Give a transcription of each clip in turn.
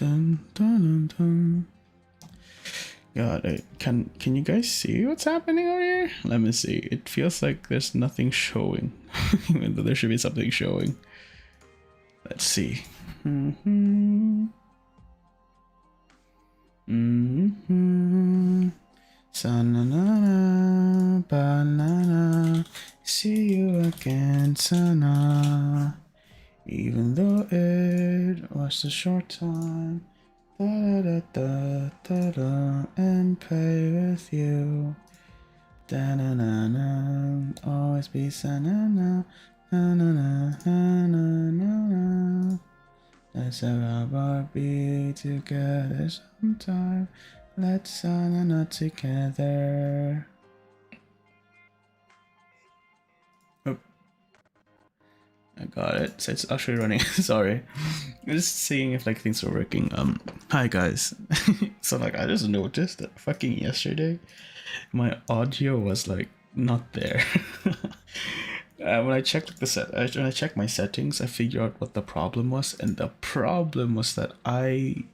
dun, dun, dun. God, can you guys see what's happening over here? Let me see. It feels like there's nothing showing, even though there should be something showing. Let's see. Sa-na-na-na, banana, see you again, sana. Even though it was a short time, da-da-da-da-da-da, and play with you. Da-na-na-na, always be sa-na-na, na-na-na-na-na-na. Let's have our be together sometime. Let's sa-na-na together. I got it. So it's actually running. Sorry. I'm just seeing if like things are working. Hi guys. So like I just noticed that fucking yesterday my audio was like not there. When I checked when I checked my settings, I figured out what the problem was, and the problem was that I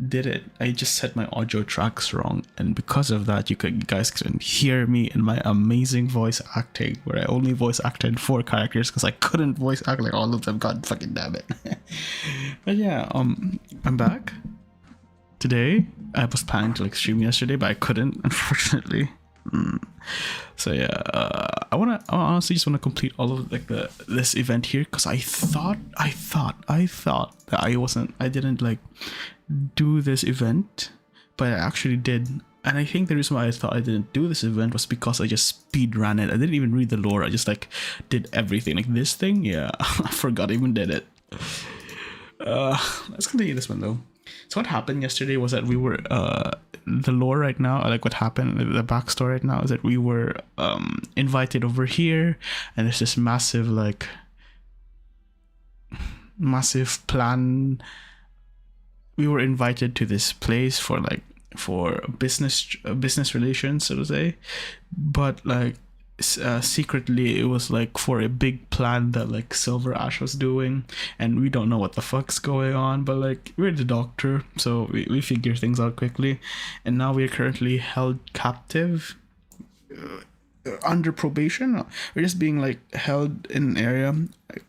just set my audio tracks wrong, and because of that you guys couldn't hear me in my amazing voice acting, where I only voice acted 4 characters because I couldn't voice act like all of them. God fucking damn it. But yeah, I'm back today. I was planning to like stream yesterday, but I couldn't, unfortunately. So yeah, I honestly just want to complete all of like this event here, because I thought that I didn't like do this event, but I actually did. And I think the reason why I thought I didn't do this event was because I just speed ran it. I didn't even read the lore. I just like did everything. Like this thing, yeah. I forgot I even did it. Let's continue this one though. So what happened yesterday was that we were the lore right now, like what happened, the backstory right now is that we were invited over here, and there's this massive plan. We were invited to this place for business relations, so to say, but like secretly it was like for a big plan that like Silver Ash was doing, and we don't know what the fuck's going on, but like we're the doctor, so we figure things out quickly. And now we are currently held captive under probation. We're just being like held in an area, like,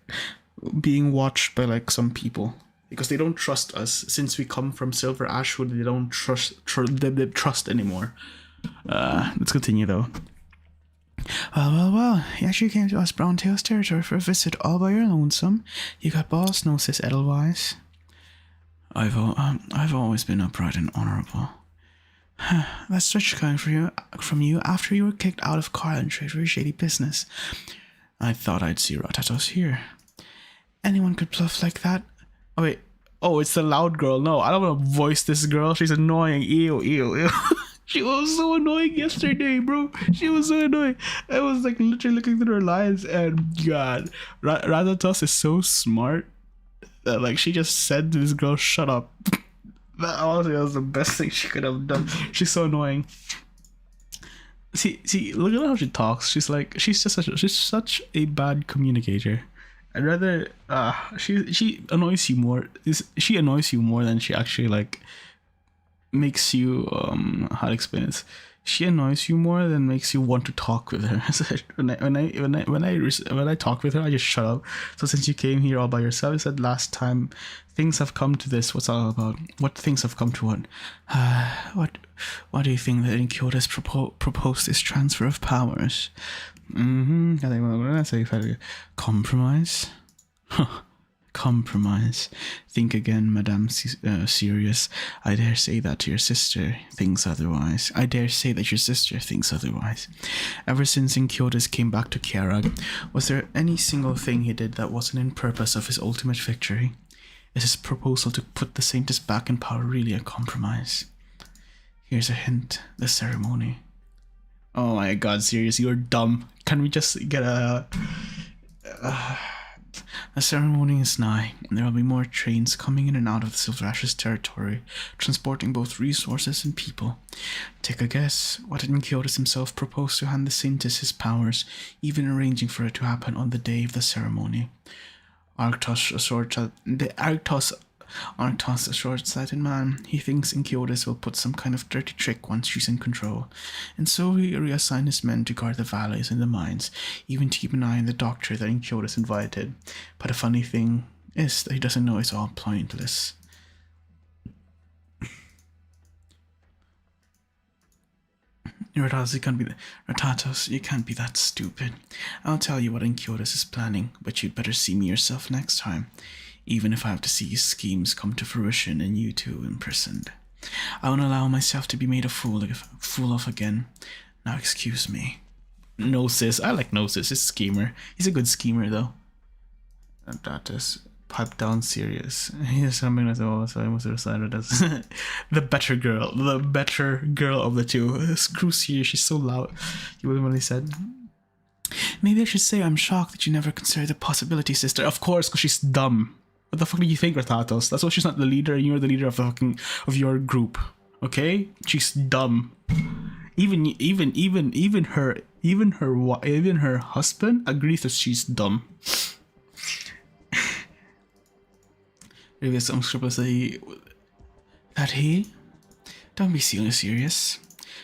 being watched by like some people, because they don't trust us since we come from Silver Ashwood. They don't trust anymore. Let's continue though. Well, you actually came to us Browntail's territory for a visit all by your lonesome. You got boss, no sis Edelweiss. I've always been upright and honorable. That's such coming from you after you were kicked out of Carlin Trade for your shady business. I thought I'd see Ratatos here. Anyone could bluff like that. Oh wait, it's the loud girl. No, I don't want to voice this girl. She's annoying. Ew. She was so annoying yesterday, bro. She was so annoying. I was like literally looking through her lines, and God, Ratatos is so smart that like she just said to this girl, "Shut up." That honestly was the best thing she could have done. She's so annoying. See, look at how she talks. She's such a bad communicator. I'd rather she annoys you more. She annoys you more than she actually like makes you how to explain this. She annoys you more than makes you want to talk with her. So when I talk with her, I just shut up. So since you came here all by yourself, I said last time, things have come to this. What's all about? What things have come to what? What do you think that Inkyota's proposed this transfer of powers? Compromise? Compromise. Think again, Madame Serious. I dare say that your sister thinks otherwise. Ever since Inkyotas came back to Kiarag, was there any single thing he did that wasn't in purpose of his ultimate victory? Is his proposal to put the Saintess back in power really a compromise? Here's a hint. The ceremony. Oh my god, Serious, you're dumb. Can we just get a... The ceremony is nigh, and there will be more trains coming in and out of the Silver Ash's territory, transporting both resources and people. Take a guess. What did Inkyotas himself propose to hand the Saintess his powers, even arranging for it to happen on the day of the ceremony? The Arctos Honor tossed a short-sighted man. He thinks Inkyotis will put some kind of dirty trick once she's in control, and so he reassigned his men to guard the valleys and the mines, even to keep an eye on the doctor that Inkyotis invited. But the funny thing is that he doesn't know it's all pointless. Ratatos, you can't be that stupid. I'll tell you what Inkyotis is planning, but you'd better see me yourself next time, even if I have to see his schemes come to fruition and you two imprisoned. I won't allow myself to be made a fool of again. Now excuse me. Gnosis, I like Gnosis, he's a schemer. He's a good schemer though. Ratatos, pipe down serious. He's something that's so I must have decided as the better girl of the two. Screw serious, she's so loud. You would have only said. Maybe I should say I'm shocked that you never considered the possibility, sister. Of course, because she's dumb. What the fuck do you think, Ratatos? That's why she's not the leader and you're the leader of the fucking of your group. Okay? She's dumb. Even her husband agrees that she's dumb. Maybe some scribbles that he don't be serious.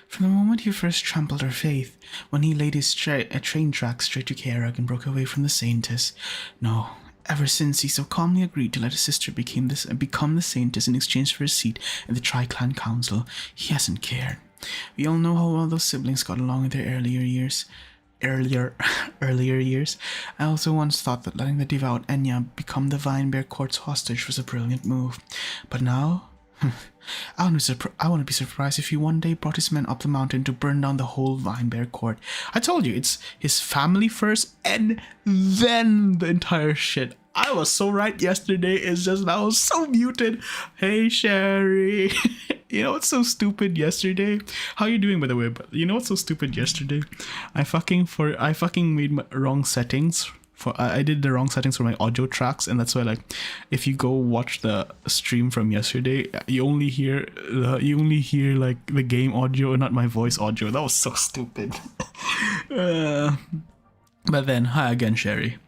From the moment he first trampled her faith, when he laid his train tracks straight to Karak and broke away from the Saintess. No, ever since he so calmly agreed to let his sister become the Saintess in exchange for a seat in the Tri-Clan Council, he hasn't cared. We all know how well those siblings got along in their earlier years. I also once thought that letting the devout Enya become the Vinebear Court's hostage was a brilliant move. But now, I wouldn't be surprised if he one day brought his men up the mountain to burn down the whole Vinebear Court. I told you, it's his family first and then the entire shit. I was so right yesterday, it's just I was so muted. Hey Sherry. You know what's so stupid yesterday? How you doing, by the way? But you know what's so stupid yesterday? I fucking made my wrong settings. I did the wrong settings for my audio tracks, and that's why, like, if you go watch the stream from yesterday, you only hear like the game audio and not my voice audio. That was so stupid. But then, hi again, Sherry.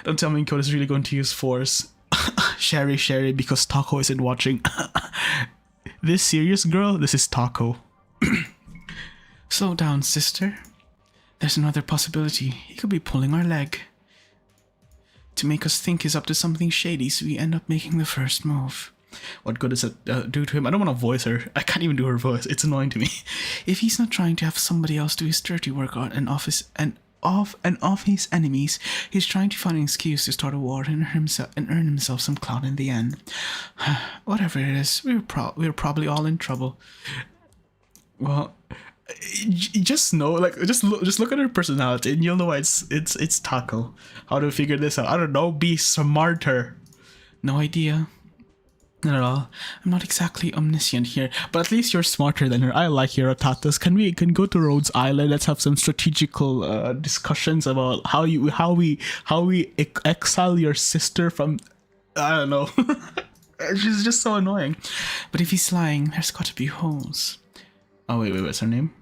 Don't tell me Code is really going to use force. Sherry, because Taco isn't watching. This serious girl? This is Taco. Slow down, sister. There's another possibility. He could be pulling our leg to make us think he's up to something shady, so we end up making the first move. What good does it do to him? I don't want to voice her. I can't even do her voice. It's annoying to me. If he's not trying to have somebody else do his dirty work on and off his enemies, he's trying to find an excuse to start a war and earn himself some clout in the end. Whatever it is, we're probably all in trouble. Well, just know, like, just look at her personality and you'll know why it's Taco. How to figure this out? I don't know. Be smarter. No idea. Not at all. I'm not exactly omniscient here, but at least you're smarter than her. I like your Tatas. Can we go to Rhodes Island? Let's have some strategical discussions about how we exile your sister from. I don't know. She's just so annoying. But if he's lying, there's got to be holes. Oh wait, what's her name?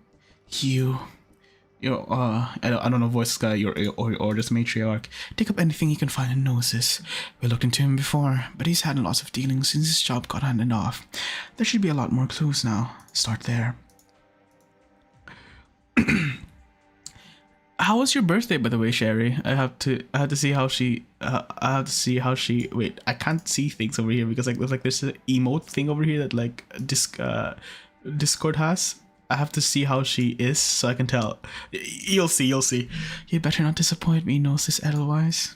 I don't know, voice guy or just matriarch. Take up anything you can find in Gnosis. We looked into him before, but he's had lots of dealings since his job got handed off. There should be a lot more clues now. Start there. How was your birthday, by the way, Sherry? I have to see how she. Wait, I can't see things over here because there's an emote thing over here that Discord has. I have to see how she is so I can tell. You'll see. You better not disappoint me, Gnosis Edelweiss.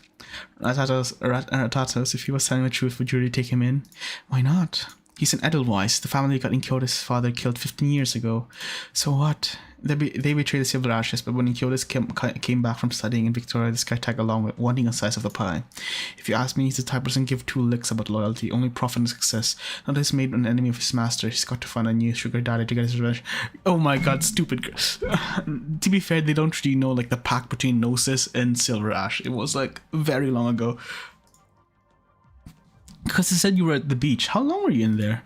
Ratatos, if he was telling the truth, would you really take him in? Why not? He's an Edelweiss, the family got Inkyotis' father killed 15 years ago. So what? They betrayed the Silver Ashes, but when Inkyotis came back from studying in Victoria, this guy tagged along with wanting a slice of the pie. If you ask me, he's the type of person give two licks about loyalty, only profit and success. Now that he's made an enemy of his master, he's got to find a new sugar daddy to get his revenge. Oh my god, stupid girl. To be fair, they don't really know like the pact between Gnosis and Silver Ash. It was like very long ago. Because they said you were at the beach. How long were you in there?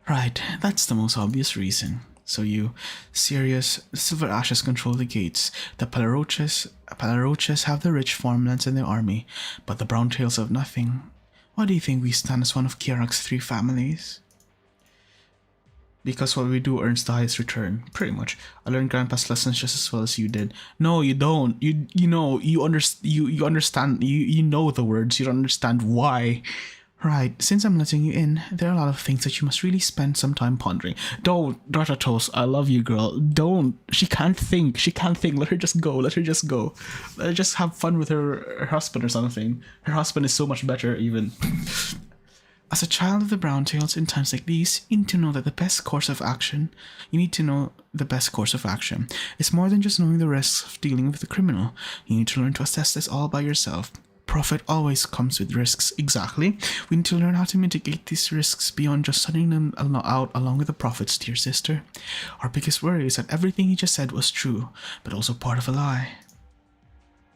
Right, that's the most obvious reason. So you, serious, the Silver Ashes control the gates. The Palaroches have the rich farmlands in their army, but the Brown Tails have nothing. Why do you think we stand as one of Kiarak's 3 families? Because what we do earns the highest return, pretty much. I learned Grandpa's lessons just as well as you did. No, you don't. You know you understand. You know the words. You don't understand why. Right. Since I'm letting you in, there are a lot of things that you must really spend some time pondering. Don't, Ratatos. I love you, girl. Don't. She can't think. She can't think. Let her just go. Let her just go. Let her just have fun with her husband or something. Her husband is so much better, even. As a child of the Browntails in times like these, you need to know that the best course of action. It's more than just knowing the risks of dealing with a criminal. You need to learn to assess this all by yourself. Profit always comes with risks. Exactly. We need to learn how to mitigate these risks beyond just studying them out along with the profits, dear sister. Our biggest worry is that everything you just said was true, but also part of a lie.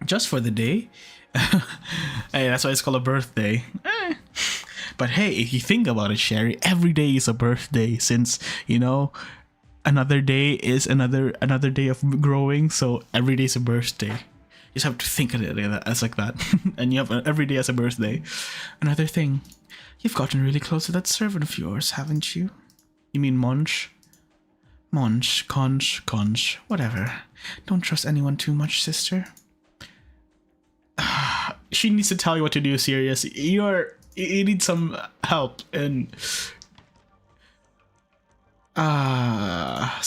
Just for the day? Hey, that's why it's called a birthday. But hey, if you think about it, Sherry, every day is a birthday since, you know, another day is another day of growing, so every day is a birthday. You just have to think of it as like that. And you have every day as a birthday. Another thing, you've gotten really close to that servant of yours, haven't you? You mean Munch? Munch, Conch, whatever. Don't trust anyone too much, sister. She needs to tell you what to do, Sirius. You need some help, and I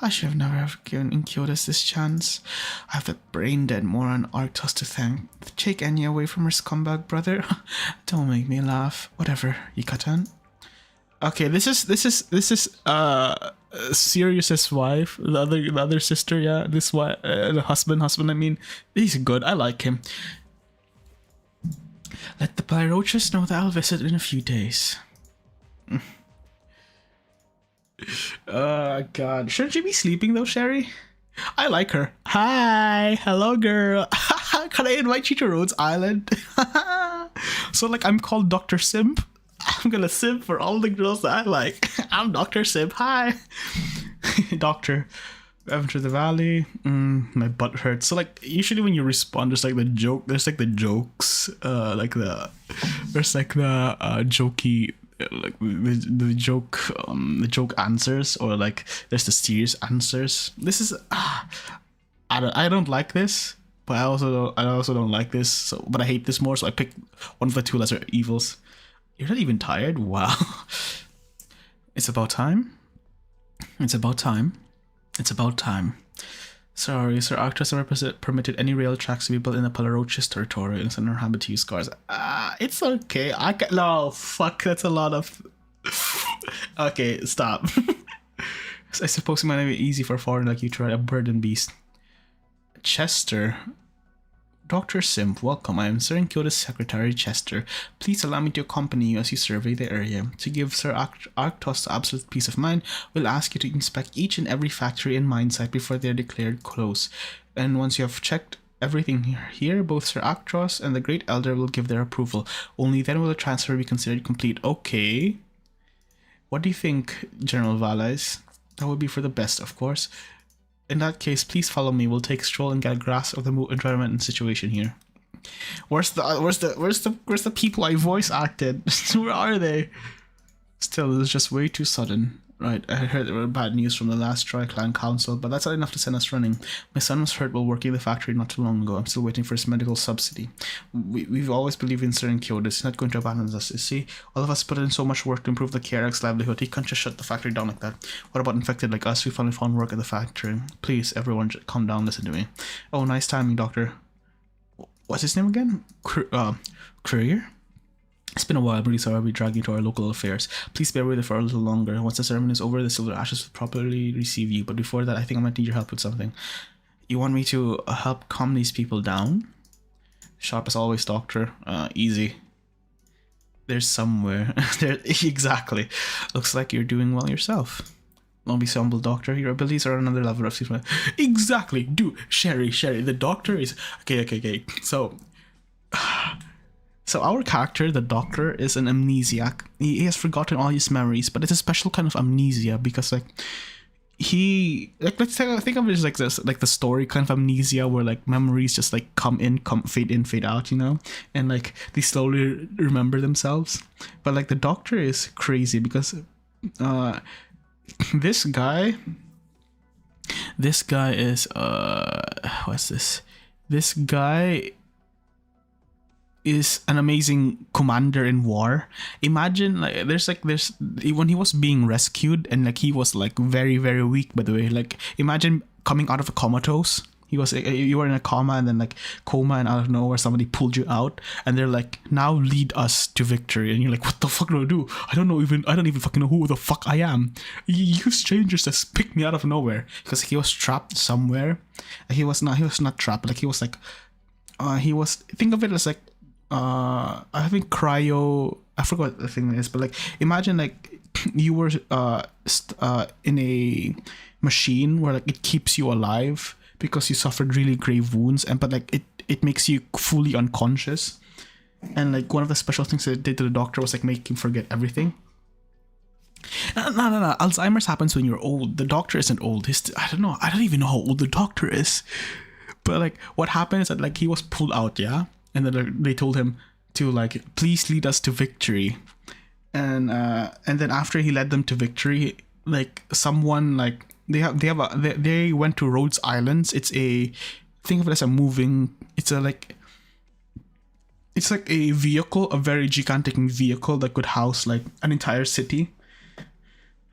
should have never have given Inciotus this chance. I have that brain-dead moron Arctos to thank. Take Enya away from her scumbag brother. Don't make me laugh. Whatever, Yucatan. Okay, this is Sirius's wife, the other sister, yeah. This wife, the husband. I mean, he's good. I like him. Let the Pyrochus know that I'll visit in a few days. God. Shouldn't she be sleeping though, Sherry? I like her. Hi. Hello, girl. Can I invite you to Rhodes Island? So, like, I'm called Dr. Simp. I'm gonna simp for all the girls that I like. I'm Dr. Simp. Hi. Doctor. Enter the valley. My butt hurts. So, like, usually when you respond, there's like the jokes, jokey, like the joke answers, or like there's the serious answers. This is I don't like this, but I also don't like this. So, but I hate this more. So I picked one of the 2 lesser evils. You're not even tired? Wow. It's about time. Sorry, Sir Arctos never permitted any rail tracks to be built in the Polarochus territory and sent our habit to use cars. It's okay. No, fuck, that's a lot of... Okay, stop. I suppose it might not be easy for a foreigner like you to ride a burden beast. Chester. Dr. Simp, welcome. I am Sir Inciotus' secretary, Chester. Please allow me to accompany you as you survey the area. To give Sir Arctos absolute peace of mind, we'll ask you to inspect each and every factory and mine site before they are declared closed. And once you have checked everything here, both Sir Arctos and the Great Elder will give their approval. Only then will the transfer be considered complete. Okay. What do you think, General Valais? That would be for the best, of course. In that case, please follow me. We'll take a stroll and get a grasp of the environment and situation here. Where's the people I voice acted? Where are they? Still, it was just way too sudden. Right, I heard there were bad news from the last Tri-Clan Council, but that's not enough to send us running. My son was hurt while working in the factory not too long ago. I'm still waiting for his medical subsidy. We've always believed in Sir Inciotus. He's not going to abandon us, you see? All of us put in so much work to improve the KRX livelihood. He can't just shut the factory down like that. What about infected like us? We finally found work at the factory. Please, everyone, calm down, listen to me. Oh, nice timing, Doctor. What's his name again? Courier? It's been a while. I'm really sorry I'll be dragging you to our local affairs. Please bear with it for a little longer. Once the ceremony is over, the silver ashes will properly receive you. But before that, I think I might need your help with something. You want me to help calm these people down? Sharp as always, Doctor. Easy. There's somewhere. There, exactly. Looks like you're doing well yourself. Don't be so humble, Doctor. Your abilities are another level of... Exactly. Dude, Sherry. The Doctor is... Okay. So our character, the Doctor, is an amnesiac. He has forgotten all his memories, but it's a special kind of amnesia because, like, he like let's think of it as like this, like the story kind of amnesia where like memories just like come in fade out, you know, and like they slowly remember themselves. But like the doctor is crazy because this guy is what's this this guy is an amazing commander in war. Imagine like there's when he was being rescued and like he was like very very weak, by the way. Like imagine coming out of a comatose. You were in a coma and then like coma, and out of nowhere somebody pulled you out and they're like, now lead us to victory, and you're like, what the fuck do I do? I don't even fucking know who the fuck I am. You strangers just picked me out of nowhere, because he was trapped somewhere. He was not trapped, like he was like think of it as like I think cryo, I forgot what the thing is, but like imagine like you were in a machine where like it keeps you alive because you suffered really grave wounds, and but like it makes you fully unconscious. And like one of the special things that it did to the doctor was like make him forget everything. No. Alzheimer's happens when you're old. The doctor isn't old. I don't even know how old the doctor is. But like what happened is that like he was pulled out, yeah? And then they told him to like, please lead us to victory. And then after he led them to victory, like someone like they went to Rhodes Islands. Think of it as it's like a vehicle, a very gigantic vehicle that could house like an entire city.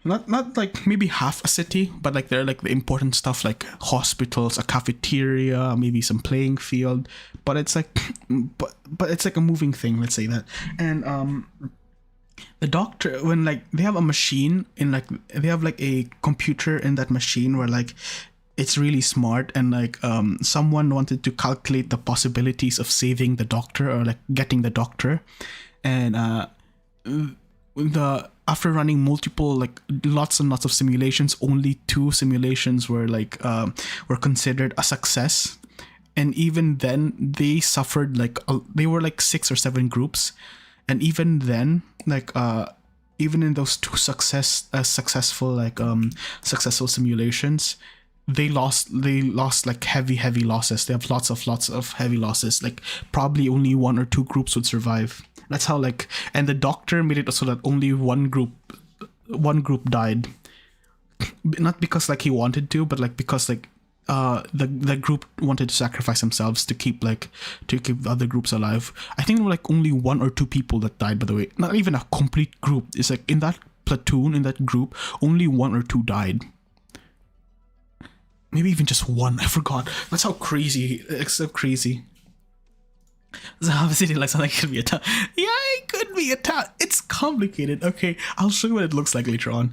Not like maybe half a city, but like they're like the important stuff like hospitals, a cafeteria, maybe some playing field. But it's like, but it's like a moving thing. Let's say that. And the doctor, when like they have a machine in like they have like a computer in that machine where like it's really smart, and like someone wanted to calculate the possibilities of saving the doctor or like getting the doctor, and after running multiple like lots and lots of simulations, only 2 simulations were like were considered a success. And even then they suffered like they were like 6 or 7 groups, and even then like even in those 2 successful simulations, they lost like heavy losses. They have lots of heavy losses, like probably only 1 or 2 groups would survive. That's how like, and the doctor made it so that only one group died, not because like he wanted to, but like because like the group wanted to sacrifice themselves to keep the other groups alive. I think there were like only 1 or 2 people that died, by the way. Not even a complete group. It's like in that platoon, in that group, only 1 or 2 died. Maybe even just 1. I forgot. That's how crazy. It's so crazy. So obviously like something could be a town. Yeah, it could be a town. It's complicated. Okay, I'll show you what it looks like later on.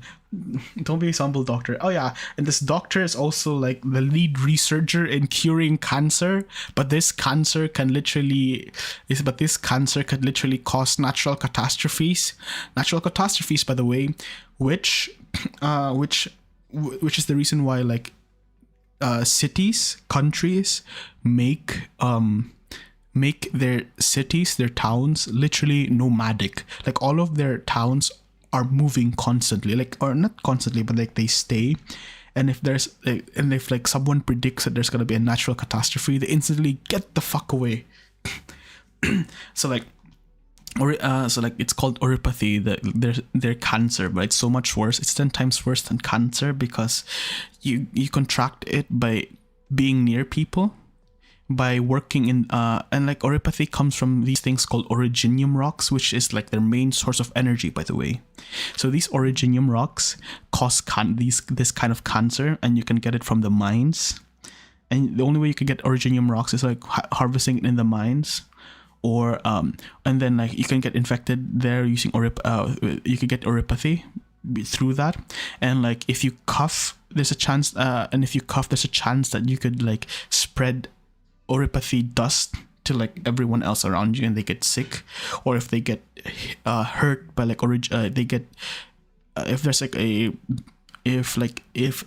Don't be a humble doctor. Oh yeah, and this doctor is also like the lead researcher in curing cancer. But this cancer can literally cause natural catastrophes. Natural catastrophes, by the way, which is the reason why like cities, countries make their cities, their towns literally nomadic. Like all of their towns are moving constantly, like, or not constantly, but like they stay. And if like someone predicts that there's gonna be a natural catastrophe, they instantly get the fuck away. So like it's called oropathy, their cancer, but it's so much worse. It's 10 times worse than cancer because you contract it by being near people, by working in and like oropathy comes from these things called orogenium rocks, which is like their main source of energy, by the way. So these orogenium rocks cause this kind of cancer, and you can get it from the mines. And the only way you can get orogenium rocks is like harvesting it in the mines, or and then like you can get infected there using you can get oropathy through that. And like if you cough, there's a chance that you could like spread oropathy dust to like everyone else around you, and they get sick. Or if they get hurt by like they get if there's like a if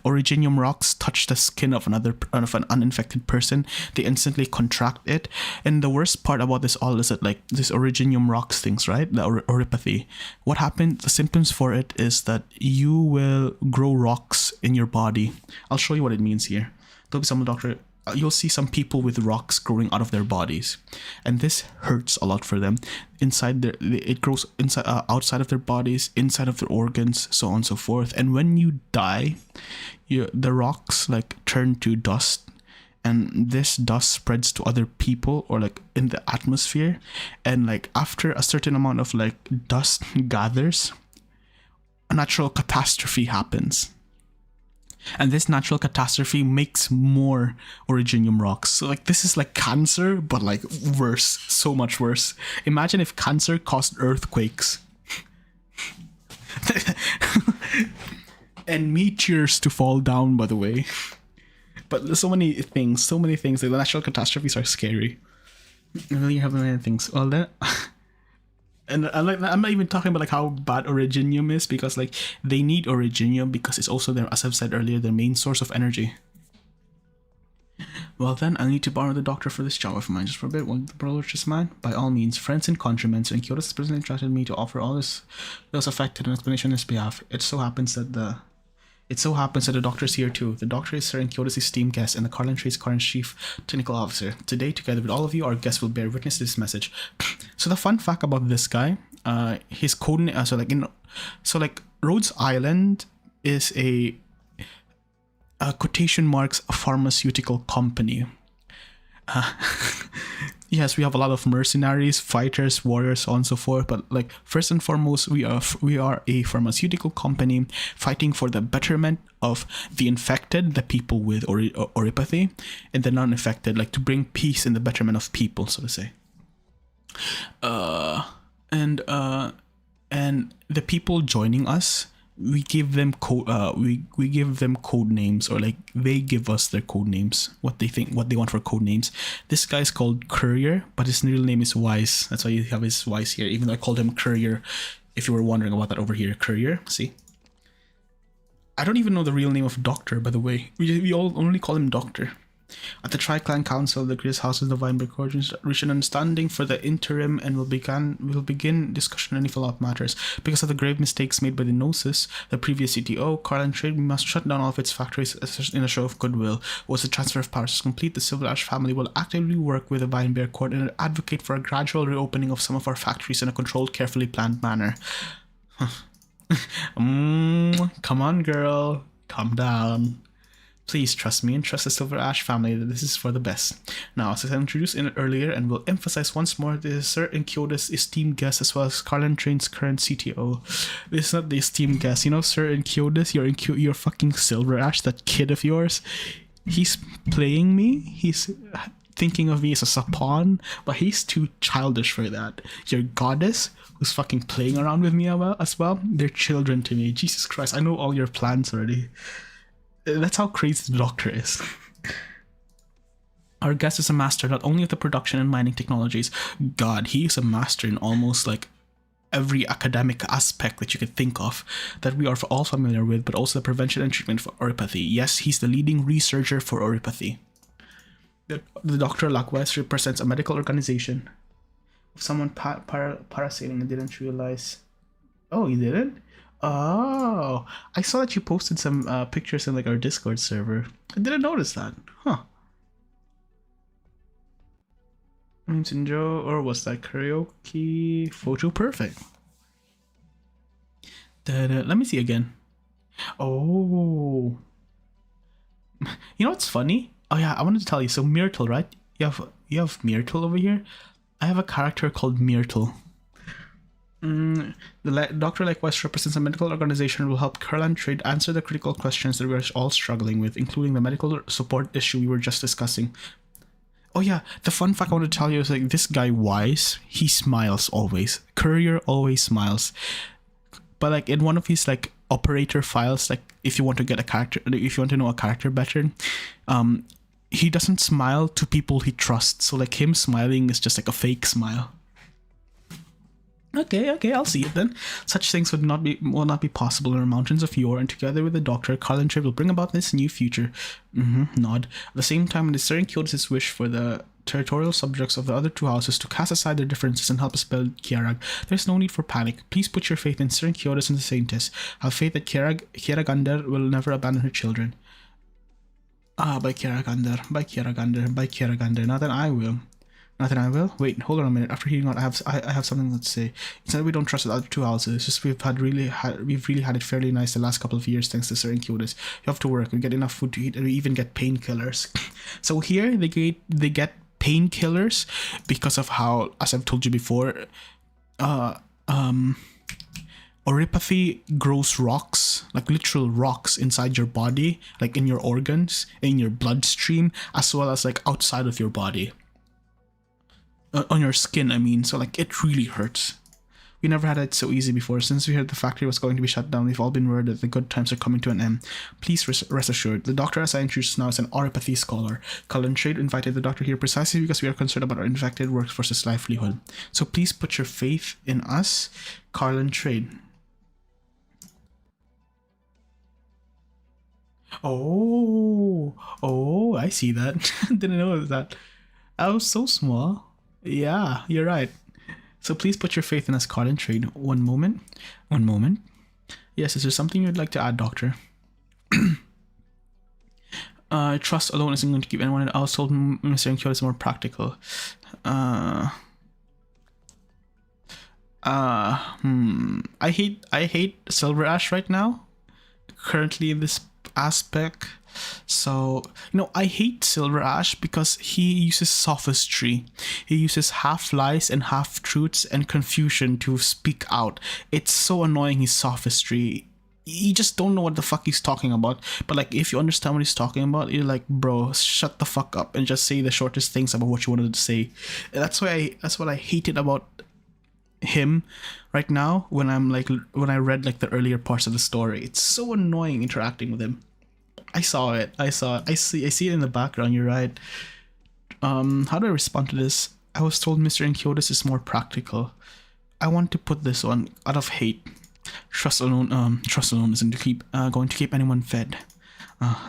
originium rocks touch the skin of an uninfected person, they instantly contract it. And the worst part about this all is that like this originium rocks things, right? The oripathy. What happens? The symptoms for it is that you will grow rocks in your body. I'll show you what it means here. There'll be some doctor. You'll see some people with rocks growing out of their bodies, and this hurts a lot for them. It grows inside, outside of their bodies, inside of their organs, so on and so forth. And when you die, the rocks like turn to dust, and this dust spreads to other people or like in the atmosphere. And like after a certain amount of like dust gathers, a natural catastrophe happens. And this natural catastrophe makes more originium rocks. So like this is like cancer, but like worse, so much worse. Imagine if cancer caused earthquakes and meteors to fall down, by the way. But there's so many things. Like the natural catastrophes are scary. Really have many things. Well then. And I'm not even talking about like how bad originium is, because like they need originium because it's also their, as I've said earlier, their main source of energy. Well then, I need to borrow the doctor for this job of mine just for a bit. Won't the brother just mine? By all means, friends and countrymen. So Kyoto has personally entrusted me to offer all those affected an explanation on his behalf. It so happens that the doctor is here too. The doctor is Sir Kyoto's esteemed guest and the Carlin Trade's current chief technical officer. Today, together with all of you, our guests will bear witness to this message. So the fun fact about this guy, his code name, so Rhodes Island is a quotation marks pharmaceutical company. Yes, we have a lot of mercenaries, fighters, warriors, so on and so forth. But like first and foremost, we are a pharmaceutical company fighting for the betterment of the infected, the people with oripathy, and the non-infected, like to bring peace and the betterment of people, so to say. And the people joining us, we give them we give them code names, or like they give us their code names, what they want for code names. This guy's called Courier, but his real name is Wise. That's why you have his Wise here, even though I called him Courier, if you were wondering about that over here. Courier, see? I don't even know the real name of Doctor, by the way. We all only call him Doctor. At the Tri-Clan Council, the greatest houses of the Weinberg Origins reached an understanding for the interim, and will begin discussion on any follow-up matters. Because of the grave mistakes made by the Gnosis, the previous CTO, Carlin Trade, we must shut down all of its factories in a show of goodwill. Once the transfer of powers is complete, the Silver Ash family will actively work with the Weinberg Court and advocate for a gradual reopening of some of our factories in a controlled, carefully planned manner. Come on, girl. Calm down. Please trust me and trust the Silver Ash family that this is for the best. Now, as I introduced in it earlier and will emphasize once more, this is Sir Kyoto's esteemed guest as well as Carlin Train's current CTO. This is not the esteemed guest. You know, Sir Kyoto's, your fucking Silver Ash, that kid of yours, he's playing me. He's thinking of me as a pawn, but he's too childish for that. Your goddess, who's fucking playing around with me as well, they're children to me. Jesus Christ, I know all your plans already. That's how crazy the doctor is. Our guest is a master not only of the production and mining technologies. God, he is a master in almost like every academic aspect that you could think of that we are all familiar with, but also the prevention and treatment for oripathy. Yes, he's the leading researcher for oripathy. The doctor likewise represents a medical organization of someone parasailing and didn't realize. Oh, you didn't? Oh, I saw that you posted some pictures in like our Discord server. I didn't notice that. Huh. Name's Joe, or was that karaoke photo perfect? Let me see again. Oh. You know what's funny? Oh yeah, I wanted to tell you. So Myrtle, right? You have Myrtle over here. I have a character called Myrtle. The doctor likewise represents a medical organization and will help Carlin Trade answer the critical questions that we're all struggling with, including the medical support issue we were just discussing. Oh yeah, the fun fact I want to tell you is like this guy Wise, he smiles always. Courier always smiles. But like in one of his like operator files, like if you want to get a character, if you want to know a character better, he doesn't smile to people he trusts. So like him smiling is just like a fake smile. Okay, I'll see it then. Such things will not be possible in our mountains of yore, and together with the doctor, Carl and Trade will bring about this new future. Nod. At the same time, it is Sir Kyoto's wish for the territorial subjects of the other two houses to cast aside their differences and help us build Kierag. There's no need for panic. Please put your faith in Sir Kyoto and the Saintess. Have faith that Kieragander will never abandon her children. By Kieragander. Not that I will. Nothing I will. Wait, hold on a minute. After hearing out, I have something to say. It's not that we don't trust the other two houses. It's just we've really had it fairly nice the last couple of years thanks to Sir Kyotis. You have to work. We get enough food to eat, and we even get painkillers. So here they get painkillers because of how, as I've told you before, Oripathy grows rocks, like literal rocks inside your body, like in your organs, in your bloodstream, as well as like outside of your body. On your skin, I mean. So like it really hurts. We never had it so easy before. Since we heard the factory was going to be shut down, we've all been worried that the good times are coming to an end. Please rest assured, the doctor as I introduced now is an oripathy scholar. Cullen Trade invited the doctor here precisely because we are concerned about our infected workforce's livelihood. So please put your faith in us, Carlin Trade. Oh, I see that. Didn't know that. I was so small. Yeah, you're right. So please put your faith in us, Carlin Trade. One moment. Yes, is there something you'd like to add, Doctor? Trust alone isn't going to keep anyone in the household. Mr. Kyoto is more practical. I hate Silver Ash right now. Currently in this aspect. So, I hate Silver Ash because he uses sophistry. He uses half lies and half truths and confusion to speak out. It's so annoying, his sophistry. You just don't know what the fuck he's talking about. But like, if you understand what he's talking about, you're like, bro, shut the fuck up and just say the shortest things about what you wanted to say. That's what I hated about him right now when I read like the earlier parts of the story. It's so annoying interacting with him. I saw it. I see it in the background. You're right. How do I respond to this? I was told Mr. Kyotis is more practical. I want to put this on out of hate. Trust alone isn't going to keep anyone fed.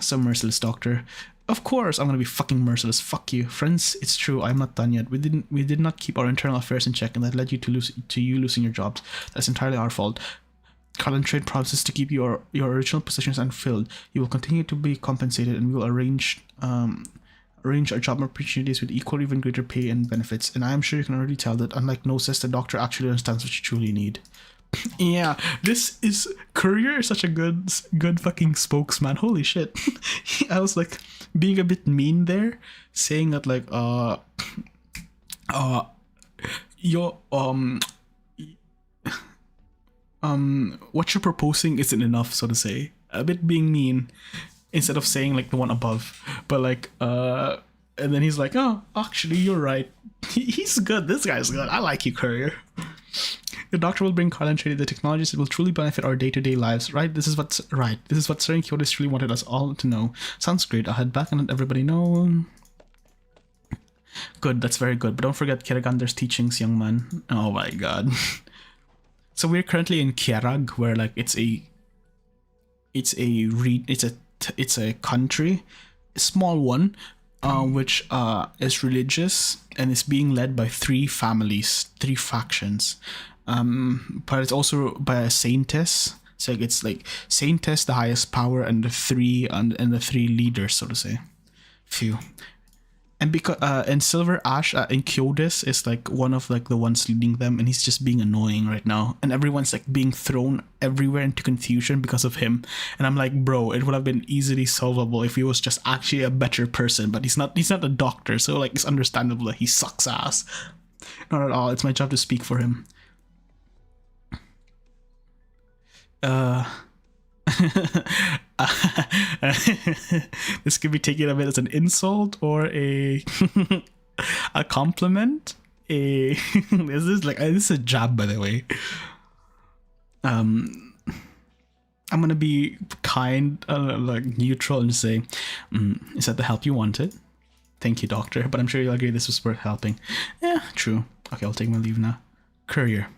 So merciless, Doctor. Of course, I'm gonna be fucking merciless. Fuck you, friends. It's true. I'm not done yet. We did not keep our internal affairs in check, and that led you to losing your jobs. That's entirely our fault. Carlin Trade promises to keep your original positions unfilled. You will continue to be compensated, and we will arrange our job opportunities with equal or even greater pay and benefits. And I am sure you can already tell that, unlike Gnosis, the doctor actually understands what you truly need. Yeah, Courier is such a good fucking spokesman. Holy shit. I was like being a bit mean there, saying that like what you're proposing isn't enough, so to say. A bit being mean instead of saying like the one above. But like and then he's like, oh, actually you're right. He's good. This guy's good. I like you, Courier. The doctor will bring Carlin Trade the technologies that will truly benefit our day-to-day lives, right? This is what Sir Kyotis truly wanted us all to know. Sounds great. I'll head back and let everybody know. Good, that's very good. But don't forget Kiragander's teachings, young man. Oh my god. So we're currently in Kierag, where like it's a country, a small one, which is religious and is being led by 3 families, 3 factions. But it's also by a saintess. So it's like saintess, the highest power, and the 3 leaders, so to say. Phew. And because and Silver Ash in Kyotis is like one of like the ones leading them, and he's just being annoying right now, and everyone's like being thrown everywhere into confusion because of him. And I'm like, bro, it would have been easily solvable if he was just actually a better person, but he's not a doctor, so like it's understandable that he sucks ass. Not at all. It's my job to speak for him. This could be taken a bit as an insult or a a compliment. This is a jab, by the way. I'm gonna be kind, like neutral, and say, is that the help you wanted? Thank you, doctor, but I'm sure you'll agree this was worth helping. Yeah, true. Okay, I'll take my leave now. Courier.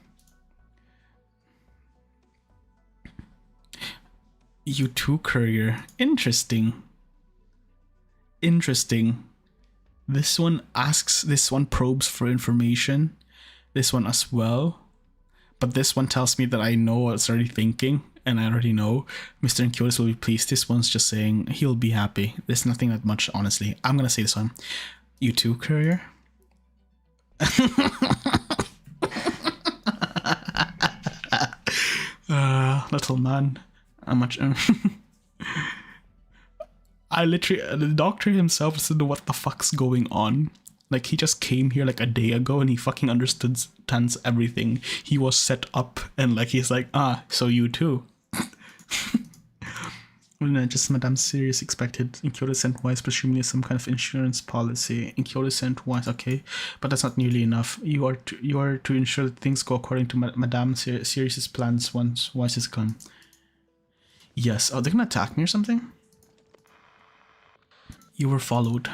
You too, courier. Interesting. Interesting. This one asks, this one probes for information. This one as well. But this one tells me that I know what's already thinking, and I already know Mr. Incuris will be pleased. This one's just saying he'll be happy. There's nothing that much, honestly. I'm gonna say this one. You too, courier? Little man. How much? I literally, the doctor himself doesn't know what the fuck's going on. Like, he just came here like a day ago and he fucking understands everything. He was set up and like, he's like, so you too. No, just Madame Sirius expected. Incandescent wise, presumably some kind of insurance policy. Incandescent wise, okay, but that's not nearly enough. You are to ensure that things go according to Madame Sirius's plans once Wise is gone. Yes. Oh, they're gonna attack me or something? You were followed.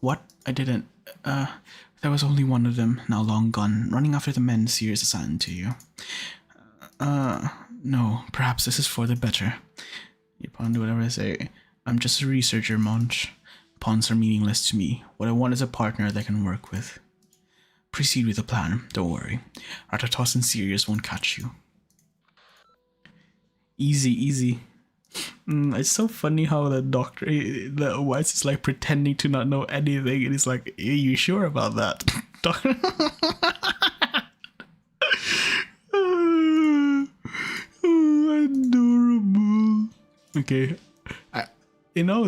What? I didn't. There was only one of them, now long gone, running after the men Sirius assigned to you. No, perhaps this is for the better. You pawn do whatever I say. I'm just a researcher, Munch. Pawns are meaningless to me. What I want is a partner that I can work with. Proceed with the plan, don't worry. Ratatos and Sirius won't catch you. Easy, easy. It's so funny how the doctor, the Wise is like pretending to not know anything, and he's like, "Are you sure about that?" Doctor. Adorable. Okay,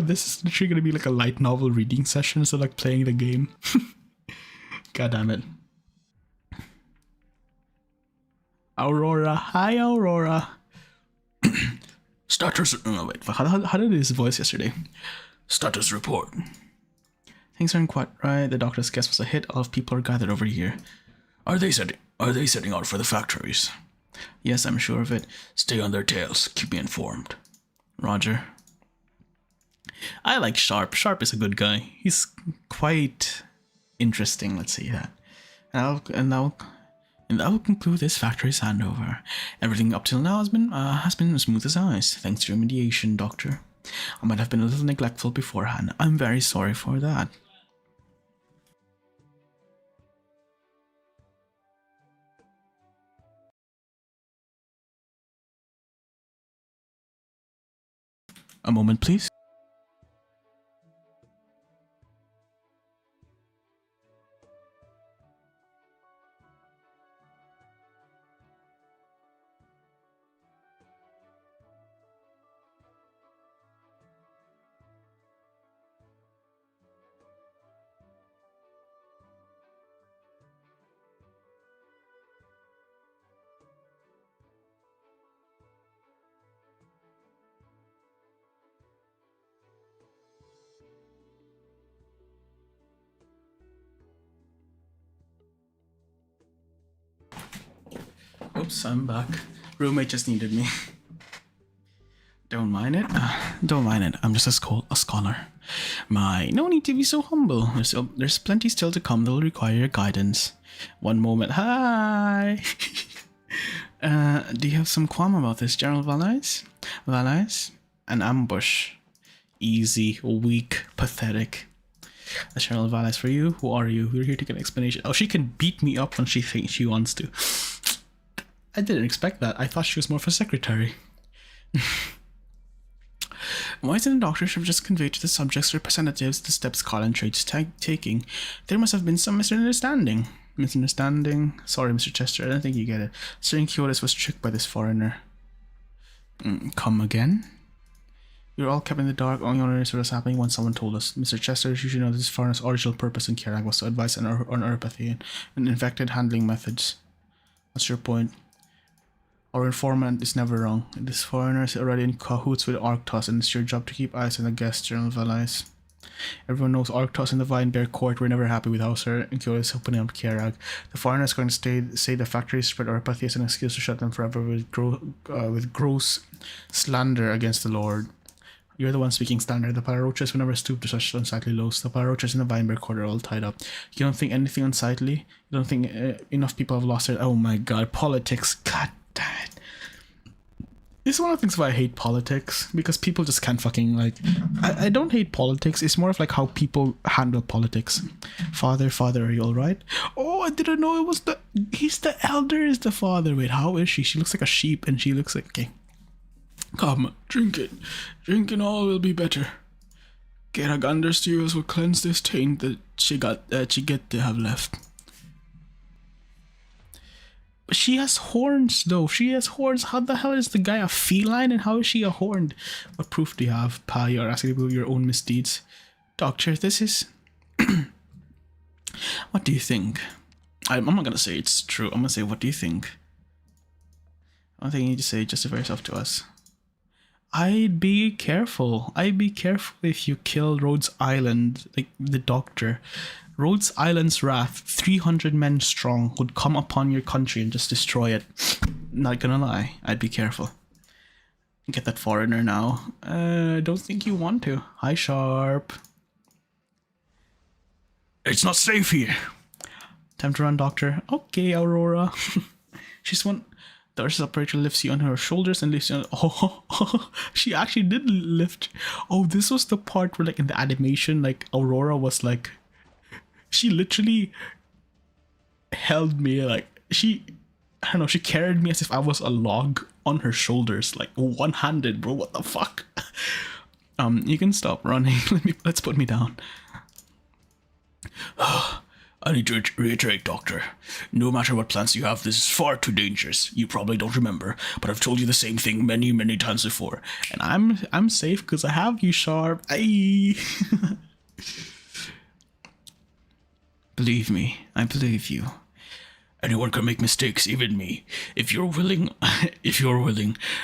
this is literally gonna be like a light novel reading session instead of like playing the game. God damn it. Aurora, hi Aurora. Status. Oh wait, how did his voice yesterday? Status report. Things aren't quite right. The doctor's guess was a hit. A lot of people are gathered over here. Are they setting out for the factories? Yes, I'm sure of it. Stay on their tails. Keep me informed. Roger. I like Sharp. Sharp is a good guy. He's quite interesting. Let's say that. And that will conclude this factory's handover. Everything up till now has been as smooth as ice, thanks to your mediation, Doctor. I might have been a little neglectful beforehand. I'm very sorry for that. A moment, please. Oops, I'm back. Roommate just needed me. Don't mind it. Don't mind it. I'm just a scholar. No need to be so humble. There's plenty still to come that will require your guidance. One moment. Hi. Do you have some qualm about this, General Valais? An ambush. Easy, weak, pathetic. That's General Valais for you. Who are you? We're here to get an explanation. Oh, she can beat me up when she thinks she wants to. I didn't expect that. I thought she was more of a secretary. Why didn't the doctor have just conveyed to the subject's representatives the steps Colin Trade's taking? There must have been some misunderstanding. Sorry, Mr. Chester, I don't think you get it. Sir Incandescent was tricked by this foreigner. Come again? You're all kept in the dark. Only understood what was happening when someone told us. Mr. Chester, you should know this foreigner's original purpose in Kerag was to advise on neuropathy and infected handling methods. What's your point? Our informant is never wrong. This foreigner is already in cahoots with Arctos, and it's your job to keep eyes on the guest, General Valais. Everyone knows Arctos and the Vine Bear Court were never happy with how Sir Incandescent is opening up Kerag. The foreigner is going to say the factory spread neuropathy as an excuse to shut them forever with gross slander against the Lord. You're the one speaking slander. The Pararochas will never stoop to such unsightly lows. The Pararochas in the Vine Bear Court are all tied up. You don't think anything unsightly? You don't think enough people have lost their... Oh my god, politics. God damn it. It's one of the things why I hate politics, because people just can't fucking like. I don't hate politics. It's more of like how people handle politics. Father, are you all right? Oh, I didn't know it was the. He's the elder. Is the father? Wait, how is she? She looks like a sheep, and she looks like okay. Come, drink it. Drink and all will be better. Geragander's tears will cleanse this taint that she get to have left. But she has horns, though. She has horns. How the hell is the guy a feline, and how is she a horned? What proof do you have, Pa? You're asking about your own misdeeds. Doctor, this is... What do you think? I'm not gonna say it's true. I'm gonna say, what do you think? I think you need to say, justify yourself to us. I'd be careful. I'd be careful if you kill Rhodes Island, like the doctor. Rhodes Island's wrath, 300 men strong, would come upon your country and just destroy it. Not gonna lie, I'd be careful. Get that foreigner now. Don't think you want to. Hi, Sharp. It's not safe here. Time to run, Doctor. Okay, Aurora. She's one... The nurse operator lifts you on her shoulders and lifts you on... Oh, she actually did lift. Oh, this was the part where, like, in the animation, like, Aurora was, like... She literally held me, like... I don't know, she carried me as if I was a log on her shoulders. Like, one-handed, bro. What the fuck? You can stop running. Let's put me down. I need to reiterate, Doctor. No matter what plans you have, this is far too dangerous. You probably don't remember, but I've told you the same thing many, many times before. And I'm safe because I have you, Sharp. Aye. Believe me, I believe you. Anyone can make mistakes, even me. If you're willing, I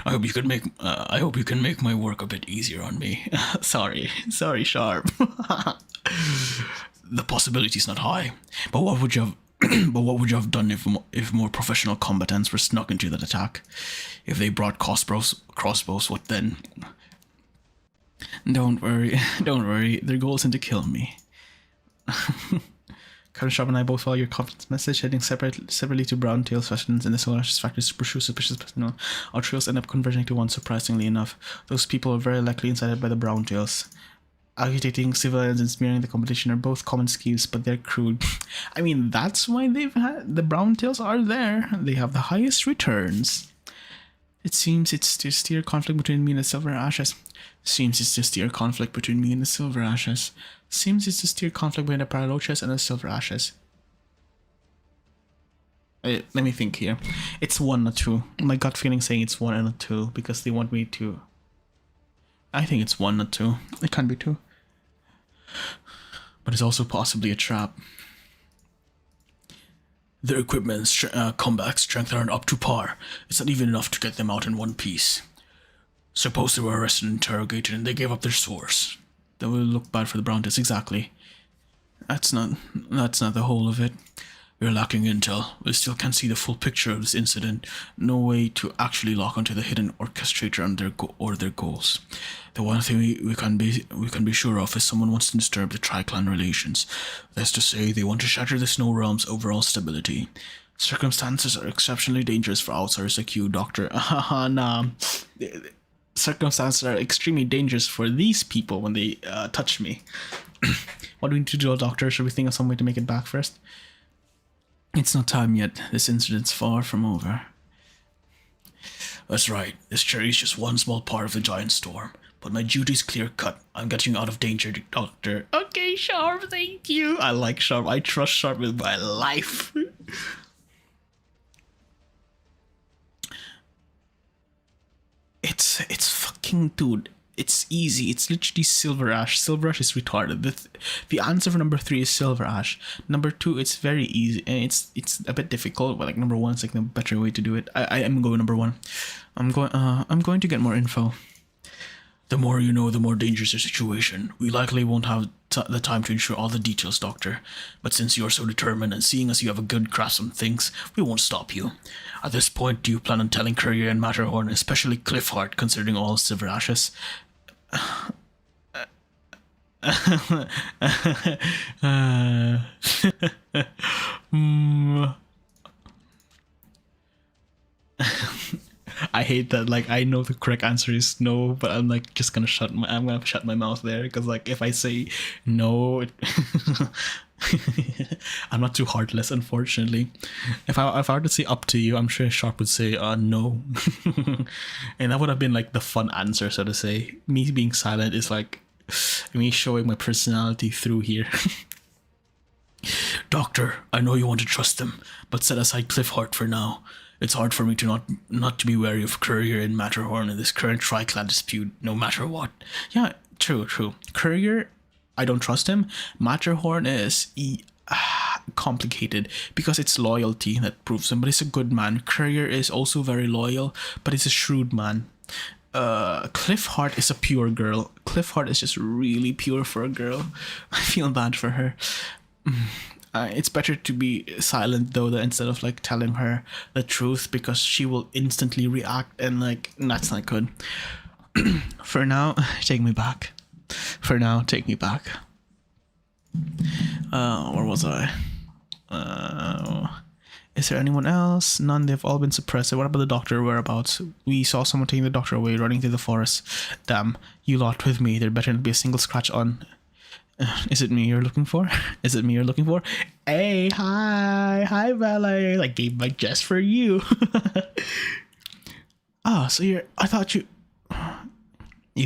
hope you can make my work a bit easier on me. Sorry, Sharp. The possibility is not high, but what would you have done if more professional combatants were snuck into that attack? If they brought crossbows, what then? Don't worry. Their goal isn't to kill me. Colonel Sharp and I both follow your confidence message, heading separately to Brown Tail specimens in the Solar Ashes factory to pursue suspicious personnel. Our trails end up converging to one, surprisingly enough. Those people are very likely incited by the Brown Tails. Agitating civilians and smearing the competition are both common schemes, but they're crude. I mean, that's why the Brown Tails are there. They have the highest returns. It seems it's to steer conflict between me and the Silver Ashes. Seems it's to steer conflict between me and the Silver Ashes. Seems it's to steer conflict between the Paralochas and the Silver Ashes. Let me think here. It's 1 or 2. My gut feeling saying it's 1 and a 2 because they want me to... I think it's 1 or 2. It can't be 2. But it's also possibly a trap. Their equipment and combat strength aren't up to par. It's not even enough to get them out in one piece. Suppose they were arrested and interrogated and they gave up their source. That will look bad for the Brown Tails, exactly. That's not the whole of it. We're lacking intel. We still can't see the full picture of this incident. No way to actually lock onto the hidden orchestrator and their goals. The one thing we can be sure of is someone wants to disturb the Tri-Clan relations. That's to say, they want to shatter the Snow Realm's overall stability. Circumstances are exceptionally dangerous for outsiders like you, Doctor. Nah. Circumstances are extremely dangerous for these people when they touch me. What do we need to do, Doctor? Should we think of some way to make it back first? It's not time yet. This incident's far from over. That's right. This cherry is just one small part of the giant storm. But my duty's clear-cut. I'm getting you out of danger, Doctor. Okay, Sharp, thank you. I like Sharp. I trust Sharp with my life. It's fucking... Dude, it's easy. It's literally Silver Ash. Silver Ash is retarded. The answer for number 3 is Silver Ash. Number 2, it's very easy. And it's a bit difficult, but like number 1 is like the better way to do it. I am going number 1. I'm going to get more info. The more you know, the more dangerous your situation. We likely won't have the time to ensure all the details, Doctor. But since you are so determined and seeing as you have a good grasp on things, we won't stop you. At this point, do you plan on telling Courier and Matterhorn, especially Cliffheart, considering all Silver Ashes? I hate that. Like, I know the correct answer is no, but I'm like just gonna shut my mouth there, because like if I say no, I'm not too heartless, unfortunately. If I were to say up to you, I'm sure Sharp would say no. And that would have been like the fun answer, so to say. Me being silent is like me showing my personality through here. Doctor, I know you want to trust them, but set aside Cliffheart for now. It's hard for me to not to be wary of Courier and Matterhorn in this current Tri-Clan dispute, no matter what. Yeah, true. Courier, I don't trust him. Matterhorn is complicated because it's loyalty that proves him, but he's a good man. Courier is also very loyal, but he's a shrewd man. Cliffheart is a pure girl. Cliffheart is just really pure for a girl. I feel bad for her. It's better to be silent though, instead of like telling her the truth, because she will instantly react, and like that's not good. For now, take me back. Where was I? Is there anyone else? None. They've all been suppressed. What about the doctor? Whereabouts? We saw someone taking the doctor away, running through the forest. Damn, you lot with me. There better not be a single scratch on. Is it me you're looking for? Hey, hi, Valet. I gave my jest for you. So I thought you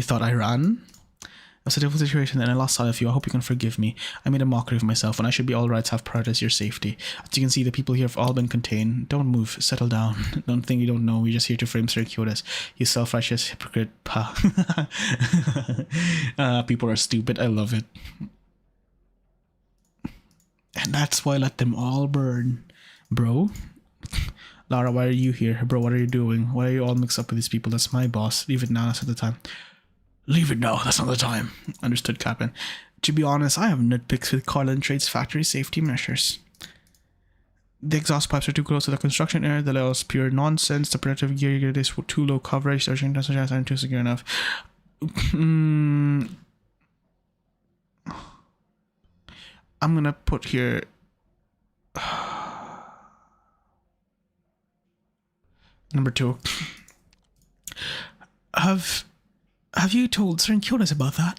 thought I ran? It was a difficult situation and I lost sight of you. I hope you can forgive me. I made a mockery of myself, and I should be all rights have prioritized your safety. As you can see, the people here have all been contained. Don't move. Settle down. Don't think you don't know. We're just here to frame Sir Kyotis. You self-righteous hypocrite. People are stupid. I love it. And that's why I let them all burn. Bro? Lara, why are you here? Bro, what are you doing? Why are you all mixed up with these people? That's my boss. Leave it now. That's not the time. Leave it now. That's not the time. Understood, Captain. To be honest, I have nitpicks with Carlin Trade's factory safety measures. The exhaust pipes are too close to the construction area. The level is pure nonsense. The protective gear is too low coverage. The arching aren't too secure enough. I'm gonna put here. Number 2. Have you told Sir Kyotis about that?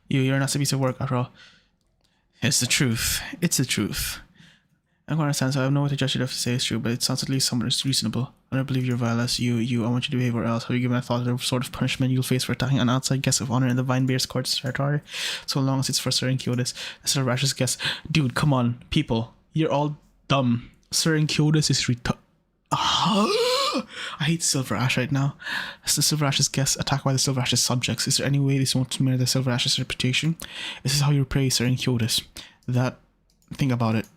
You're not supposed to work after all. It's the truth. I'm gonna understand, so I have no way to judge it if to say it's true, but it sounds at least somewhat reasonable. I don't believe you're violence. I want you to behave, or else have you given a thought of the sort of punishment you'll face for attacking an outside guest of honor in the Vinebear's court's territory? So long as it's for Sir Kyotis, Sir Rash's guest. Dude, come on, people. You're all dumb. Sir Kyotis is I hate Silver Ash right now. As the Silver Ash's guests attacked by the Silver Ash's subjects, is there any way this won't smear the Silver Ash's reputation? This is how you praise Sir Kyotis. Think about it.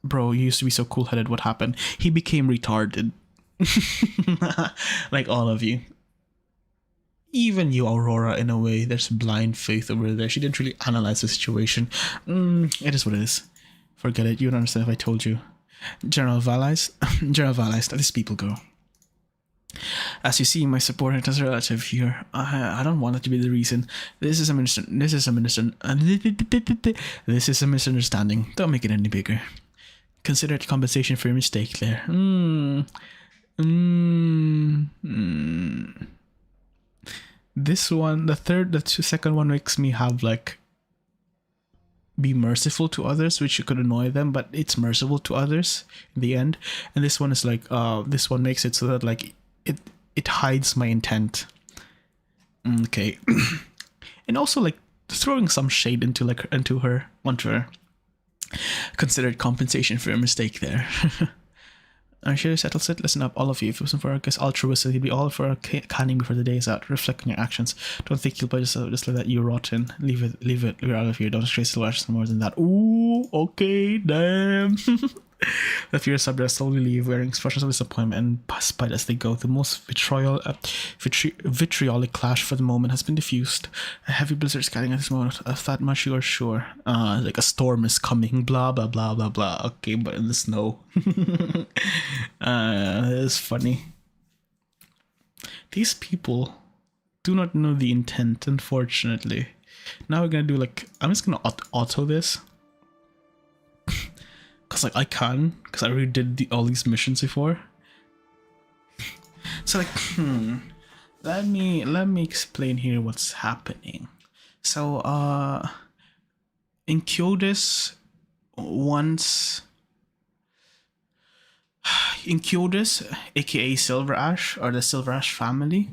Bro, you used to be so cool-headed. What happened? He became retarded. Like all of you. Even you, Aurora, in a way. There's blind faith over there. She didn't really analyze the situation. It is what it is. Forget it. You don't understand if I told you. General Valais, let these people go. As you see, my support as a relative here. I don't want it to be the reason. This is a misunderstanding. Don't make it any bigger. Consider it compensation for your mistake there. This one, the second one makes me have like be merciful to others, which could annoy them, but it's merciful to others in the end. And this one is like this one makes it so that like it hides my intent. Okay. And also like throwing some shade onto her. Considered compensation for your mistake there. I'm sure it settles it. Listen up, all of you. If it wasn't for our guest altruistic, he'd be all for canning before the day is out. Reflect on your actions. Don't think you'll just like that. You're rotten. Leave it. We're out of here. Don't disgrace the Ashes more than that. Ooh, okay, damn. The furious subjects slowly leave, wearing expressions of disappointment and spite as they go. The most vitriolic clash for the moment has been diffused. A heavy blizzard is getting at this moment. Of that much you are sure. Like a storm is coming. Blah blah blah blah blah. Okay, but in the snow. It's funny. These people do not know the intent, unfortunately. Now we're gonna do like, I'm just gonna auto this. Because like I can, because I already did all these missions before. So like, let me explain here what's happening. So Inkyodis once Inkyodis, aka Silver Ash, or the Silver Ash family.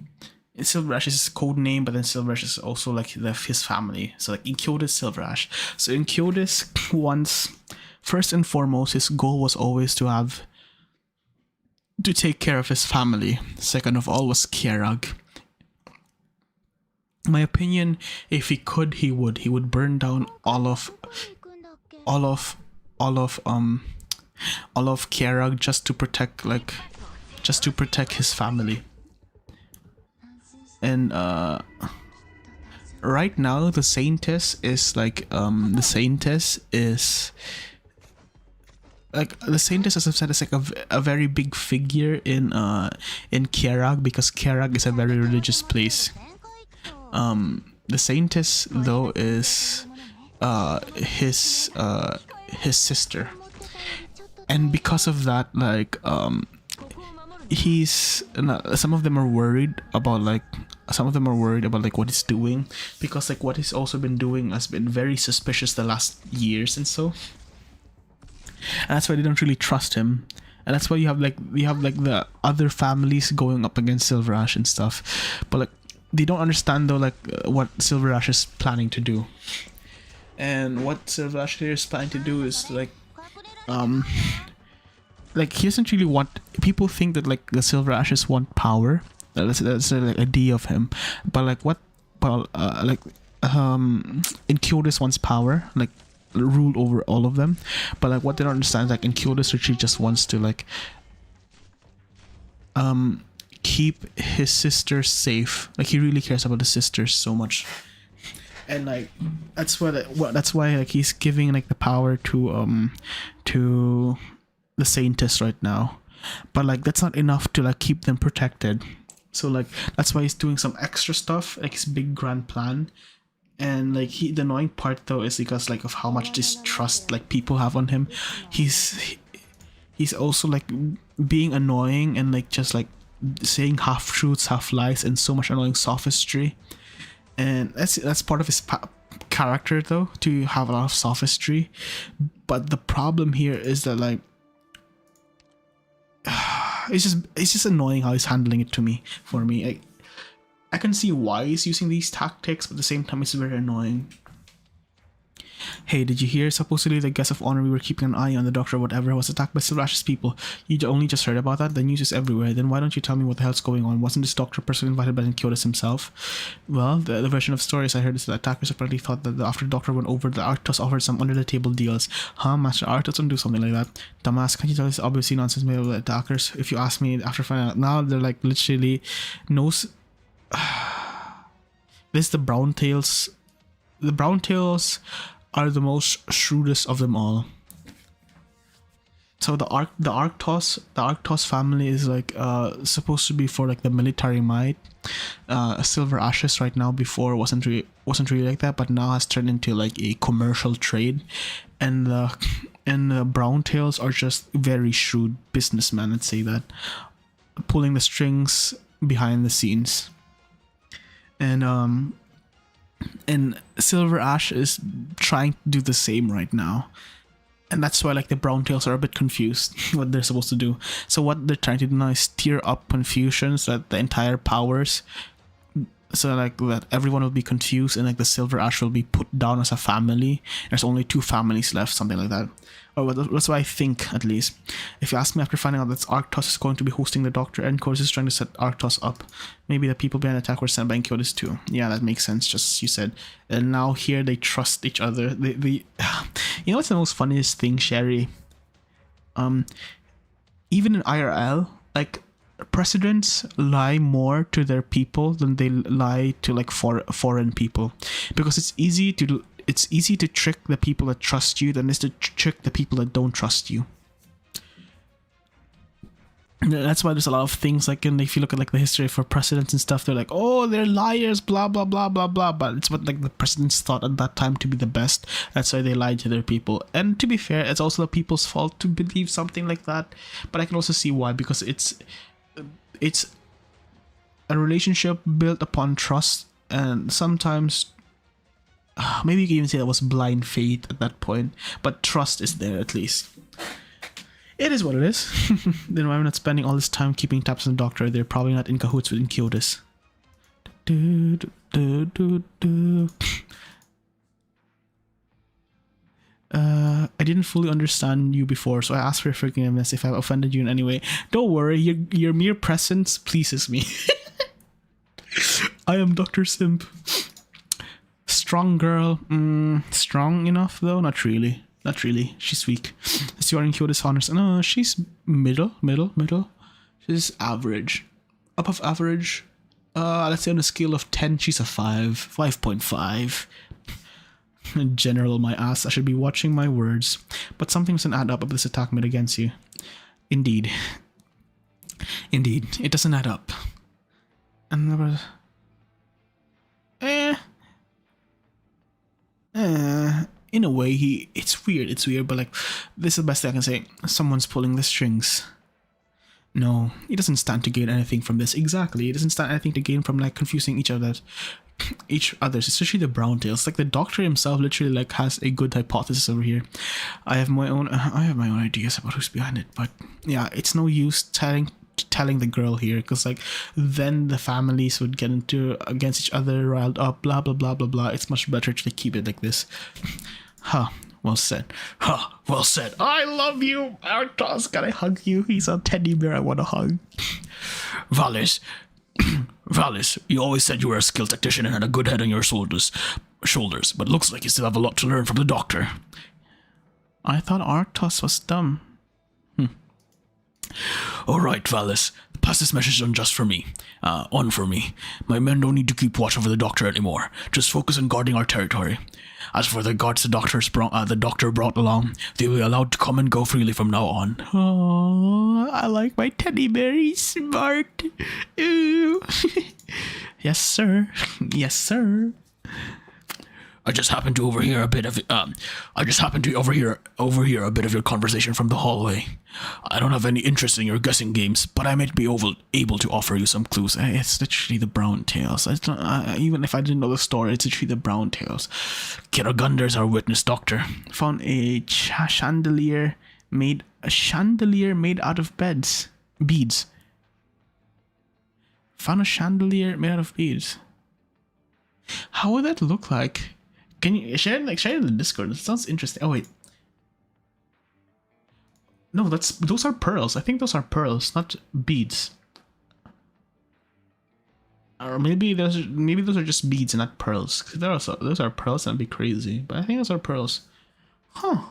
Silver Ash is his code name, but then Silver Ash is also like his family. So like Inkyodis, Silver Ash. So Inkyodis once, first and foremost, his goal was always to take care of his family. Second of all was Kierag. My opinion, if he could, he would burn down all of Kierag just to protect his family. And right now the Saintess is like the Saintess, as I've said, is like a very big figure in Kierag, because Kierag is a very religious place. The Saintess though is his sister, and because of that, like some of them are worried about like what he's doing, because like what he's also been doing has been very suspicious the last years and so. And that's why they don't really trust him, and that's why you have like the other families going up against Silver Ash and stuff, but like they don't understand though like what Silver Ash is planning to do. And what Silver Ash here is planning to do is like he doesn't really want, people think that like the Silver Ashes want power. That's like idea of him, but like Inkyodis wants power, like rule over all of them. But like what they don't understand is like Inkyodis literally just wants to like keep his sisters safe. Like he really cares about his sisters so much, and like that's why like he's giving like the power to the Saintess right now. But like that's not enough to like keep them protected. So like that's why he's doing some extra stuff, like his big grand plan. And like the annoying part though is because like of how much distrust like people have on him. He's also like being annoying and like just like saying half truths, half lies, and so much annoying sophistry. And that's part of his character though, to have a lot of sophistry. But the problem here is that like it's just annoying how he's handling it for me. I can see why he's using these tactics, but at the same time it's very annoying. Hey, did you hear? Supposedly the guest of honor we were keeping an eye on, the doctor or whatever, was attacked by Silver Ash's people. You only just heard about that? The news is everywhere. Then why don't you tell me what the hell's going on? Wasn't this doctor personally invited by Inkyodis himself? Well, the version of stories I heard is that attackers apparently thought that after the doctor went over, the Arctos offered some under-the-table deals. Huh? Master Arctos don't do something like that. Dumbass, can't you tell this obviously nonsense made of the attackers? If you ask me, after finding out, now they're like literally this is the Brown Tails. The Brown Tails are the most shrewdest of them all. So the Arctos family is like supposed to be for like the military might. Silver Ashes right now before wasn't really like that, but now has turned into like a commercial trade, and the Brown Tails are just very shrewd businessmen, let's say that, pulling the strings behind the scenes. And Silver Ash is trying to do the same right now, and that's why like the Brown Tails are a bit confused what they're supposed to do. So what they're trying to do now is stir up confusion so that the entire powers, so like that everyone will be confused, and like the Silver Ash will be put down as a family. There's only 2 families left, something like that. Or that's what I think, at least. If you ask me, after finding out that Arctos is going to be hosting the Doctor, and Inkyodis is trying to set Arctos up, maybe the people behind the attack were sent by Inkyodis too. Yeah, that makes sense, just as you said. And now here they trust each other. They you know what's the most funniest thing, Sherry? Even in IRL, like, presidents lie more to their people than they lie to like foreign people, because it's easy to trick the people that trust you than it is to trick the people that don't trust you. And that's why there's a lot of things like, and if you look at like the history for presidents and stuff, they're like, oh, they're liars, blah blah blah blah blah, but it's what like the presidents thought at that time to be the best. That's why they lied to their people. And to be fair, it's also the people's fault to believe something like that, but I can also see why, because it's a relationship built upon trust, and sometimes maybe you can even say that was blind faith at that point, but trust is there at least. It is what it is. Then why am I not spending all this time keeping tabs on the doctor? They're probably not in cahoots with Inciotis. I didn't fully understand you before, so I asked for forgiveness if I've offended you in any way. Don't worry, your mere presence pleases me. I am Dr. Simp. Strong girl. Strong enough though? Not really. Not really. She's weak. Let's see what Inciotis honors. No, she's middle. She's average. Above average. Let's say on a scale of 10, she's a 5. 5.5. General, my ass. I should be watching my words. But something doesn't add up if this attack made against you. Indeed. It doesn't add up. And there was... in a way, it's weird, but like, this is the best thing I can say. Someone's pulling the strings. No, he doesn't stand to gain anything from this. Exactly, he doesn't stand anything to gain from like confusing each other, especially the brown tails. Like the doctor himself literally like has a good hypothesis over here. I have my own ideas about who's behind it, but yeah, it's no use telling the girl here, because like then the families would get into against each other, riled up, blah blah blah blah blah. It's much better to keep it like this. Well said. Well said. I love you, Artos. Can I hug you? He's a teddy bear I want to hug. Valis, you always said you were a skilled tactician and had a good head on your shoulders, but looks like you still have a lot to learn from the doctor. I thought Artos was dumb. Alright, Valis. Pass this message on just for me. On for me. My men don't need to keep watch over the doctor anymore. Just focus on guarding our territory. As for the guards the doctor brought along, they will be allowed to come and go freely from now on. Oh, I like my teddy bear. He's smart. Ooh. Yes, sir. Yes, sir. I just happened to overhear a bit of your conversation from the hallway. I don't have any interest in your guessing games, but I might be able to offer you some clues. It's literally the brown tails. Even if I didn't know the story, it's literally the brown tails. Kiragunder's our witness doctor. Found a chandelier made out of beads. Found a chandelier made out of beads. How would that look like? Can you share it in the Discord? It sounds interesting. Oh wait. No, those are pearls. I think those are pearls, not beads. Or maybe those are just beads and not pearls. Those are pearls, that'd be crazy. But I think those are pearls. Huh.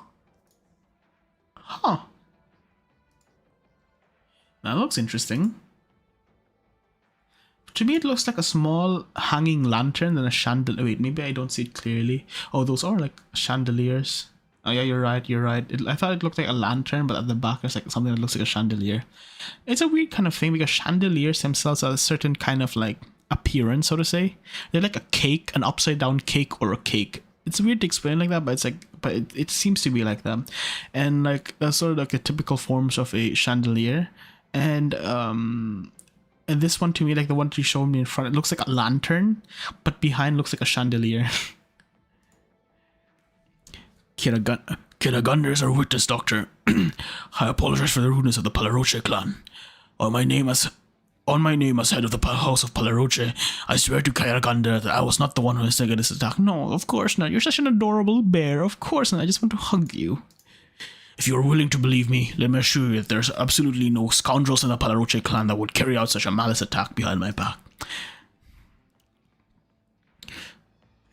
That looks interesting. To me, it looks like a small hanging lantern and a chandelier. Wait, maybe I don't see it clearly. Oh, those are like chandeliers. Oh yeah, you're right. I thought it looked like a lantern, but at the back there's like something that looks like a chandelier. It's a weird kind of thing because chandeliers themselves have a certain kind of like appearance, so to say. They're like a cake, an upside down cake or a cake. It's weird to explain like that, but it's like, it seems to be like that. And like that's sort of like the typical forms of a chandelier. And this one to me, like the one you showed me in front, it looks like a lantern, but behind looks like a chandelier. Kiragunder's our witness doctor. I apologize for the rudeness of the Palaroche clan. On my name as head of the House of Palaroche, I swear to Kiragunder that I was not the one who instigated this attack. No, of course not. You're such an adorable bear. Of course not. I just want to hug you. If you are willing to believe me, let me assure you that there's absolutely no scoundrels in the Palaroche clan that would carry out such a malice attack behind my back.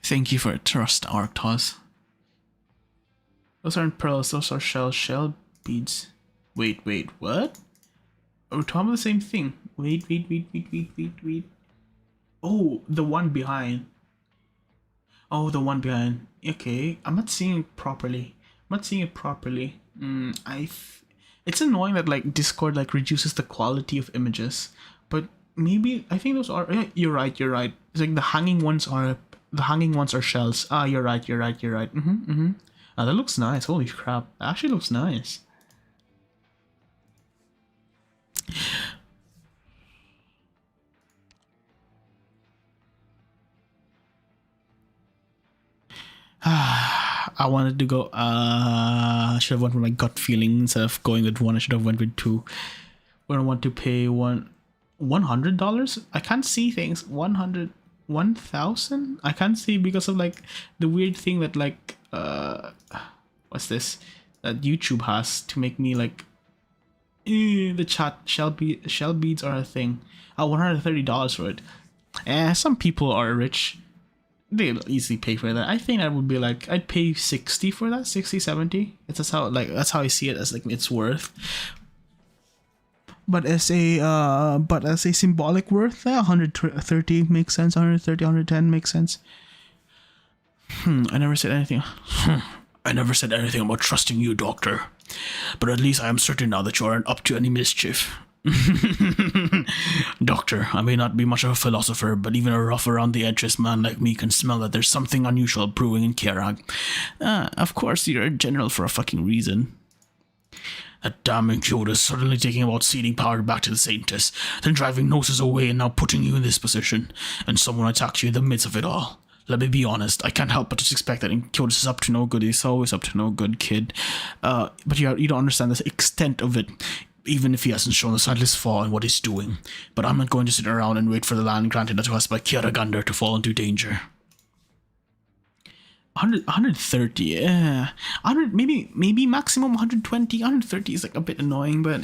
Thank you for your trust, Arctos. Those aren't pearls, those are shell beads. Wait, what? Are we talking about the same thing? Wait. Oh, the one behind. Okay, I'm not seeing it properly. It's annoying that like Discord like reduces the quality of images, but maybe I think those are. Yeah, you're right. It's like the hanging ones are shells. You're right. That looks nice. Holy crap, that actually looks nice. I wanted to go. I should have went with my gut feeling instead of going with one. I should have went with two. When I want to pay $100. I can't see things. 1,000. I can't see because of like the weird thing that like what's this that YouTube has to make me like the chat shell beads are a thing. $130 for it. Some people are rich. They'll easily pay for that. I think I would be like, I'd pay 60 for that, 60, 70. That's how I see it as like its worth. But as a symbolic worth, 130 makes sense. 130, 110 makes sense. I never said anything. I never said anything about trusting you, Doctor. But at least I am certain now that you aren't up to any mischief. Doctor, I may not be much of a philosopher, but even a rough around the edges man like me can smell that there's something unusual brewing in Kerag. Of course, you're a general for a fucking reason. That damn Kyoto is suddenly taking about ceding power back to the Saintess, then driving Gnosis away and now putting you in this position, and someone attacked you in the midst of it all. Let me be honest, I can't help but to suspect that Kyoto is up to no good. He's always up to no good, kid. But you don't understand the extent of it, even if he hasn't shown the slightest flaw in what he's doing. But I'm not going to sit around and wait for the land granted to us by Kieragander to fall into danger. 130, yeah. 100, maybe maximum 120. 130 is like a bit annoying, but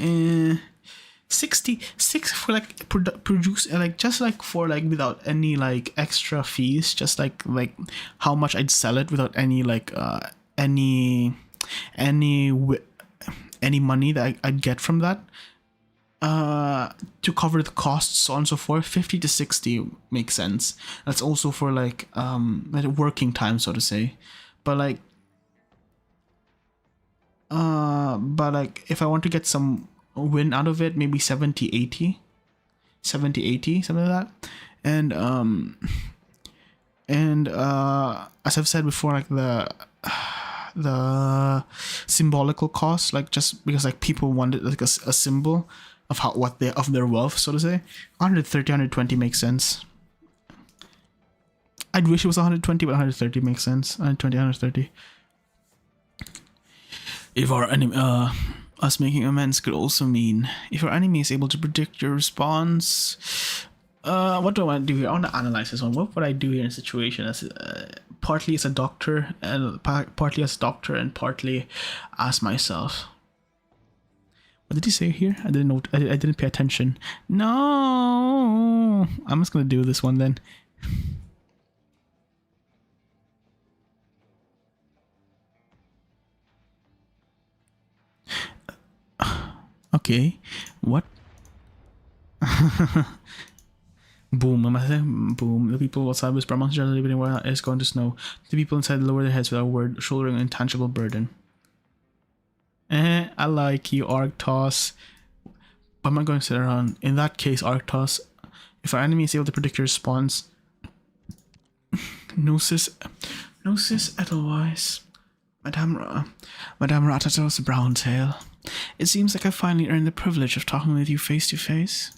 66 for like produce like just like for like without any like extra fees, just like how much I'd sell it without any like any money that I'd get from that. To cover the costs, so on and so forth, 50 to 60 makes sense. That's also for like working time, so to say. But like if I want to get some win out of it, maybe 70, 80, something like that. And as I've said before, like the symbolical cost, like just because like people wanted like a symbol of of their wealth, so to say. 130, 120 makes sense. I'd wish it was 120, but 130 makes sense. 120, 130. If our enemy, us making amends could also mean if our enemy is able to predict your response. What do I want to do here? I want to analyze this one. What would I do here in a situation as partly as a doctor and partly as a doctor and partly as myself? What did he say here? I didn't know. I didn't pay attention. No, I'm just gonna do this one then. Okay, what? Boom, I must say, boom. The people outside whisper amongst each other, debating where it's going to snow. The people inside lower their heads without a word, shouldering an intangible burden. I like you, Arctos. But I'm not going to sit around. In that case, Arctos, if our enemy is able to predict your response, Gnosis Edelweiss, Madame Ratatos Browntail. It seems like I finally earned the privilege of talking with you face to face.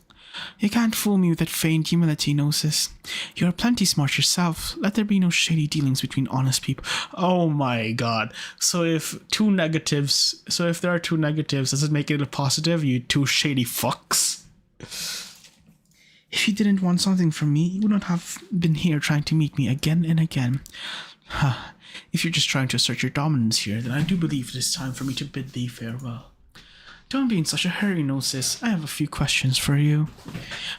You can't fool me with that feigned humility, Gnosis. You're plenty smart yourself. Let there be no shady dealings between honest people. Oh my god. So if there are two negatives, does it make it a positive? You two shady fucks. If you didn't want something from me, you would not have been here trying to meet me again and again. If you're just trying to assert your dominance here, then I do believe it is time for me to bid thee farewell. Don't be in such a hurry, Gnosis. I have a few questions for you.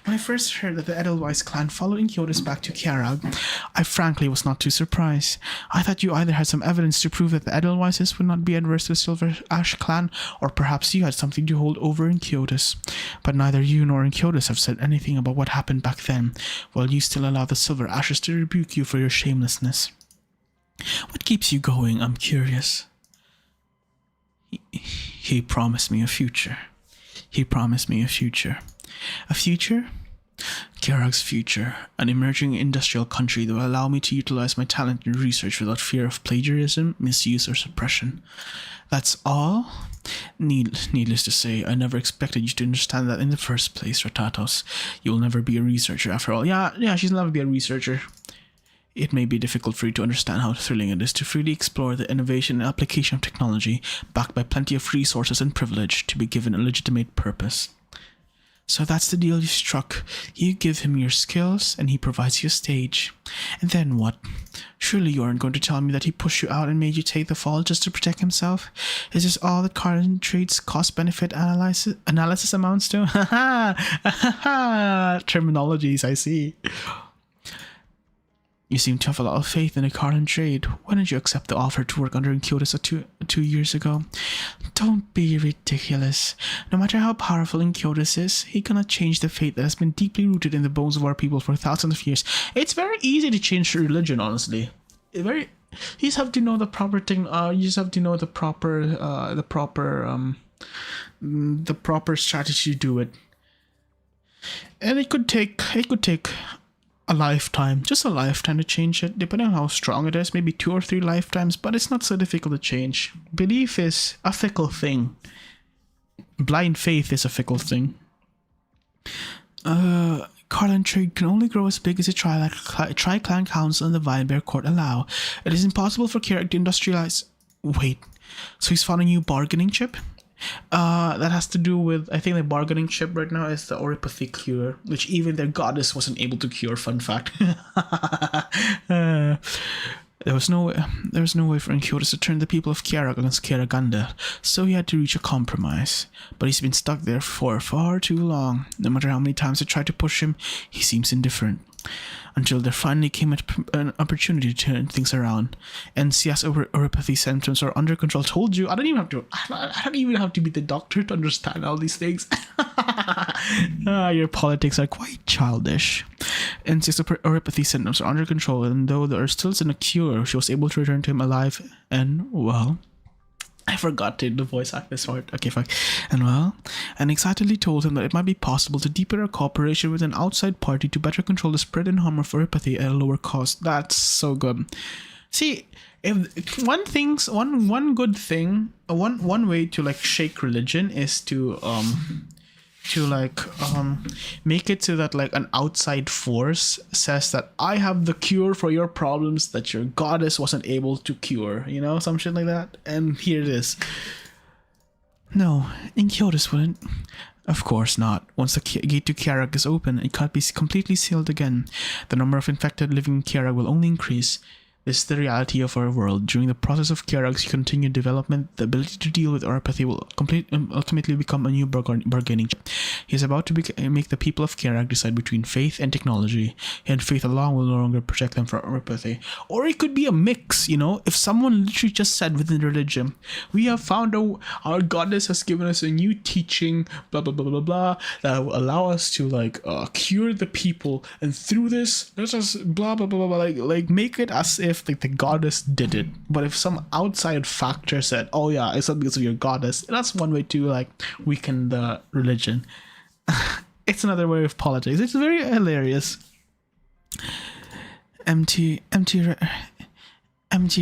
When I first heard that the Edelweiss clan followed Inkyotis back to Kerag, I frankly was not too surprised. I thought you either had some evidence to prove that the Edelweisses would not be adverse to the Silver Ash clan, or perhaps you had something to hold over Inkyotis. But neither you nor Inkyotis have said anything about what happened back then, while you still allow the Silver Ashes to rebuke you for your shamelessness. What keeps you going, I'm curious. He promised me a future. A future? Kerag's future. An emerging industrial country that will allow me to utilize my talent in research without fear of plagiarism, misuse, or suppression. That's all? Needless to say, I never expected you to understand that in the first place, Ratatos. You will never be a researcher after all. Yeah, she'll never be a researcher. It may be difficult for you to understand how thrilling it is to freely explore the innovation and application of technology, backed by plenty of resources and privilege, to be given a legitimate purpose. So that's the deal you struck. You give him your skills, and he provides you a stage. And then what? Surely you aren't going to tell me that he pushed you out and made you take the fall just to protect himself? Is this all that Carlin Trade's cost-benefit analysis amounts to? Ha ha! Terminologies, I see. You seem to have a lot of faith in the Carlin Trade. Why didn't you accept the offer to work under Inquiotus 2 years ago? Don't be ridiculous. No matter how powerful Inquiotus is, he cannot change the faith that has been deeply rooted in the bones of our people for thousands of years. It's very easy to change religion, honestly. You just have to know the proper thing. You just have to know the proper strategy to do it. And it could take a lifetime, just a lifetime to change it, depending on how strong it is, maybe 2 or 3 lifetimes, but it's not so difficult to change. Belief is a fickle thing. Blind faith is a fickle thing. Carlin Trade can only grow as big as the Tri-Clan Council and the Vine Bear Court allow. It is impossible for Carrick to industrialize. Wait, so he's found a new bargaining chip? That has to do with, I think the bargaining chip right now is the Oripathy cure, which even their goddess wasn't able to cure, fun fact. There was no way for Inquiotus to turn the people of Kiara against Kiaraganda, so he had to reach a compromise. But he's been stuck there for far too long. No matter how many times I tried to push him, he seems indifferent. Until there finally came an opportunity to turn things around. NCS Oripathy symptoms are under control. Told you, I don't even have to be the doctor to understand all these things. Your politics are quite childish. NCS Oripathy symptoms are under control, and though there still isn't a cure, she was able to return to him alive and well. I forgot to the voice act this part. Okay, fuck. And excitedly told him that it might be possible to deepen our cooperation with an outside party to better control the spread and harm of Oripathy at a lower cost. That's so good. See, if one good thing, one way to like shake religion is to make it so that like an outside force says that I have the cure for your problems that your goddess wasn't able to cure, you know, some shit like that. And here it is. No, Inquiotus wouldn't. Of course not. Once the gate to Kiarag is open, it can't be completely sealed again. The number of infected living in Kiarag will only increase. This is the reality of our world. During the process of Kiarag's continued development, the ability to deal with Oripathy will ultimately become a new bargaining chip. He is about to make the people of Kiarag decide between faith and technology, and faith alone will no longer protect them from Oripathy. Or it could be a mix, you know? If someone literally just said within religion, we have found our goddess has given us a new teaching, blah, blah, blah, blah, blah, that will allow us to, like, cure the people, and through this, let us blah, blah, blah, blah, like make it as if like the goddess did it. But if some outside factor said, oh yeah, it's not because of your goddess, that's one way to like weaken the religion. It's another way of politics. It's very hilarious. Empty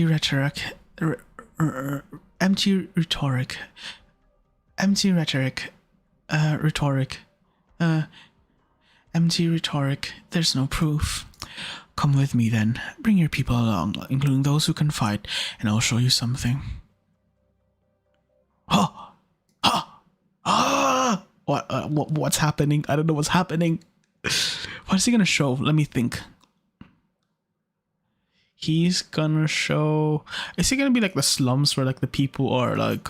rhetoric. There's no proof. Come with me then. Bring your people along, including those who can fight, and I'll show you something. What's happening? I don't know what's happening. What is he gonna show? Let me think. He's gonna show... Is it gonna be like the slums where like the people are like...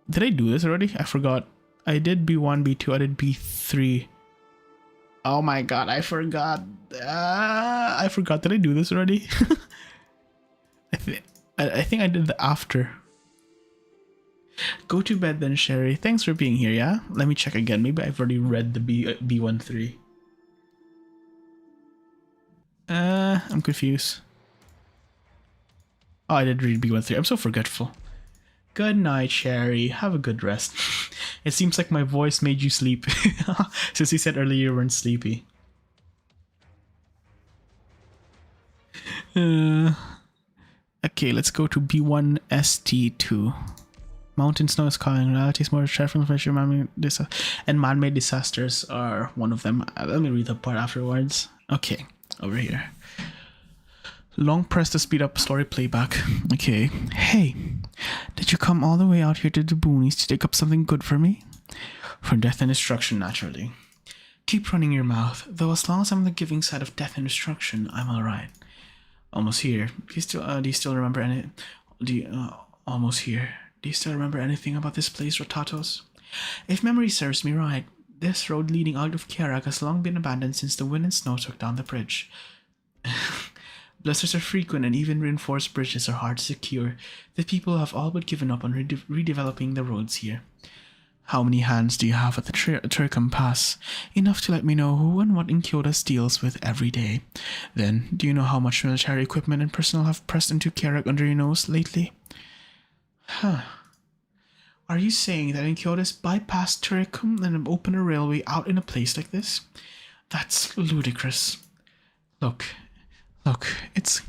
Did I do this already? I forgot. I did B1, B2, I did B3. Oh my god, I forgot. Did I do this already? I think I did the after. Go to bed then, Sherry. Thanks for being here, yeah? Let me check again. Maybe I've already read the B13. I'm confused. Oh, I did read B13. I'm so forgetful. Good night, Sherry. Have a good rest. It seems like my voice made you sleep. Since you said earlier you weren't sleepy. Okay, let's go to B1ST2. Mountain snow is calling. Reality is more threatful and man-made disasters are one of them. Let me read the part afterwards. Okay. Over here. Long press to speed up story playback. Okay. Hey, did you come all the way out here to the boonies to take up something good for me? For death and destruction, naturally. Keep running your mouth, though as long as I'm on the giving side of death and destruction, I'm alright. Almost here. Do you still remember any... almost here. Do you still remember anything about this place, Rotatos? If memory serves me right, this road leading out of Kiarag has long been abandoned since the wind and snow took down the bridge. Blizzards are frequent and even reinforced bridges are hard to secure. The people have all but given up on redeveloping the roads here. How many hands do you have at the Turcom Pass? Enough to let me know who and what Inkyodas deals with every day. Then, do you know how much military equipment and personnel have pressed into Kiarag under your nose lately? Huh. Are you saying that Inkyodas bypassed Turcom and opened a railway out in a place like this? That's ludicrous. Look, it's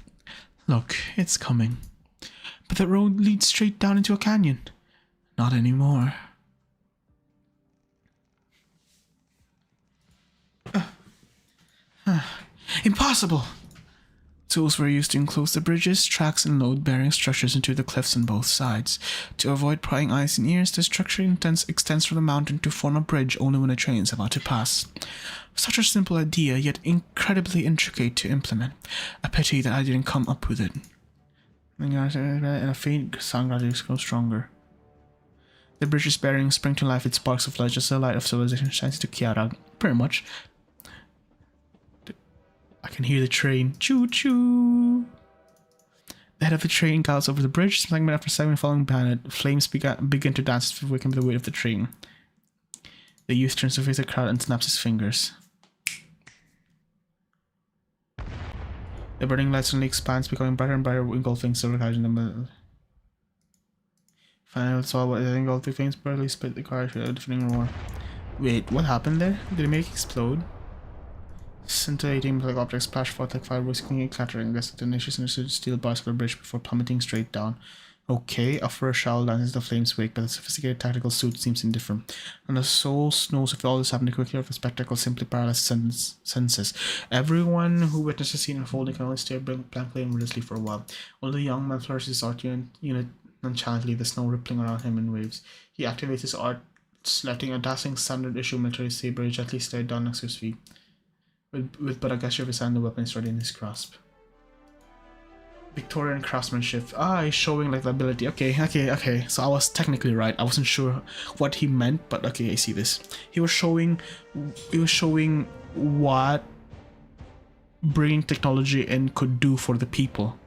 coming. But that road leads straight down into a canyon. Not anymore. Impossible! Tools were used to enclose the bridges, tracks, and load-bearing structures into the cliffs on both sides. To avoid prying eyes and ears, the structure extends from the mountain to form a bridge only when a train is about to pass. Such a simple idea, yet incredibly intricate to implement. A pity that I didn't come up with it. And a faint sound gradually grows stronger. The bridge's bearings spring to life with sparks of light, just the light of civilization shines to Kiarag. Pretty much. I can hear the train. Choo-choo! The head of the train gallops over the bridge, segment after segment following behind it. Flames begin to dance to awaken the weight of the train. The youth turns to face the crowd and snaps his fingers. The burning light suddenly expands, becoming brighter and brighter, engulfing silver cars in the middle. Finally, saw what the engulfing flames barely split the car with a deafening roar. Wait, what happened there? Did it make it explode? Scintillating metallic objects splash forth like fireworks, clinging and clattering against the tenacious and steel bicycle bridge before plummeting straight down. Okay, a fur shower dances the flames wake, but the sophisticated tactical suit seems indifferent. And the soul knows if all this happened quickly or if the spectacle simply paralyzes senses. Everyone who witnessed the scene unfolding can only stare blankly and wordlessly for a while. Only the young man flourishes his art unit nonchalantly, the snow rippling around him in waves. He activates his art, letting a dazzling standard issue military saber gently slide down next to his feet. With but a gesture of his hand, the weapon is ready in his grasp. Victorian craftsmanship. He's showing like the ability. Okay. So I was technically right. I wasn't sure what he meant, but okay, I see this. He was showing what bringing technology in could do for the people.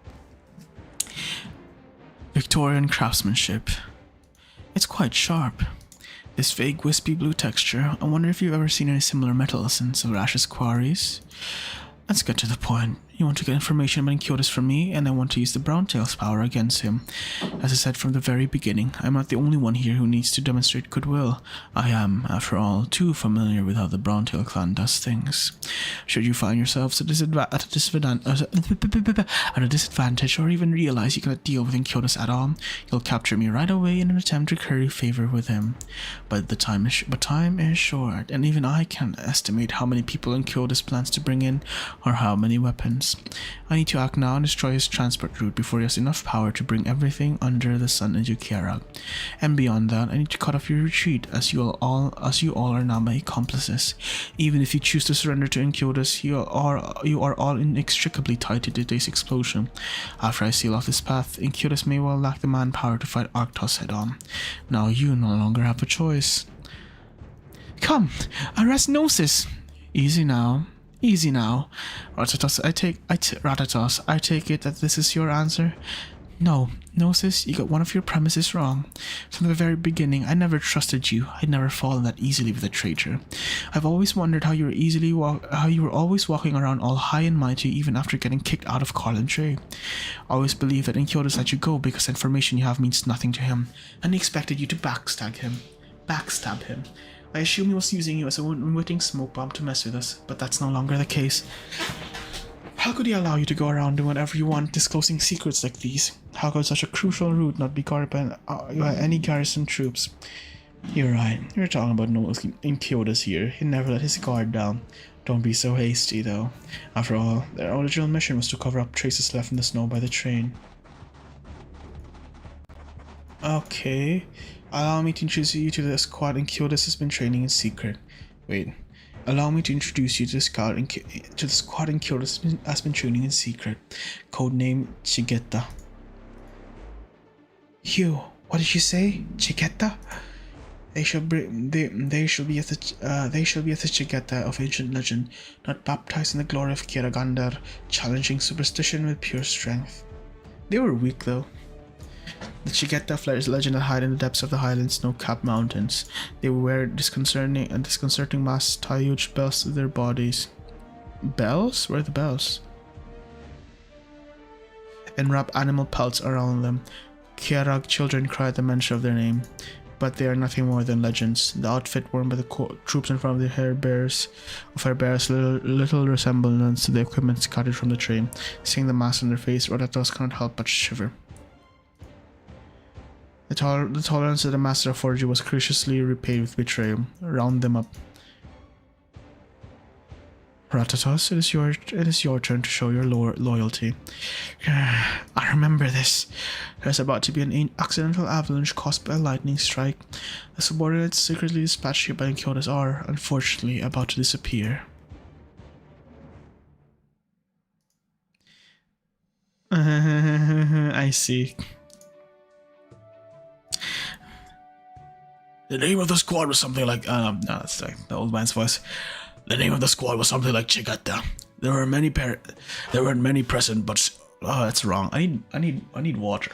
Victorian craftsmanship. It's quite sharp. This vague wispy blue texture. I wonder if you've ever seen any similar metals in Silverash's quarries. Let's get to the point. You want to get information about Inkyodas from me, and I want to use the Browntail's power against him. As I said from the very beginning, I'm not the only one here who needs to demonstrate goodwill. I am, after all, too familiar with how the Browntail clan does things. Should you find yourselves at a disadvantage, or even realize you cannot deal with Inkyodas at all, you'll capture me right away in an attempt to curry favor with him. But time is short, and even I can't estimate how many people Inkyodas plans to bring in, or how many weapons. I need to act now and destroy his transport route before he has enough power to bring everything under the sun into Kiarag. And beyond that, I need to cut off your retreat, as you all are now my accomplices. Even if you choose to surrender to Inkyodas, you are all inextricably tied to today's explosion. After I seal off this path, Inkyodas may well lack the manpower to fight Arctos head-on. Now you no longer have a choice. Come, arrest Gnosis! Easy now. Ratatos, I take it that this is your answer? No, Gnosis, you got one of your premises wrong. From the very beginning, I never trusted you. I'd never fallen that easily with a traitor. I've always wondered how you were always walking around all high and mighty even after getting kicked out of Carlin Trey. I always believed that Inkyodas let you go because the information you have means nothing to him, and he expected you to backstab him. I assume he was using you as a unwitting smoke bomb to mess with us, but that's no longer the case. How could he allow you to go around doing whatever you want, disclosing secrets like these? How could such a crucial route not be guarded by any garrison troops? You're right. You're talking about Noah in Kyoto's here. He never let his guard down. Don't be so hasty, though. After all, their original mission was to cover up traces left in the snow by the train. Okay. Allow me to introduce you to the squad in Kyoto has been training in secret. Wait. Allow me to introduce you to the squad in Kyoto has been training in secret. Codename Chigeta. Hugh, what did you say? Chigeta? They shall be at the Chigeta of ancient legend, not baptized in the glory of Kiragandar, challenging superstition with pure strength. They were weak though. The Chigeta flares legend that hide in the depths of the highland snow-capped mountains. They wear disconcerting masks, tie huge bells to their bodies. Bells? Where are the bells? And wrap animal pelts around them. Kiarag children cry at the mention of their name. But they are nothing more than legends. The outfit worn by the troops in front of the hair bears little resemblance to the equipment scattered from the train. Seeing the mask on their face, Rodatos cannot help but shiver. The tolerance of the master of forgery was graciously repaid with betrayal. Round them up. Ratatos, it is your turn to show your loyalty. I remember this. There's about to be an accidental avalanche caused by a lightning strike. The subordinates secretly dispatched here by Kyoto's are, unfortunately, about to disappear. I see. The name of the squad was something like no, that's like the old man's voice. The name of the squad was something like Chigata. There weren't many present, but that's wrong. I need water.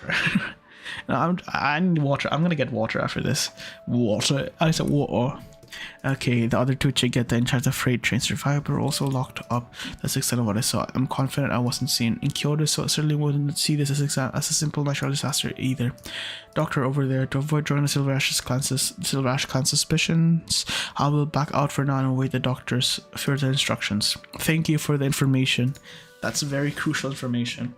No, I need water. I'm gonna get water after this. Water. I said water. Okay, the other two Chigeta in charge of freight train survived were also locked up. That's the extent of what I saw. I'm confident I wasn't seen in Kyoto, so I certainly wouldn't see this as a simple natural disaster either. Doctor over there, to avoid drawing the Silverash clan's suspicions, I will back out for now and await the doctor's further instructions. Thank you for the information. That's very crucial information.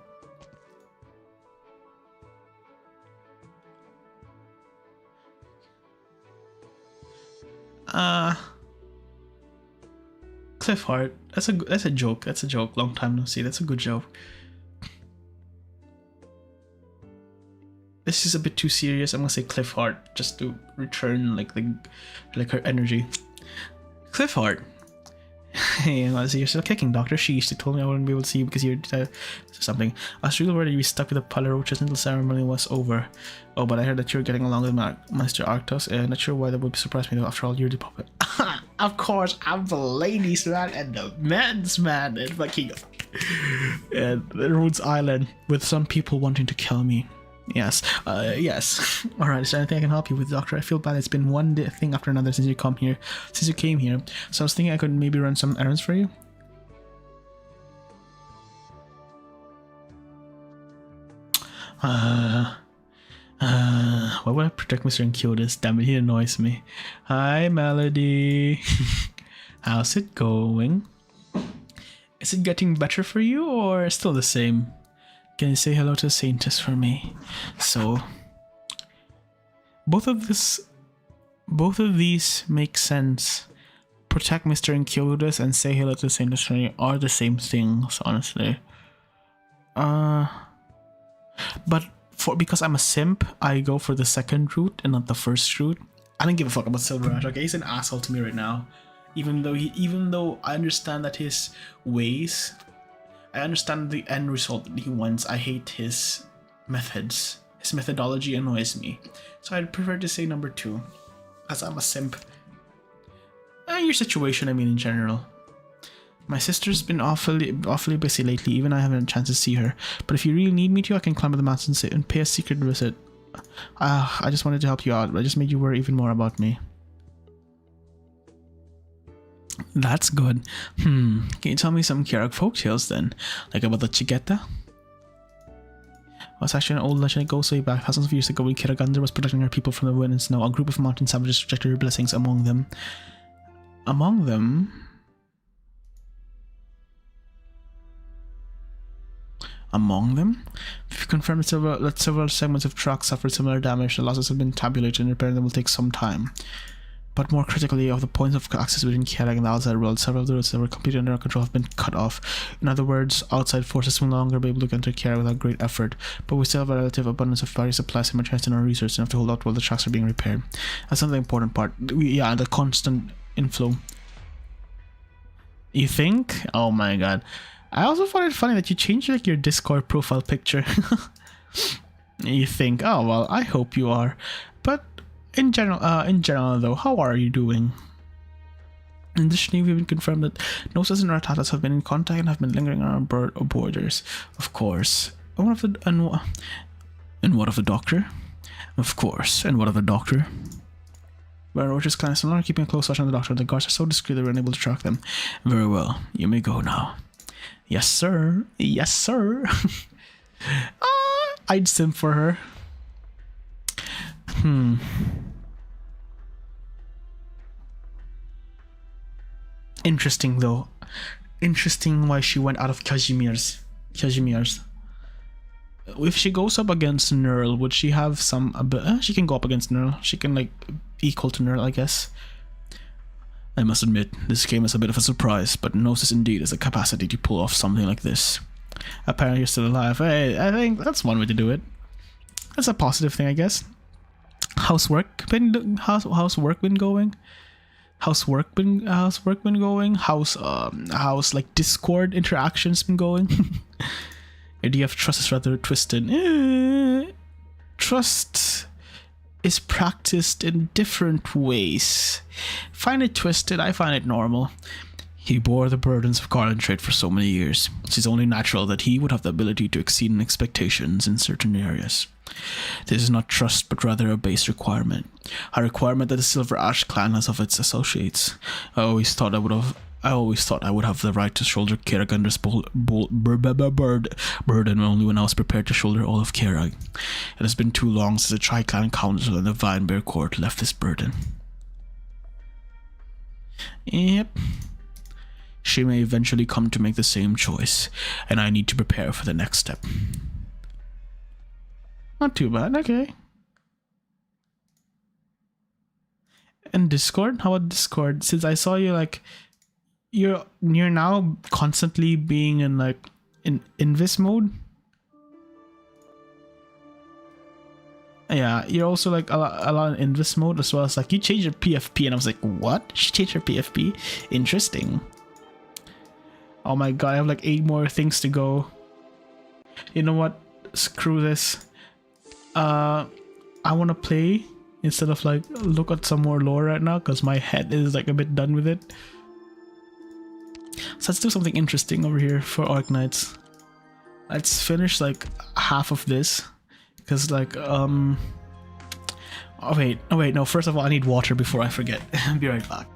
Cliffheart. That's a joke. That's a joke. Long time no see. That's a good joke. This is a bit too serious. I'm gonna say Cliffheart just to return like her energy. Cliffheart. Hey, you're still kicking, Doctor. She used to told me I wouldn't be able to see you because you're something. I was really worried you stuck with the Palaroches until the ceremony was over. Oh, but I heard that you're getting along with Master Arctos, and not sure why that would surprise me though. After all, you're the puppet. Of course, I'm the ladies' man and the men's man and fucking and Rhodes Island with some people wanting to kill me. Yes, yes. Alright, is there anything I can help you with, Doctor? I feel bad. It's been one thing after another since you came here. So I was thinking I could maybe run some errands for you. Why would I protect Mr. Inkyotis? Damn it, he annoys me. Hi, Melody. How's it going? Is it getting better for you or still the same? Can you say hello to Saintess for me? So, both of these make sense. Protect Mr. Inkyotis and say hello to Saintess for me are the same things, honestly. But because I'm a simp, I go for the second route and not the first route. I don't give a fuck about Silverash. Okay, he's an asshole to me right now. Even though I understand that his ways. I understand the end result that he wants. I hate his methods. His methodology annoys me. So I'd prefer to say number 2. As I'm a simp. Your situation, I mean, in general. My sister's been awfully busy lately. Even I haven't had a chance to see her. But if you really need me to, I can climb up the mountain and pay a secret visit. I just wanted to help you out. But I just made you worry even more about me. That's good. Can you tell me some Kiarag folktales then? Like about the Chigeta? Well, it's actually an old legend that goes way back thousands of years ago when Kiragandar was protecting her people from the wind and snow. A group of mountain savages rejected her blessings among them. Among them? among them. We've confirmed that several segments of tracks suffered similar damage. The losses have been tabulated and repairing them will take some time. But more critically, of the points of access between Kierag and the outside world, several of the routes that were completely under our control have been cut off. In other words, outside forces will no longer be able to enter Kierag without great effort, but we still have a relative abundance of various supplies and materials in our research enough to hold out while the tracks are being repaired. That's another important part. Yeah, the constant inflow. You think? Oh my god. I also find it funny that you changed like your Discord profile picture. You think, oh well, I hope you are. But in general though, how are you doing? Additionally, we've been confirmed that Gnosis and Ratatas have been in contact and have been lingering around borders. Of course. And what of the doctor? Of course. And what of the doctor? Well, which is kind of similar, keeping a close watch on the doctor. The guards are so discreet that we're unable to track them. Very well. You may go now. Yes, sir. Yes, sir. I'd sim for her. Interesting though. Interesting why she went out of Kazimier's. If she goes up against Nerl, would she have some... she can go up against Nerl. She can like equal to Nerl, I guess. I must admit, this game is a bit of a surprise, but Gnosis indeed has the capacity to pull off something like this. Apparently you're still alive. Hey, I think that's one way to do it. That's a positive thing, I guess. Housework been going? How's like Discord interactions been going? Idea of trust is rather twisted. Trust is practiced in different ways. Find it twisted, I find it normal. He bore the burdens of Garland trade for so many years. It is only natural that he would have the ability to exceed expectations in certain areas. This is not trust, but rather a base requirement. A requirement that the Silver Ash clan has of its associates. I always thought I would have the right to shoulder Kierag Under's burden only when I was prepared to shoulder all of Kierag. It has been too long since the Tri-Clan Council and the Vinebear Court left this burden. Yep. She may eventually come to make the same choice, and I need to prepare for the next step. Not too bad, okay. And Discord? How about Discord? Since I saw you like... You're now constantly being in like in invis mode. Yeah, you're also like a lot in invis mode as well as like you changed your PFP and I was like, what? She changed her PFP? Interesting. Oh my god, I have like 8 more things to go. You know what? Screw this. I want to play instead of like look at some more lore right now because my head is like a bit done with it. So let's do something interesting over here for Arknights. Let's finish like half of this because like oh wait, no, first of all I need water before I forget. I'll be right back.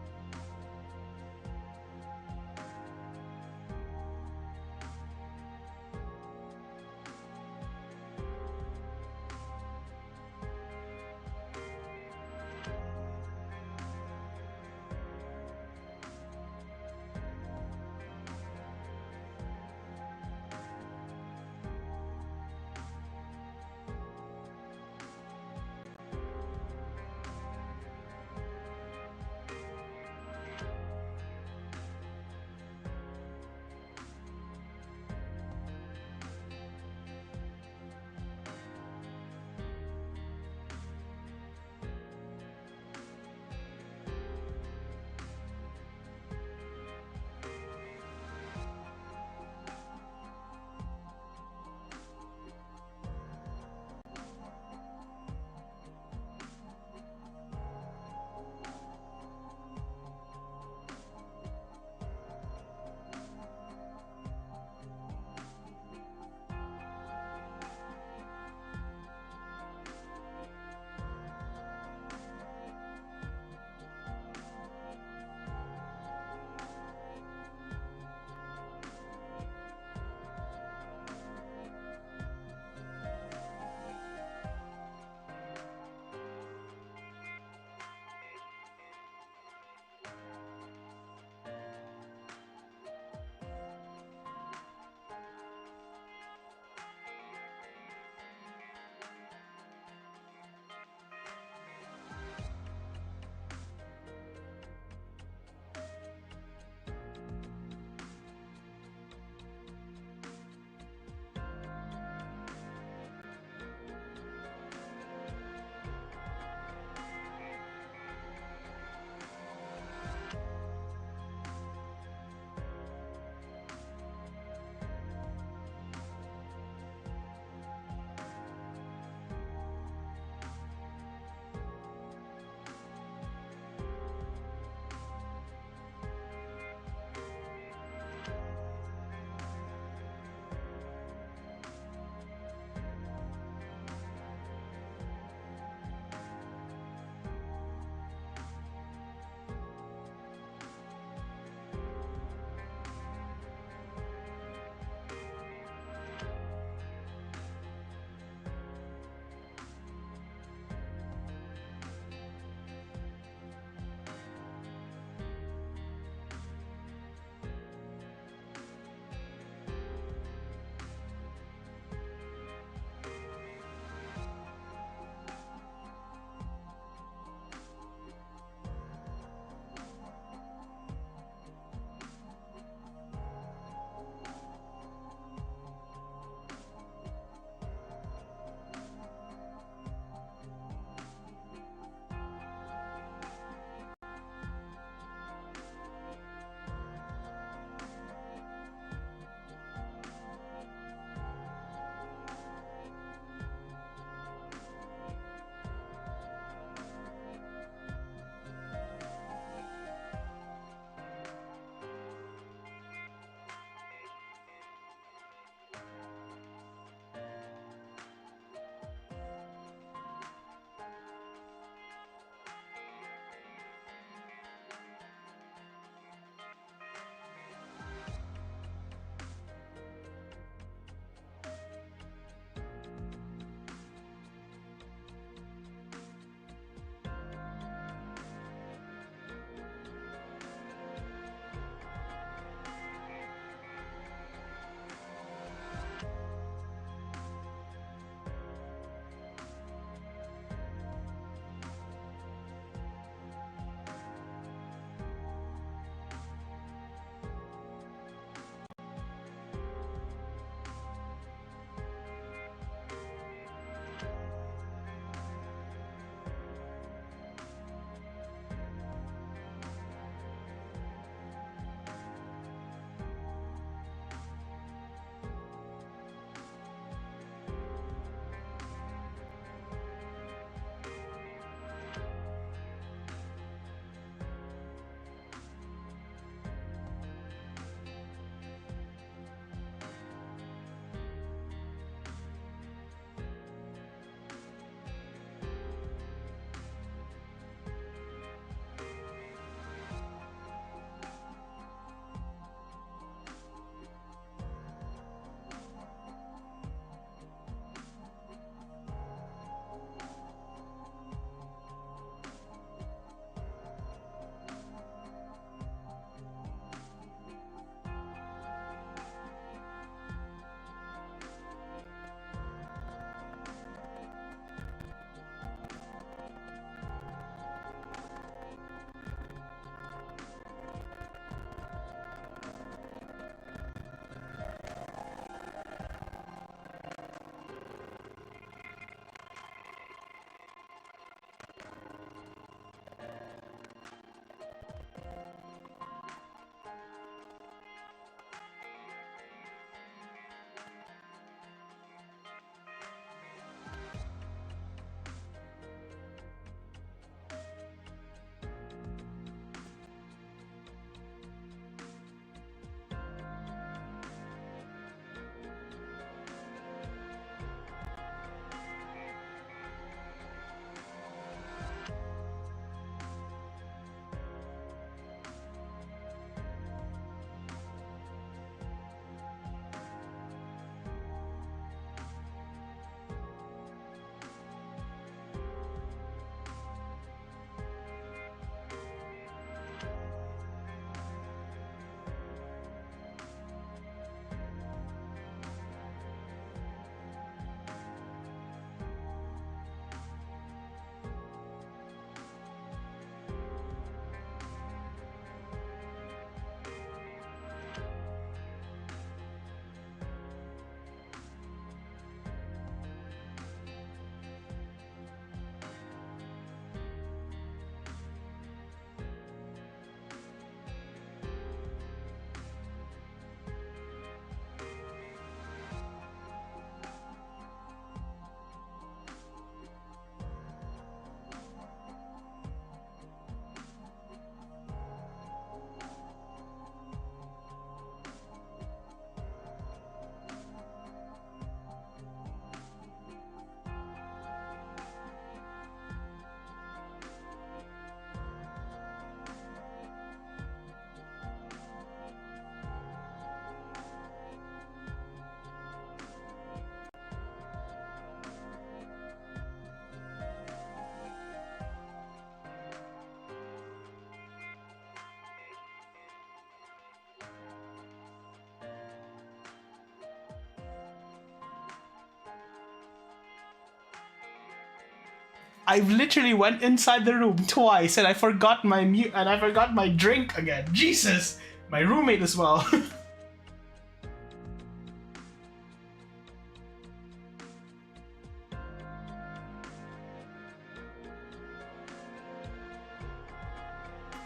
I've literally went inside the room twice and I forgot my mute and I forgot my drink again. Jesus! My roommate as well.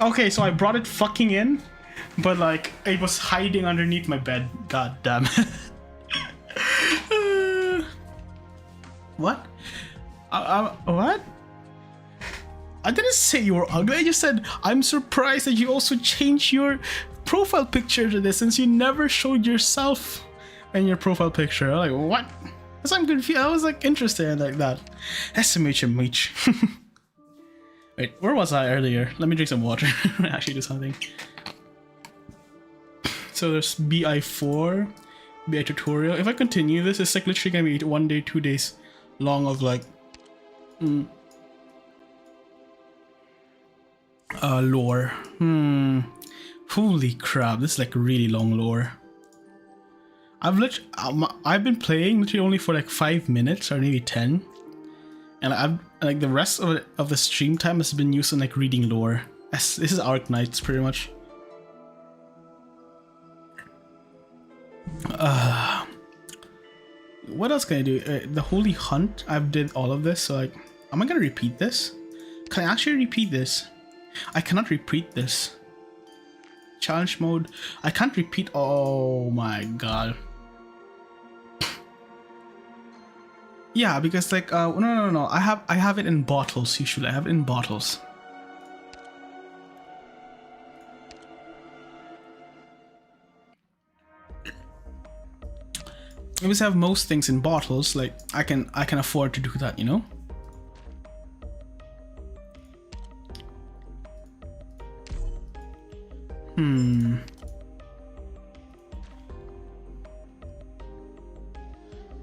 Okay, so I brought it fucking in, but like it was hiding underneath my bed. God damn it. What? What? I didn't say you were ugly. I just said I'm surprised that you also changed your profile picture to this since you never showed yourself in your profile picture. I'm like, what? Because I'm confused. I was like interested in like that. SMH. Wait, where was I earlier? Let me drink some water. Actually do something. So there's BI4, BI tutorial. If I continue this, it's like literally gonna be 1 day, 2 days long of like lore. Holy crap, this is like really long lore. I've been playing literally only for like 5 minutes or maybe 10. And I've like the rest of the stream time has been used in like reading lore. This is Arc Knights pretty much. What else can I do? The Holy Hunt. I've did all of this. So like, am I gonna repeat this? Can I actually repeat this? I cannot repeat this. Challenge mode. I can't repeat. Oh my god. Yeah, because like no. I have it in bottles usually. I have it in bottles. I always have most things in bottles. Like I can afford to do that, you know.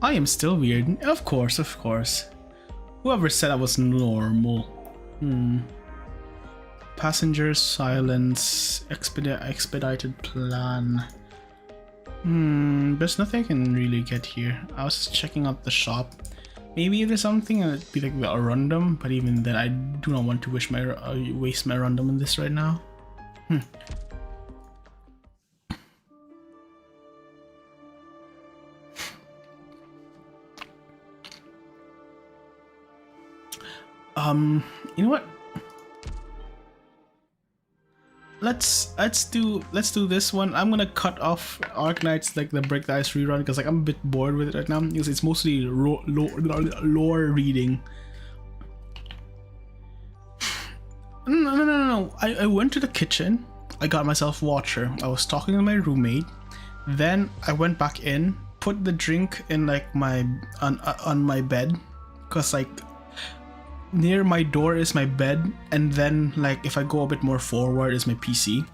I am still weird. Of course. Whoever said I was normal? Passengers, silence, expedited plan. There's nothing I can really get here. I was just checking out the shop. Maybe there's something and it'd be like a random, but even then I do not want to waste my random in this right now. You know what? Let's do this one. I'm gonna cut off Arc Knights, like the Break the Ice rerun, because like I'm a bit bored with it right now because it's mostly lore reading. No. I went to the kitchen. I got myself water. I was talking to my roommate. Then I went back in, put the drink in like my on my bed, cause like near my door is my bed, and then like if I go a bit more forward is my PC.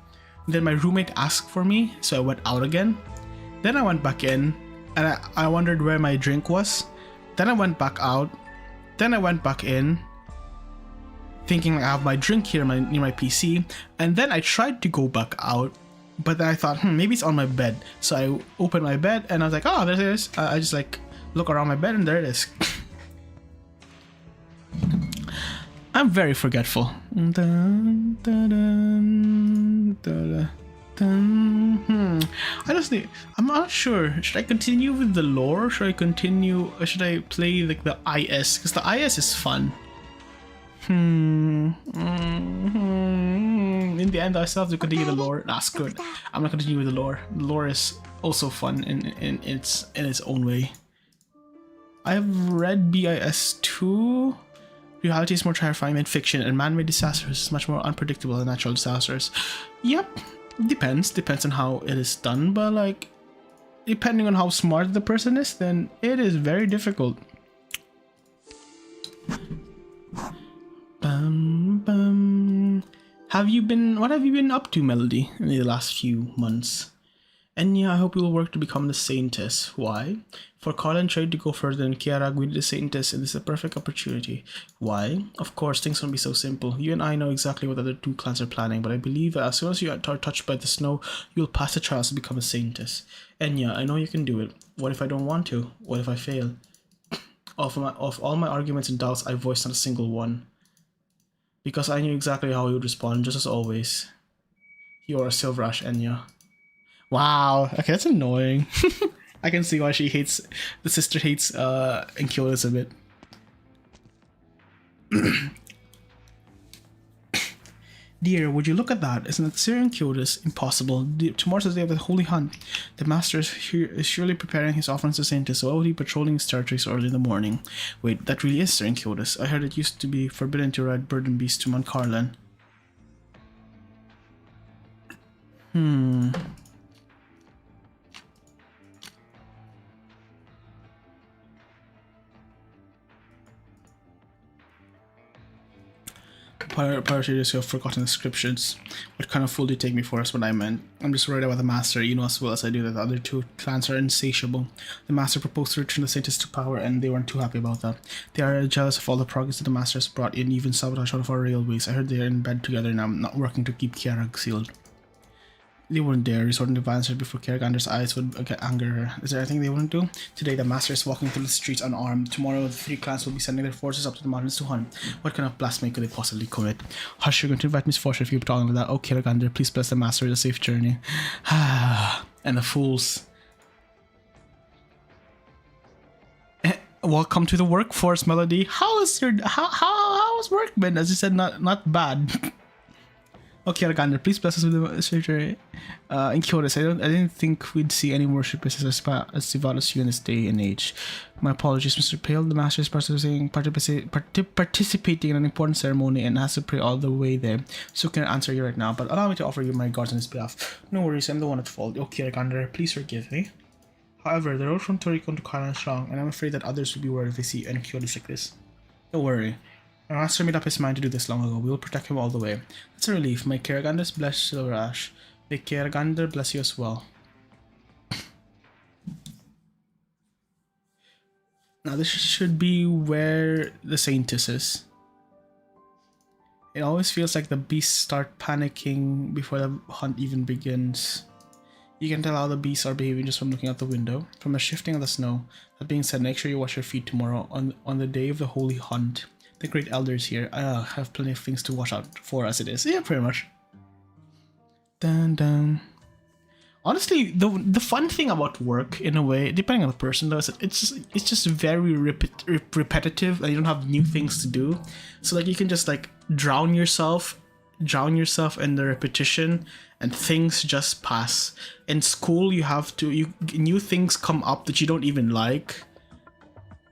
Then my roommate asked for me, so I went out again. Then I went back in, and I wondered where my drink was. Then I went back out. Then I went back in, thinking like I have my drink here near my PC. And then I tried to go back out, but then I thought, maybe it's on my bed. So I opened my bed, and I was like, oh, there it is. I just like look around my bed, and there it is. I'm very forgetful. Honestly, I'm not sure. Should I continue with the lore? Should I continue? Or should I play like the IS? Because the IS is fun. In the end, I still have to continue the lore. That's good. I'm not continue with the lore. The lore is also fun in its own way. I have read BIS 2. Reality is more terrifying than fiction, and man-made disasters is much more unpredictable than natural disasters. Yep, depends on how it is done, but like, depending on how smart the person is, then it is very difficult. What have you been up to, Melody, in the last few months? And yeah, I hope you will work to become the Saintess. Why? For Carl and Trade to go further than Kiara, we need the Saintess, and this is a perfect opportunity. Why? Of course, things won't be so simple. You and I know exactly what the other two clans are planning, but I believe that as soon as you are touched by the snow, you'll pass the trials to become a Saintess. And yeah, I know you can do it. What if I don't want to? What if I fail? Of all my arguments and doubts, I voiced not a single one. Because I knew exactly how he would respond, just as always. You're a Silver Ash, Enya. Wow, okay, that's annoying. I can see why the sister hates Enculus a bit. Dear, would you look at that? Isn't it Sir Enculus? Impossible. Tomorrow's the day of the Holy Hunt. The Master is surely preparing his offerings to Saintus, so why would he patrolling his territories early in the morning? Wait, that really is Sir Enculus. I heard it used to be forbidden to ride burden beasts to Mount Carlin. Parashaders who have forgotten the scriptures. What kind of fool do you take me for? Is what I meant. I'm just worried about the Master. You know as well as I do that the other two clans are insatiable. The Master proposed to return the Saints to power, and they weren't too happy about that. They are jealous of all the progress that the Master has brought in, even sabotage out of our railways. I heard they are in bed together now, not working to keep Kiara sealed. They wouldn't dare resorting to violence before Karagander's eyes would anger her. Is there anything they wouldn't do? Today, the Master is walking through the streets unarmed. Tomorrow, the three clans will be sending their forces up to the mountains to hunt. What kind of blasphemy could they possibly commit? Hush, you're going to invite misfortune if you're talking like that. Oh, Karagander, please bless the Master with a safe journey. And the fools. Welcome to the workforce, Melody. How has work been? As you said, not bad. Okay, Argander, please bless us with the surgery. In Kyoto, I didn't think we'd see any worshippers as devout as you in this day and age. My apologies, Mr. Pale. The Master is participating in an important ceremony and has to pray all the way there. So can I answer you right now, but allow me to offer you my regards on his behalf. No worries, I'm the one at fault. Okay, Argander, please forgive me. However, the road from Toriko to Kailan is strong, and I'm afraid that others will be worried if they see any Kyotos like this. Don't worry. My master made up his mind to do this long ago. We will protect him all the way. That's a relief. May Karagander's bless Silver Ash. May Karagander bless you as well. Now this should be where the Saintess is. It always feels like the beasts start panicking before the hunt even begins. You can tell how the beasts are behaving just from looking out the window, from the shifting of the snow. That being said, make sure you wash your feet tomorrow on the day of the Holy Hunt. The great elders here have plenty of things to watch out for as it is. Yeah, pretty much. Dun dun. Honestly, the fun thing about work, in a way, depending on the person though, is that it's just very repetitive, and you don't have new things to do. So like you can just like drown yourself in the repetition, and things just pass. In school, new things come up that you don't even like.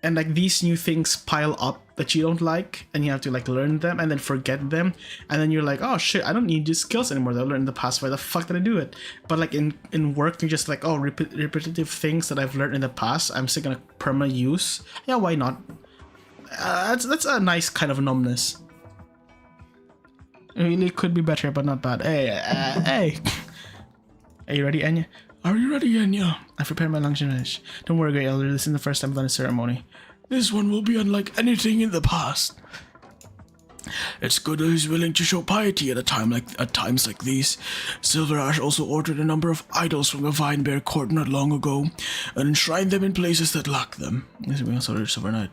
And like these new things pile up that you don't like, and you have to like learn them and then forget them, and then you're like, oh shit, I don't need these skills anymore that I learned in the past. Why the fuck did I do it? But like in work, you're just like, oh, repetitive things that I've learned in the past, I'm still gonna perma use. Yeah, why not? That's a nice kind of numbness. It really could be better, but not bad. Hey, are you ready, Enya? Are you ready, Enya? I've prepared my lunch and finish. Don't worry, Great Elder, this isn't the first time I've done a ceremony. This one will be unlike anything in the past. It's good that he's willing to show piety at times like these. Silver Ash also ordered a number of idols from the Vine Bear Court not long ago, and enshrined them in places that lack them. This will be also Silver Knight.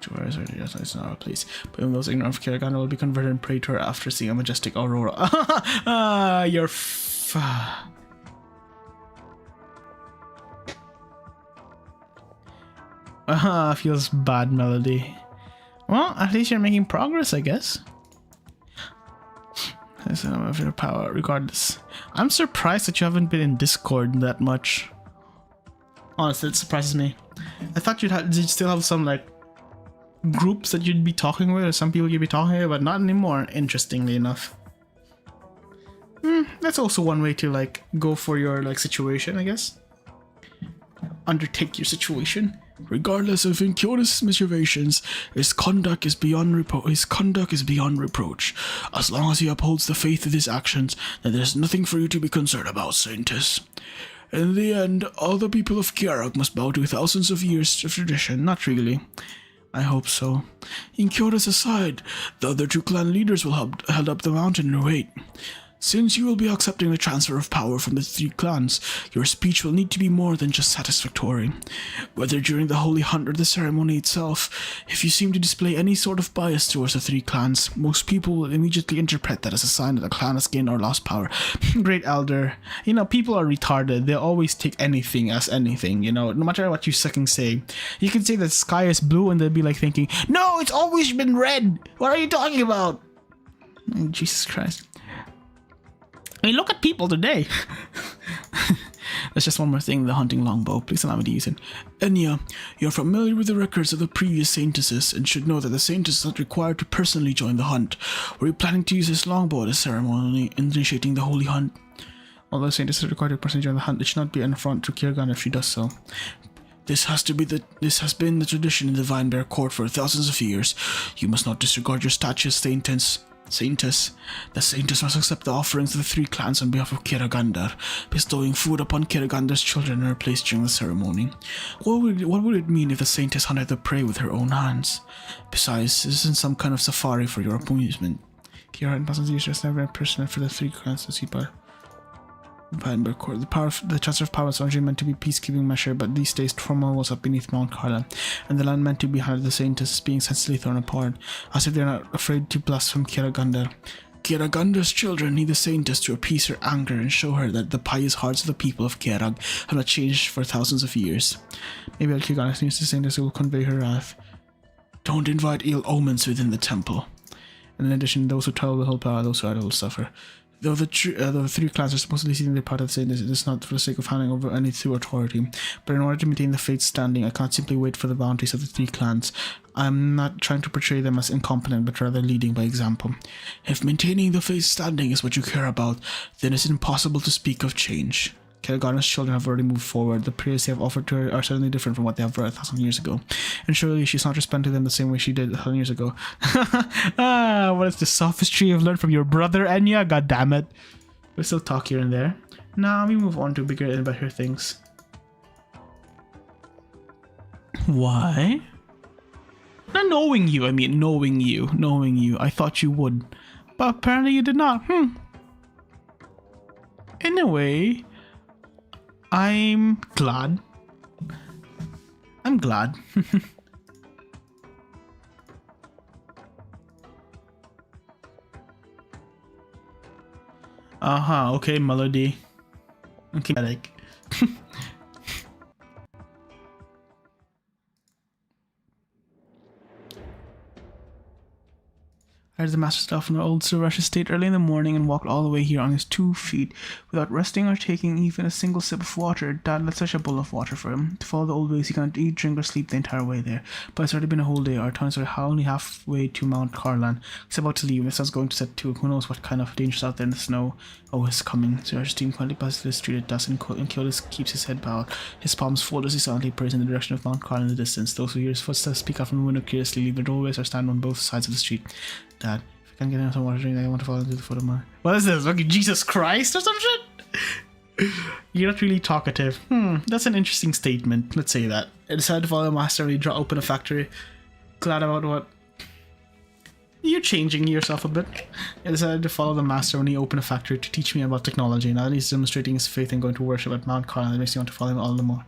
It's not our place. But even those ignorant of Karagana will be converted and pray to her after seeing a majestic aurora. You're feels bad, Melody. Well, at least you're making progress, I guess. Of your power, regardless. I'm surprised that you haven't been in Discord that much. Honestly, it surprises me. I thought you'd still have some like groups that you'd be talking with, or some people you'd be talking with, but not anymore, interestingly enough. That's also one way to like go for your like situation, I guess. Undertake your situation. Regardless of Incurus' mischievous, his conduct is beyond reproach. As long as he upholds the faith of his actions, then there's nothing for you to be concerned about, Saintess. In the end, all the people of Kiarak must bow to thousands of years of tradition. Not really. I hope so. Incurus aside, the other two clan leaders will held up the mountain and wait. Since you will be accepting the transfer of power from the three clans, your speech will need to be more than just satisfactory. Whether during the holy hunt or the ceremony itself, if you seem to display any sort of bias towards the three clans, most people will immediately interpret that as a sign that the clan has gained or lost power. Great Elder. You know, people are retarded. They always take anything as anything, you know, no matter what you fucking say. You can say the sky is blue and they'll be like thinking, no, it's always been red. What are you talking about? Oh, Jesus Christ. I mean, look at people today. There's just one more thing, the hunting longbow. Please allow me to use it. Enya, you're familiar with the records of the previous Saintesses and should know that the Saintess is not required to personally join the hunt. Were you planning to use this longbow at a ceremony initiating the holy hunt? Although Saintess is required to personally join the hunt, it should not be an affront to Kirgan if she does so. This has been the tradition in the Vinebear Court for thousands of years. You must not disregard your status, Saintess. The Saintess must accept the offerings of the three clans on behalf of Kiragandar, bestowing food upon Kiragandar's children in her place during the ceremony. What would it mean if the Saintess hunted the prey with her own hands? Besides, this isn't some kind of safari for your amusement. Kira doesn't use her never personal for the three clans to see by Vinebear Court. The transfer of power was originally meant to be a peacekeeping measure, but these days turmoil was up beneath Mount Carla, and the land meant to be handed the Saintess is being senselessly thrown apart, as if they're not afraid to blaspheme Kiragandar. Kiragandar's children need the Saintess to appease her anger and show her that the pious hearts of the people of Kirag have not changed for thousands of years. Maybe Kiragandar needs the Saintess who will convey her wrath. Don't invite ill omens within the temple. And in addition, those who toil will help out, those who idle will suffer. Though the three clans are supposedly seeing their part of the Saintess, it is not for the sake of handing over any through authority, but in order to maintain the faith standing, I can't simply wait for the bounties of the three clans. I'm not trying to portray them as incompetent, but rather leading by example. If maintaining the faith standing is what you care about, then it's impossible to speak of change. Kiragandar's children have already moved forward. The prayers they have offered to her are certainly different from what they have brought 1,000 years ago. And surely she's not responding to them the same way she did 1,000 years ago. What is the sophistry you've learned from your brother, Enya? God damn it. We'll still talk here and there. Now we move on to bigger and better things. Why? Not knowing you, I mean knowing you. I thought you would. But apparently you did not. In a way, I'm glad. Okay, Melody. Okay, like. I heard the master stopped from the old Suresh estate early in the morning and walked all the way here on his 2 feet, without resting or taking even a single sip of water. Dad left such a bowl of water for him. To follow the old ways, he cannot eat, drink, or sleep the entire way there. But it's already been a whole day. Our town is only halfway to Mount Carlan. He's about to leave, and the sun's going to set too. Who knows what kind of dangers out there in the snow? Oh, it's coming. Suresh's team quietly passes the street at dusk, and Kyotis keeps his head bowed, his palms folded as he silently prays in the direction of Mount Carlan in the distance. Those who hear his footsteps speak out from the window curiously leave their doorways or stand on both sides of the street. Dad, if I can't get some water to drink, I want to follow into the foot of my... What is this? Like Jesus Christ or some shit? You're not really talkative. That's an interesting statement. Let's say that. I decided to follow the master when he open a factory. Glad about what? You're changing yourself a bit. I decided to follow the master when he opened a factory to teach me about technology. Now that he's demonstrating his faith and going to worship at Mount Carlan, that makes me want to follow him all the more.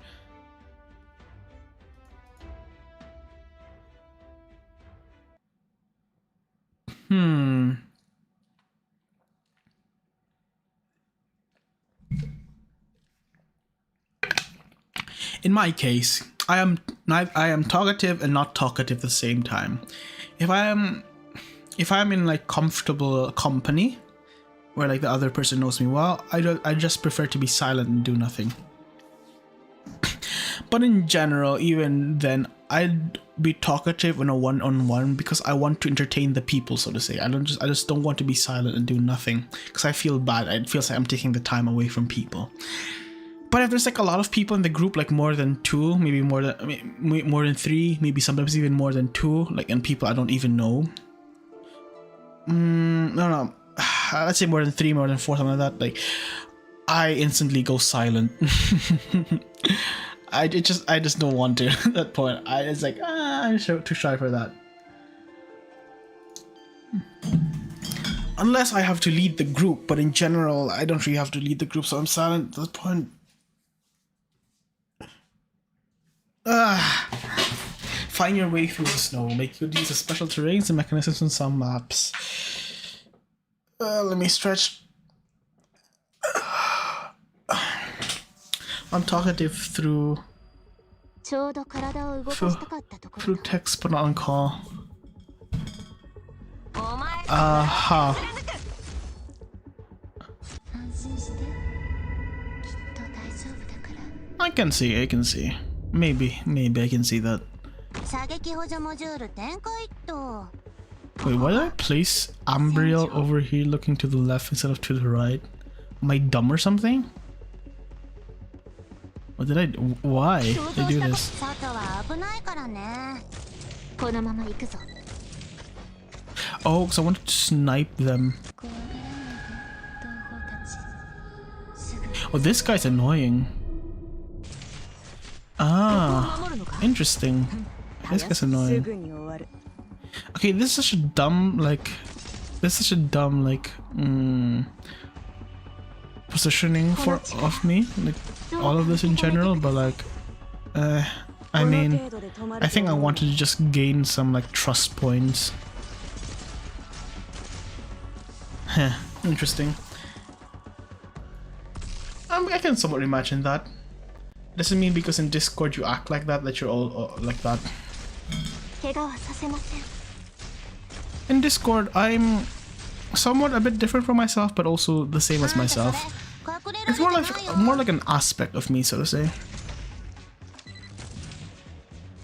In my case, I am talkative and not talkative at the same time. If I'm in like comfortable company, where like the other person knows me well, I just prefer to be silent and do nothing. But in general, even then, I'd be talkative in a one-on-one because I want to entertain the people, so to say. I just don't want to be silent and do nothing because I feel bad. It feels like I'm taking the time away from people. But if there's like a lot of people in the group, like more than 2, maybe more than 3, maybe sometimes even more than 2, like, and people I don't even know. No. Let's say more than 3, more than 4, something like that. Like, I instantly go silent. I just don't want to at that point. It's like, I'm too shy for that. Unless I have to lead the group, but in general, I don't really have to lead the group, so I'm silent at that point. Find your way through the snow. Make good use of special terrains and mechanisms on some maps. Let me stretch. I'm talkative through text, but not on call. Aha. I can see. Maybe I can see that. Wait, why did I place Ambriel over here looking to the left instead of to the right? Am I dumb or something? What did I do? Why did I do this? Oh, because I wanted to snipe them. Oh, this guy's annoying. Ah, interesting. This guy's annoying. Okay, this is such a dumb, positioning of me, like all of this in general, but like, I mean, I think I wanted to just gain some like trust points. Huh, interesting. I can somewhat imagine that. Doesn't mean because in Discord you act like that you're all like that. In Discord, I'm somewhat a bit different from myself, but also the same as myself. It's more like an aspect of me, so to say,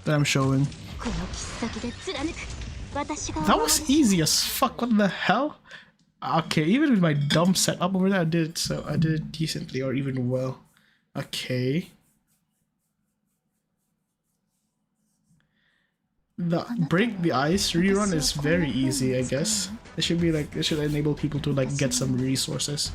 that I'm showing. That was easy as fuck. What the hell? Okay, even with my dumb setup over there, I did it decently or even well. Okay. The break the ice rerun is very easy, I guess. It should be like, it should enable people to like get some resources.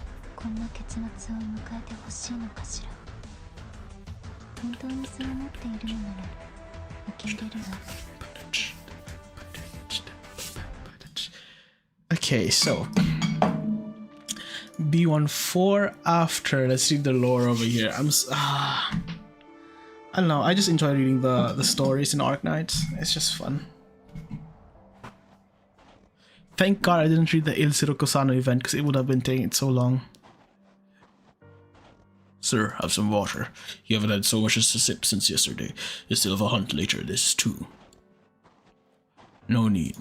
Okay, so B14 after. Let's read the lore over here. I don't know, I just enjoy reading the stories in Arknights. It's just fun. Thank God I didn't read the Il Sirocosano event because it would have been taking it so long. Sir, have some water. You haven't had so much as a sip since yesterday. You still have a hunt later, this too. No need.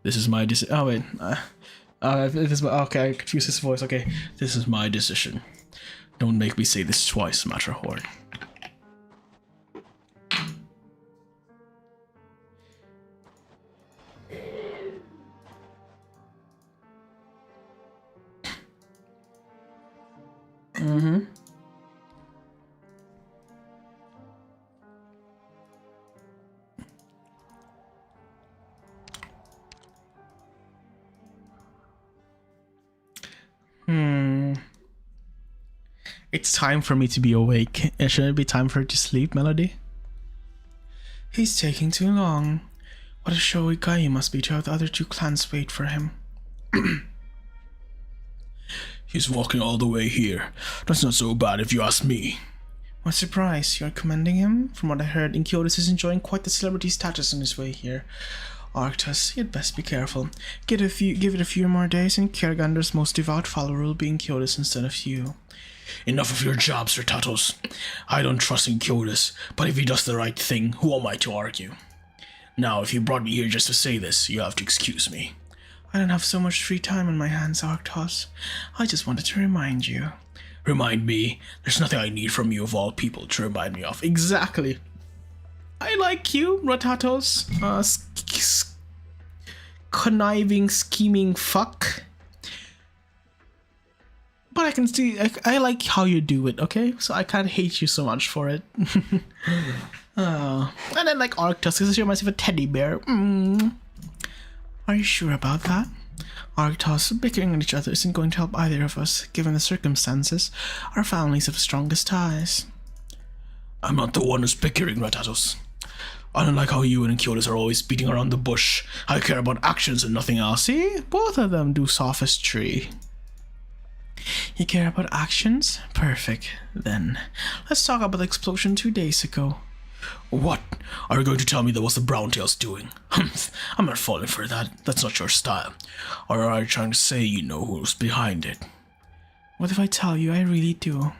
This is my decision. Oh wait, okay, I confused his voice. Okay, this is my decision. Don't make me say this twice, Matterhorn. It's time for me to be awake. Shouldn't it be time for her to sleep, Melody? He's taking too long. What a showy guy he must be to have the other two clans wait for him. He's walking all the way here. That's not so bad if you ask me. What surprise, you're commending him? From what I heard, Inciotus is enjoying quite the celebrity status on his way here. Arctus, you'd best be careful. Give it a few more days and Kiergander's most devout follower will be Inciotus instead of you. Enough of your jobs, Retatos. I don't trust Inciotus, but if he does the right thing, who am I to argue? Now, if you brought me here just to say this, you have to excuse me. I don't have so much free time on my hands, Arctos. I just wanted to remind you. Remind me? There's nothing I need from you of all people to remind me of. Exactly. I like you, Retatos. Conniving, scheming fuck. But I can see, I like how you do it, okay? So I can't hate you so much for it. Oh. And then like Arctos, because she reminds me of a teddy bear. Are you sure about that? Arctos, bickering at each other isn't going to help either of us, given the circumstances. Our families have the strongest ties. I'm not the one who's bickering, Retatos. I don't like how you and Kyotis are always beating around the bush. I care about actions and nothing else. See? Both of them do sophistry. You care about actions? Perfect. Then, let's talk about the explosion 2 days ago. What? Are you going to tell me that was the Browntails doing? Humph, I'm not falling for that. That's not your style. Or are you trying to say you know who's behind it? What if I tell you I really do?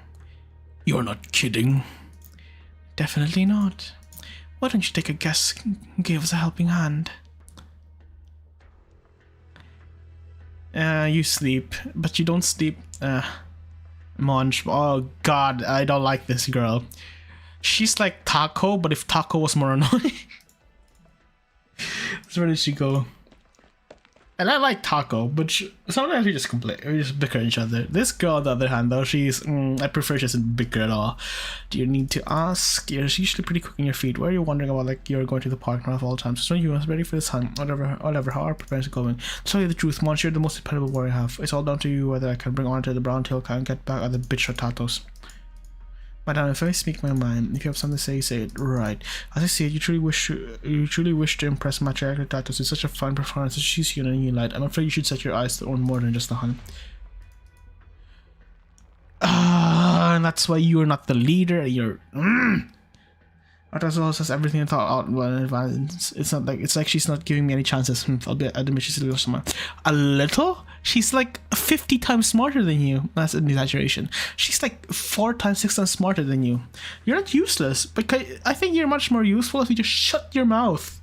You're not kidding. Definitely not. Why don't you take a guess and give us a helping hand? You sleep, but you don't sleep. Monch. Oh god, I don't like this girl. She's like Taco, but if Taco was more annoying. So where did she go? And I like Taco, but sometimes we just complain, we just bicker at each other. This girl, on the other hand, though, she's, I prefer she doesn't bicker at all. Do you need to ask? You're usually pretty quick on your feet. Why are you wondering about, like, you're going to the park now of all times? So you are ready for this hunt, whatever, how are preparations going? To tell you the truth, Monch, you're the most dependable warrior I have. It's all down to you whether I can bring honor to the brown tail, can get back at the bitch or Tatos. Madam, if I speak my mind, if you have something to say it. Right. As I see it, you truly wish to impress matriarchal Tatos with such a fine performance as she's you in a new light. I'm afraid you should set your eyes on more than just the hunt. And that's why you're not the leader. You're. Tatos also has everything thought out well in advance. It's like she's not giving me any chances. I'll admit she's a little smart. A little? She's like 50 times smarter than you. That's an exaggeration. She's like 4 times, 6 times smarter than you. You're not useless, but I think you're much more useful if you just shut your mouth.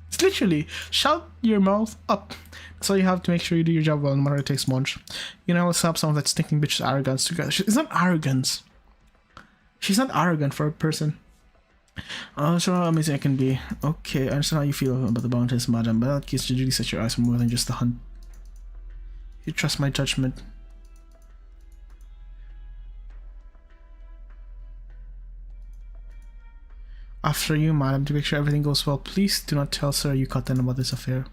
It's literally, shut your mouth up. That's all you have to make sure you do your job well, no matter what it takes, Monch. You know, let's stop some of that stinking bitch's arrogance together. It's not arrogance. She's not arrogant for a person. I'm sure how amazing I can be. Okay, I understand how you feel about the bounties, madam, but in that case, you really set your eyes on more than just the hunt. You trust my judgment. After you, madam, to make sure everything goes well, please do not tell Sir Yucatan about this affair.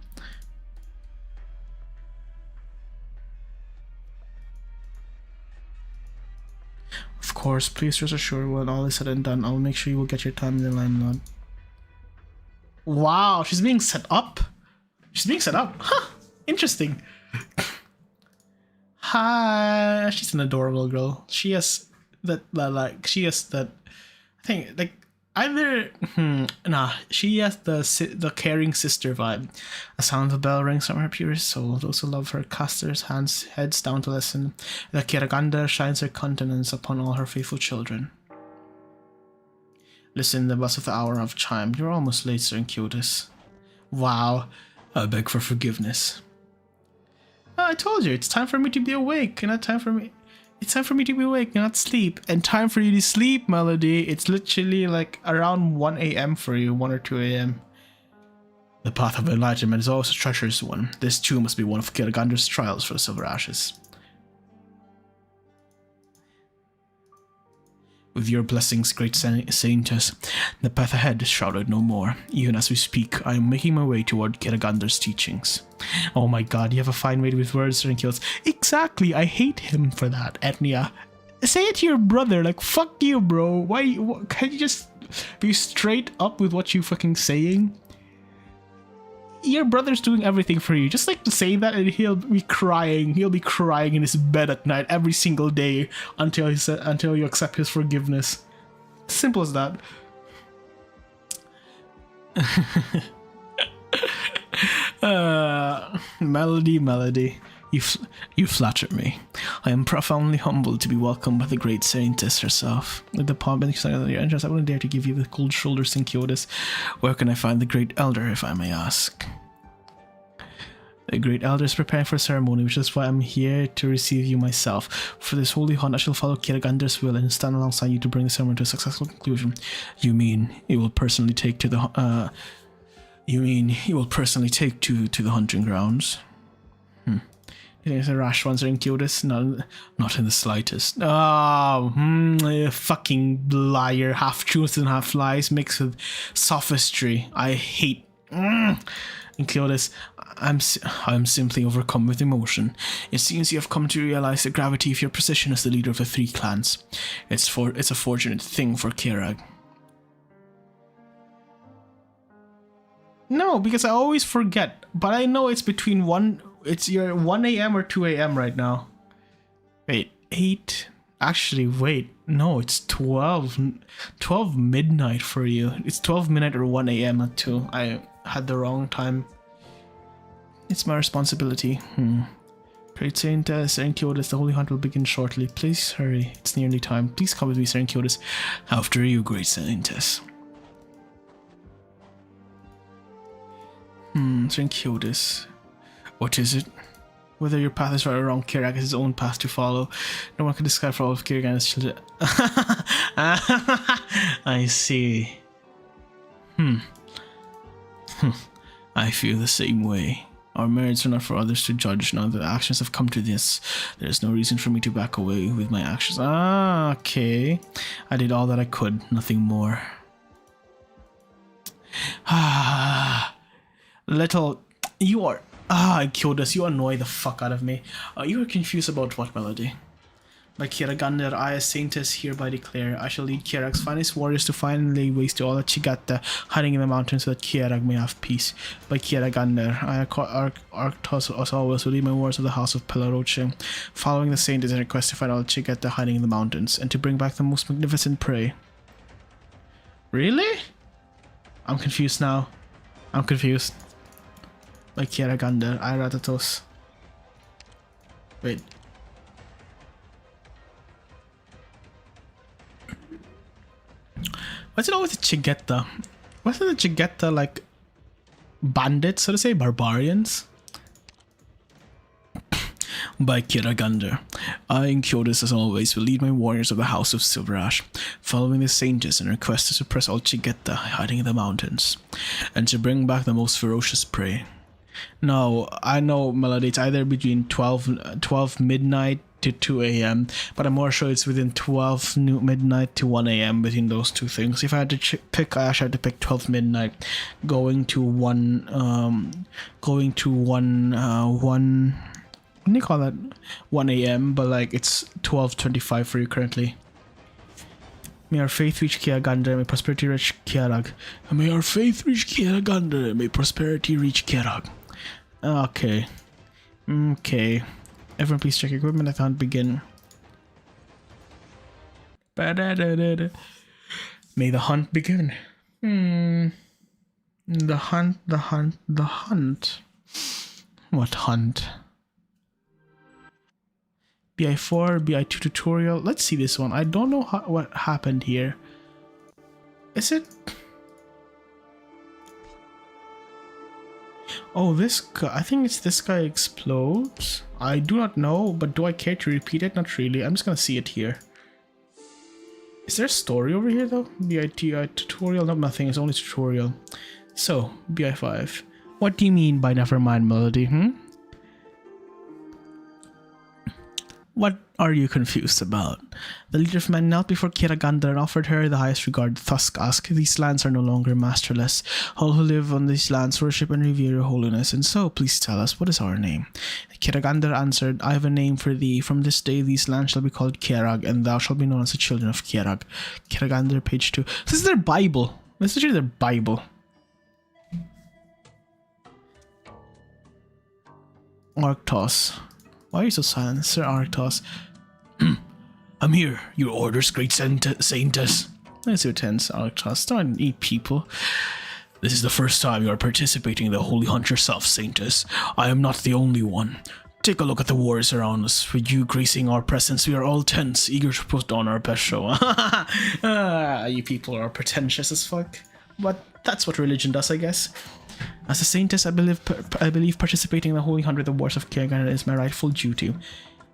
Of course, please rest assured when all is said and done, I'll make sure you will get your time in the limelight. Wow, she's being set up? She's being set up? Huh, interesting. Hi, she's an adorable girl. She has that, I think, like, either, she has the caring sister vibe. A sound of a bell rings from her purest soul. Those who love her cast their heads down to listen. The Kiraganda shines her countenance upon all her faithful children. Listen, the buzz of the hour have chimed. You're almost late, Sir Kyotis. Wow, I beg for forgiveness. Oh, I told you, it's time for me to be awake, and not time for me. It's time for me to be awake, not sleep. And time for you to sleep, Melody. It's literally like around 1 a.m. for you, 1 or 2 a.m. The path of enlightenment is always a treacherous one. This too must be one of Kiragander's trials for the Silver Ashes. With your blessings, great saintess, the path ahead is shrouded no more. Even as we speak, I am making my way toward Kiragander's teachings. Oh my god, you have a fine way with words, Rinkils. Exactly, I hate him for that, Etnia. Say it to your brother, like, fuck you, bro. Why can't you just be straight up with what you fucking saying? Your brother's doing everything for you. Just like to say that and he'll be crying. He'll be crying in his bed at night every single day until you accept his forgiveness. Simple as that. Melody. You flatter me. I am profoundly humbled to be welcomed by the great saintess herself. With the pomp and excitement of your entrance, I wouldn't dare to give you the cold shoulders, Synkiotis. Where can I find the great elder, if I may ask? The great elder is preparing for a ceremony, which is why I'm here to receive you myself. For this holy hunt, I shall follow Kiragander's will and stand alongside you to bring the ceremony to a successful conclusion. You mean you will personally take to the hunting grounds? It's a rash one, Sir Kyotis. Not in the slightest. Oh, fucking liar. Half truths and half lies mixed with sophistry. I hate. Kyotis, I'm simply overcome with emotion. It seems you have come to realize the gravity of your position as the leader of the 3 clans. It's a fortunate thing for Kirag. No, because I always forget. But I know it's between 1... It's your 1 a.m. or 2 a.m. right now. Wait, 8... Actually, wait. No, it's 12 midnight for you. It's 12 midnight or 1 a.m. at 2. I had the wrong time. It's my responsibility. Great Saint Kyotis, the Holy Hunt will begin shortly. Please hurry. It's nearly time. Please come with me, Saint Kyotis. After you, Great Saintess. Saint Kyotis. What is it? Whether your path is right or wrong, Kirak has his own path to follow. No one can describe for all of Kirak and his children. I see. I feel the same way. Our merits are not for others to judge. Now that actions have come to this, there is no reason for me to back away with my actions. Okay. I did all that I could, nothing more. Little... You are... Kyotis, you annoy the fuck out of me. You are confused about what, Melody? By Kiragander, I, as Saintess, hereby declare, I shall lead Kirak's finest warriors to find and lay waste to all that Chigata, hiding in the mountains so that Kirak may have peace. By Kiragander, I, Arctos, as always, will lead my warriors of the house of Pelaroche, following the Saintess in request to find all Chigata hiding in the mountains, and to bring back the most magnificent prey. Really? I'm confused now. I'm confused. By Kiragander, I, Ratatos. Wait. What's it always the Chigetta? Wasn't the Chigetta like bandits, so to say, barbarians? By Kiragander, I and Kyotis as always will lead my warriors of the House of Silverash, following the Saintess in her quest to suppress all Chigetta hiding in the mountains, and to bring back the most ferocious prey. No, I know, Melody, it's either between 12 midnight to 2 a.m, but I'm more sure it's within 12 midnight to 1 a.m. between those two things. If I had to pick, I actually had to pick 12 midnight, going to 1, what do you call that? 1 a.m, but like it's 12:25 for you currently. May our faith reach Kiragander, may prosperity reach Kiarag. And may our faith reach Kiragander, and may prosperity reach Kiarag. Okay. Okay. Everyone please check equipment. I can't begin. May the hunt begin. The hunt. What hunt? BI4, BI2 tutorial. Let's see this one. I don't know what happened here. Is it? Oh, this guy. I think it's this guy explodes. I do not know, but do I care to repeat it? Not really. I'm just gonna see it here. Is there a story over here though? BI2 tutorial? No, nothing. It's only tutorial. So, BI5. What do you mean by never mind, Melody? What are you confused about? The leader of men knelt before Kiragander and offered her the highest regard. Thus ask, these lands are no longer masterless. All who live on these lands worship and revere your holiness, and so please tell us, what is our name? Kiragander answered, I have a name for thee. From this day these lands shall be called Kiarag, and thou shalt be known as the children of Kiarag. Kiragander, page 2. This is their Bible. This is literally their Bible. Arctos. Why are you so silent, Sir Arctos? I'm here. Your orders, great Saintess. That's your tense, Arctos. Don't eat people. This is the first time you are participating in the Holy Hunt yourself, Saintess. I am not the only one. Take a look at the warriors around us. With you gracing our presence, we are all tense, eager to put on our best show. You people are pretentious as fuck. But that's what religion does, I guess. As a Saintess, I believe participating in the Holy Hunt with the Wars of Kiragander is my rightful duty.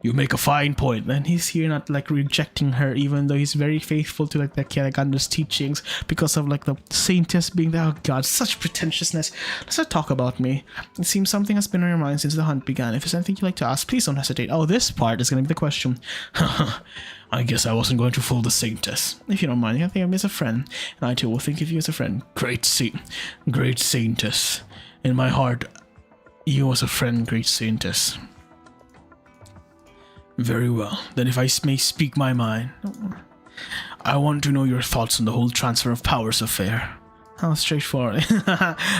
You make a fine point. And he's here not like rejecting her, even though he's very faithful to like the Kiragander's teachings because of like the Saintess being there. Oh god, such pretentiousness. Let's not talk about me. It seems something has been on your mind since the hunt began. If there's anything you'd like to ask, please don't hesitate. Oh, this part is going to be the question. I guess I wasn't going to fool the Saintess. If you don't mind, you can think of me as a friend, and I too will think of you as a friend. Great Saintess. In my heart, you as a friend, great Saintess. Very well. Then if I may speak my mind, I want to know your thoughts on the whole transfer of powers affair. How straightforward.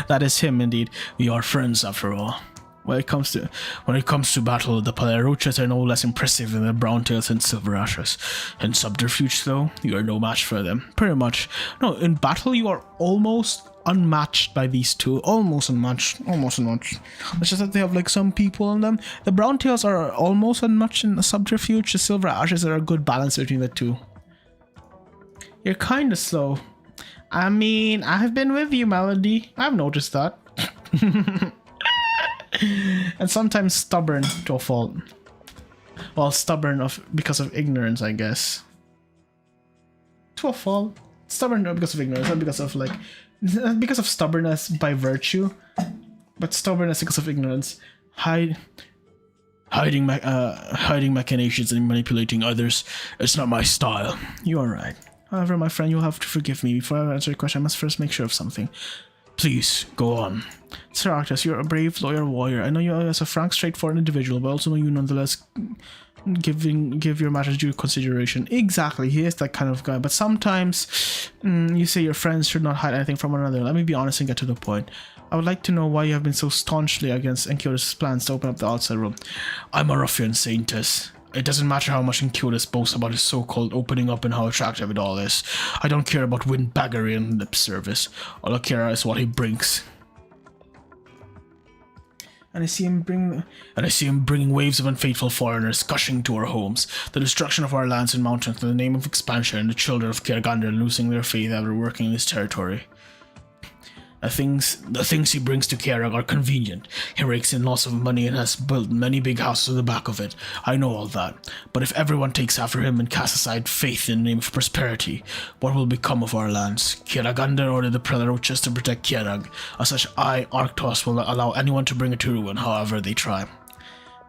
That is him indeed. We are friends after all. When it comes to battle, the Palerochas are no less impressive than the Browntails and Silver Ashes. In subterfuge, though, you are no match for them. Pretty much. No, in battle, you are almost unmatched by these two. Almost unmatched. Almost unmatched. It's just that they have like some people in them. The Browntails are almost unmatched in the subterfuge. The Silver Ashes are a good balance between the two. You're kind of slow. I mean, I've been with you, Melody. I've noticed that. And sometimes stubborn to a fault. Well, stubborn because of ignorance, I guess. To a fault. Stubborn because of ignorance, not because of like... because of stubbornness by virtue. But stubbornness because of ignorance. Hiding machinations and manipulating others. It's not my style. You are right. However, my friend, you'll have to forgive me. Before I answer your question, I must first make sure of something. Please, go on. Sir Arctus, you're a brave, loyal warrior. I know you as a frank, straightforward individual, but I also know you nonetheless give your matters due consideration. Exactly, he is that kind of guy. But sometimes you say your friends should not hide anything from one another. Let me be honest and get to the point. I would like to know why you have been so staunchly against Enkiodus' plans to open up the outside room. I'm a ruffian, Saintess. It doesn't matter how much Enkiodus boasts about his so-called opening up and how attractive it all is. I don't care about windbaggery and lip service. All I care is what he brings. And I see him bringing waves of unfaithful foreigners gushing to our homes. The destruction of our lands and mountains in the name of expansion, and the children of Kiergander losing their faith after working in this territory. The things he brings to Kierag are convenient. He rakes in lots of money and has built many big houses on the back of it. I know all that. But if everyone takes after him and casts aside faith in the name of prosperity, what will become of our lands? Kieragander ordered the Palerochas to protect Kierag. As such, I, Arctos, will not allow anyone to bring it to ruin, however they try.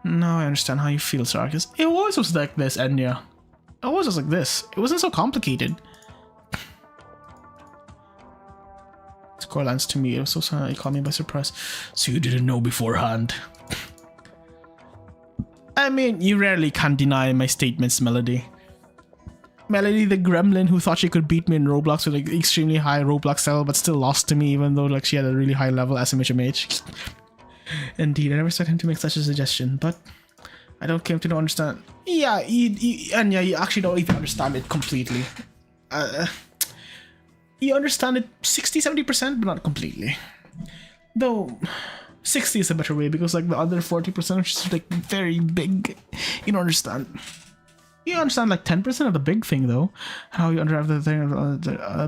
Now I understand how you feel, Sir Arctus. It always was like this, Enya. It always was like this. It wasn't so complicated. Corlance to me. It was so sad. He caught me by surprise. So you didn't know beforehand? I mean, you rarely can deny my statements, Melody. Melody, the gremlin who thought she could beat me in Roblox with like extremely high Roblox level, but still lost to me, even though like she had a really high level SMHMH. Indeed, I never expected him to make such a suggestion, but I don't came to know understand. Yeah, you actually don't even understand it completely. You understand it 60-70%, but not completely. Though 60 is a better way, because like the other 40% is just like very big. You don't understand. You understand like 10% of the big thing though. How you understand the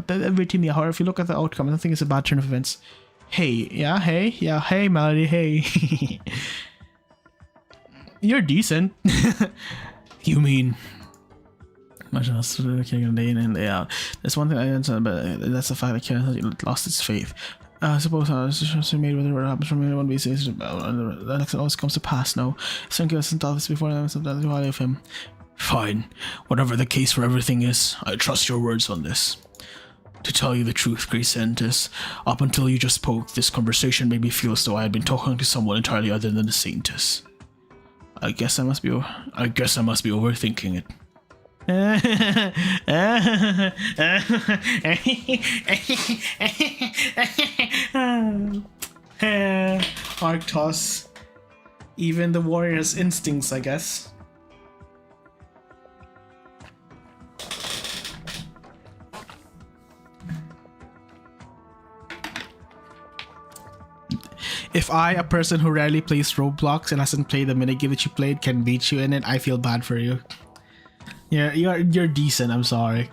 thing. Every team, yeah. However, if you look at the outcome, I don't think it's a bad turn of events. Hey, Melody, hey. You're decent. You mean? Imagine us killing day in and day out. There's one thing I understand, but that's the fact that Kieran has lost its faith. I suppose I was made whether it happens from anyone we say the next always comes to pass now. Some give us some thoughts before them, sometimes why of him. Fine. Whatever the case for everything is, I trust your words on this. To tell you the truth, Great Saintess, up until you just spoke, this conversation made me feel as though I had been talking to someone entirely other than the Saintess. I guess I must be overthinking it. Arctos. Even the warrior's instincts, I guess. If I, a person who rarely plays Roblox and hasn't played the minigame that you played, can beat you in it, I feel bad for you. Yeah, you're decent, I'm sorry.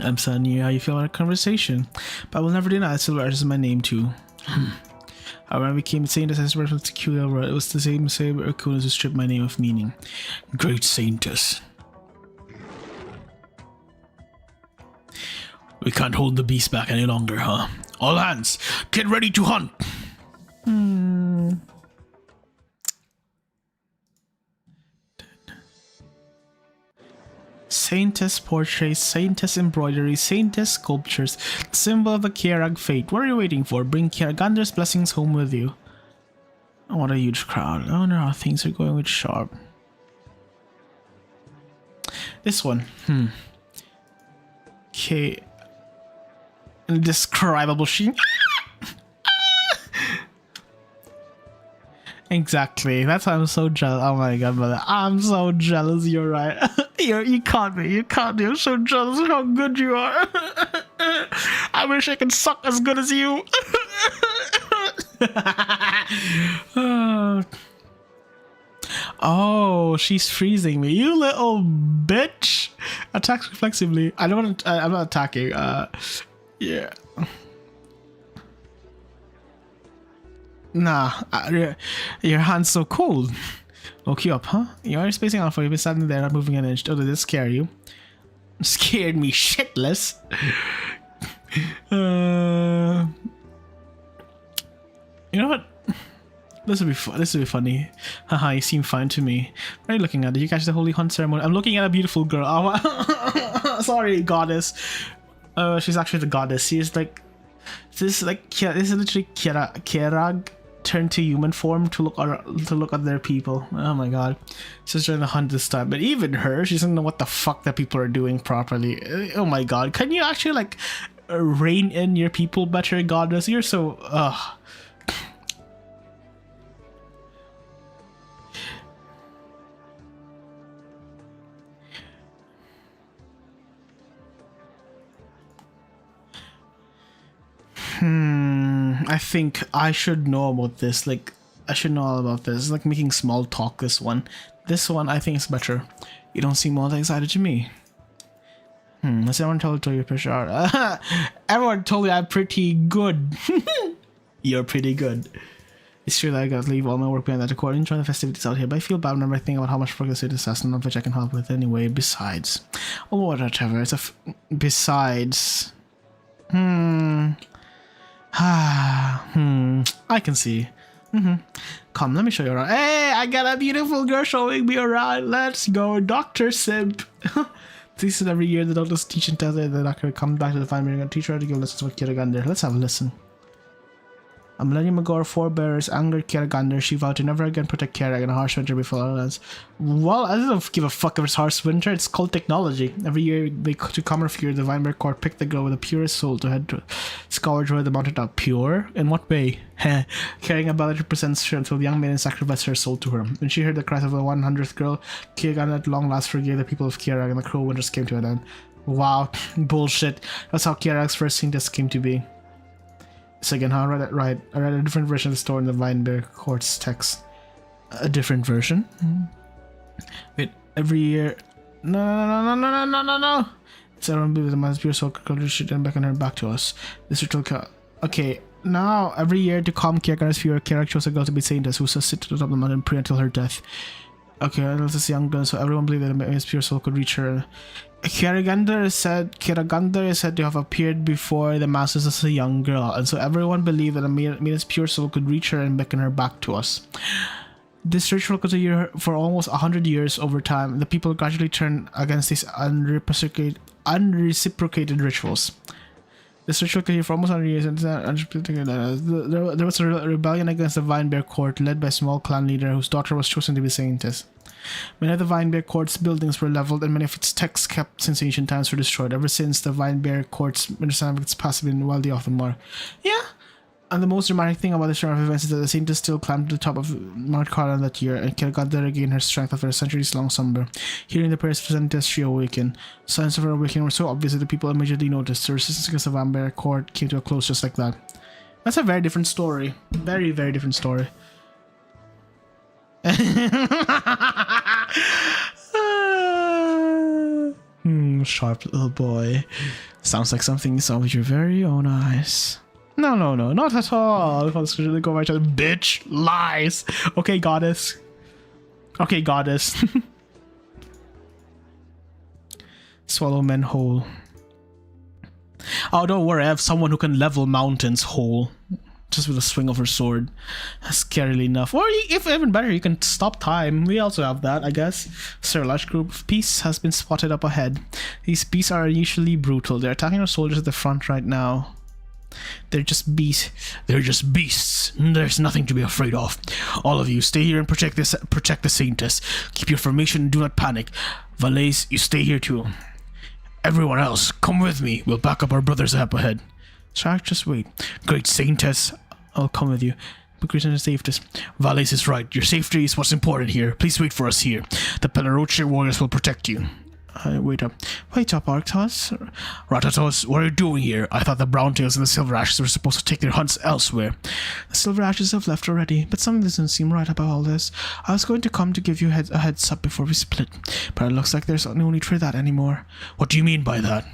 I'm telling you how you feel about a conversation. But I will never deny that Silver Arch is my name too. When I became Saintess, I referenced to QL, it was the same Arcunas who stripped my name of meaning. Great Saintess. We can't hold the beast back any longer, huh? All hands, get ready to hunt! Saintess portraits, Saintess embroidery, Saintess sculptures, symbol of the Kierag fate. What are you waiting for? Bring Kiergander's blessings home with you. Oh, what a huge crowd. I wonder how things are going with Sharp. This one. Okay. Indescribable sheen. Exactly. That's why I'm so jealous. Oh my god, brother. I'm so jealous. You're right. You can't be. You can't be. I'm so jealous of how good you are. I wish I could suck as good as you. Oh, she's freezing me. You little bitch. Attack reflexively. I don't want to. I'm not attacking. Yeah. Nah, your hand's so cold. Woke you up, huh? You're spacing out for you. You've been standing there, not moving an inch. Oh, did this scare you? Scared me shitless. You know what? This will be this will be funny. Haha, you seem fine to me. What are you looking at? Did you catch the holy hunt ceremony? I'm looking at a beautiful girl. Oh, sorry, goddess. She's actually the goddess. She's like, this is literally Kierag turned to human form to look at their people. Oh my god, she's trying to hunt this time. But even her, she doesn't know what the fuck that people are doing properly. Oh my god, can you actually like rein in your people better, goddess? You're so I think I should know about this. Like, I should know all about this. It's like making small talk, this one. This one, I think is better. You don't seem all that excited to me. Has everyone told you you're pretty sure? Everyone told me I'm pretty good. You're pretty good. It's true that I gotta leave all my work behind that record and enjoy the festivities out here, but I feel bad whenever I think about how much progress it is, and none of which I can help with anyway. Besides. Oh, whatever. It's besides. I can see. Come, let me show you around. Hey, I got a beautiful girl showing me around. Let's go, Dr. Simp. This is every year the doctors teach and tell the doctor come back to the fine and teach her to give lessons with Kiragander. Let's have a listen. A millennium ago, our forebears angered Kiragander. She vowed to never again protect Kirag in a harsh winter before our lands. Well, I don't give a fuck if it's harsh winter. It's called technology. Every year, to calm her fear, the Weinberg court picked the girl with the purest soul to head to scour toward the mountain top. Pure? In what way? Carrying a ballad represents strength, so the young maiden sacrificed her soul to her. When she heard the cries of the 100th girl, Kiragander at long last forgave the people of Kirag, and the cruel winters came to an end. Wow, bullshit. That's how Kirag's first Saintess came to be. So again, how I read it right. I read a different version of the story in the Weinberg Court's text. A different version? Wait, every year... No. It's everyone believes the man's pure soul could shoot and beckon her back to us. This ritual... Okay, now, every year to calm Kierkegaard's fear, Kierkegaard chose a girl to be Saintess who sit to the top of the mountain and pray until her death. Okay, that's this young girl, so everyone believed that his pure soul could reach her. Kieragander is said to have appeared before the masses as a young girl, and so everyone believed that a maiden's pure soul could reach her and beckon her back to us. This ritual continued for almost 100 years. Over time, the people gradually turned against these unreciprocated rituals. This ritual continued for almost 100 years, and there was a rebellion against the Weinberg court, led by a small clan leader whose daughter was chosen to be Saintess. Many of the Weinberg court's buildings were leveled, and many of its texts kept since ancient times were destroyed. Ever since, the Weinberg court's understanding of its past has been wildly off the mark. Yeah, and the most dramatic thing about this turn of events is that the Saintess still climbed to the top of Mount Carlan that year, and Kierkegaard regained her strength after a centuries-long slumber. Hearing the prayers of the Saintess, she awakened. Signs of her awakening were so obvious that the people immediately noticed. The resistance against the Weinberg court came to a close just like that. That's a very different story. Very, very different story. Sharp little boy. Sounds like something you saw with your very own eyes. No, not at all. If I was going to go right to the bitch. Lies. Okay, goddess. Swallow men whole. Oh, don't worry. I have someone who can level mountains whole. Just with a swing of her sword. Scarily enough. Or if even better, you can stop time. We also have that, I guess. Sir, a large group of beasts has been spotted up ahead. These beasts are unusually brutal. They're attacking our soldiers at the front right now. They're just beasts. There's nothing to be afraid of. All of you, stay here and protect the Saintess. Keep your formation and do not panic. Valets, you stay here too. Everyone else, come with me. We'll back up our brothers up ahead. Shark, just wait. Great Saintess, I'll come with you. But Great Saintess saved us. Valles is right. Your safety is what's important here. Please wait for us here. The Pelaroche warriors will protect you. Wait up, Arctos. Ratatos, what are you doing here? I thought the Browntails and the Silver Ashes were supposed to take their hunts elsewhere. The Silver Ashes have left already, but something doesn't seem right about all this. I was going to come to give you a heads up before we split, but it looks like there's no need for that anymore. What do you mean by that?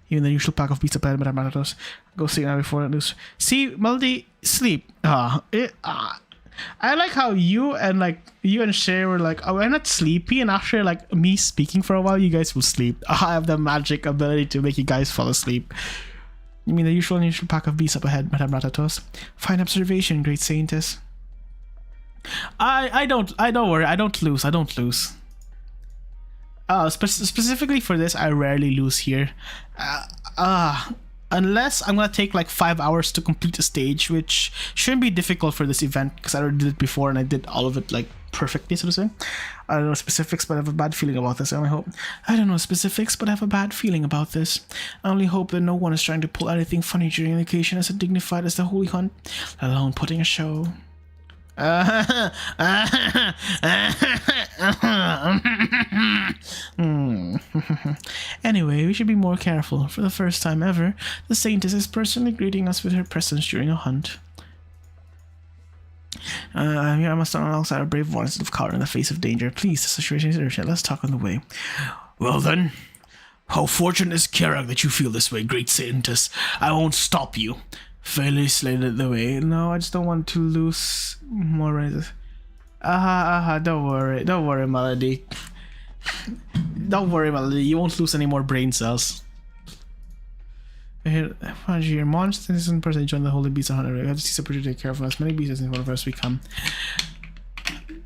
Even the usual pack of pizza pad, Madame Ratatos. Go sleep now before it lose. See, Melody, sleep. I like how you and Shay were like, oh, we're not sleepy, and after like me speaking for a while, you guys will sleep. I have the magic ability to make you guys fall asleep. You mean the usual pack of beasts up ahead, Madame Ratatos? Fine observation, Great Saintess. I don't worry, I don't lose. Specifically for this, I rarely lose here. Unless I'm gonna take like 5 hours to complete a stage, which shouldn't be difficult for this event because I already did it before and I did all of it like perfectly, so to say. I don't know specifics, but I have a bad feeling about this. I don't know specifics, but I have a bad feeling about this. I only hope that no one is trying to pull anything funny during the occasion as dignified as the Holy Hunt, let alone putting a show. Anyway, we should be more careful. For the first time ever, the Saintess is personally greeting us with her presence during a hunt. I must stand alongside our brave one instead of cowering in the face of danger. Please, the situation is urgent. Let's talk on the way. Well then, how fortunate is Kirak that you feel this way, Great Saintess. I won't stop you. Phyllis led the way. No, I just don't want to lose more raises. Don't worry, Melody. Don't worry, Melody. You won't lose any more brain cells. Your monster isn't person join the Holy Beast 100. We have to see to take care of as many beasts as one of us we come.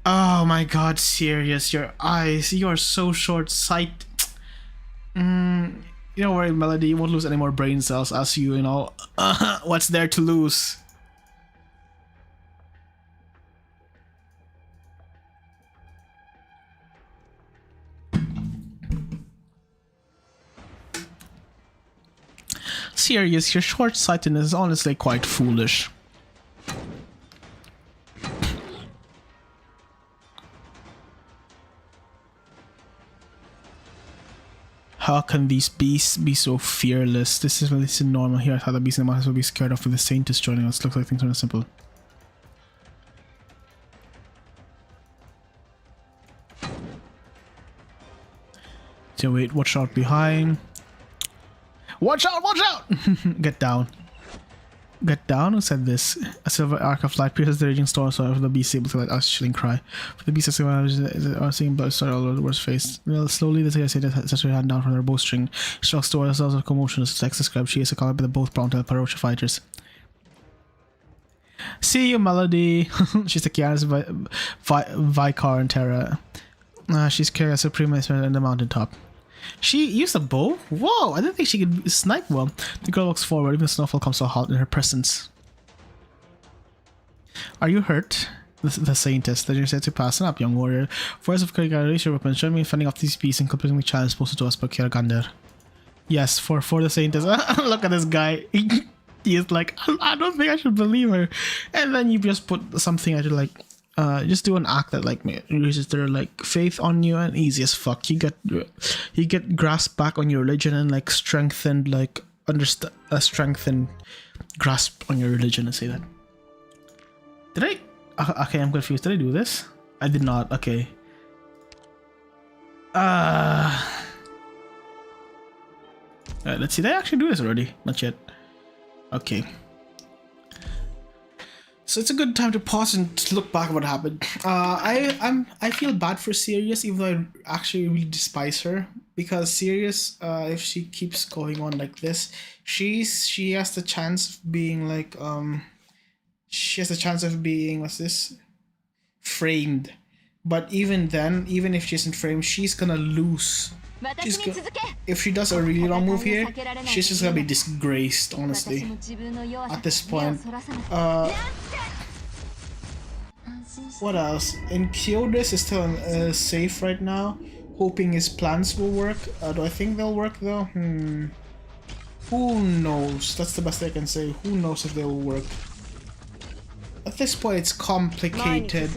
Oh my god, serious. Your eyes. You are so short-sighted. You don't worry, Melody, you won't lose any more brain cells as you know, what's there to lose? Serious, your short-sightedness is honestly quite foolish. How can these beasts be so fearless? This is normal here. I thought the beasts in the mountains would be scared off with the Saintess joining us. Looks like things are simple. So wait, watch out behind. Watch out! Watch out! Get down. Get down? Who said this? A silver arc of light pierces the raging storm, so the beast is able to let us chilling cry. For the beast are seeing blood start all over his face. Real slowly, the Saintess sets her hand down from her bowstring. She shocks towards us of commotion as text described. She is accompanied by the both Browntail Parocha fighters. See you, Melody. She's the Kiana's Vicar and Terra. She's carrying a supreme in the mountaintop. She used a bow? Whoa, I didn't think she could snipe well. The girl walks forward, even the snowfall comes so hot in her presence. Are you hurt? The Saintess. The journey said to pass up, young warrior. Force of Kirigara, release your weapons. Join me in fending off these beasts and completing the challenge posted to us by Kiragander. Yes, for the Saintess. Look at this guy. He is like, I don't think I should believe her. And then you just put something I should like, just do an act that like uses their like faith on you, and easy as fuck. You get grasp back on your religion and like strengthened, like strengthened grasp on your religion. And say that. Did I? Okay, I'm confused. Did I do this? I did not. Okay. Alright, let's see. Did I actually do this already? Not yet. Okay. So it's a good time to pause and look back at what happened. I feel bad for Sirius, even though I actually really despise her, because Sirius, if she keeps going on like this, she has the chance of being like what's this? Framed. But even then, even if she isn't framed, she's gonna lose. If she does a really long move here, she's just gonna be disgraced, honestly. At this point. What else? And Kyodis is still safe right now. hoping his plans will work. Do I think they'll work though? Who knows? That's the best I can say. Who knows if they'll work? At this point, it's complicated.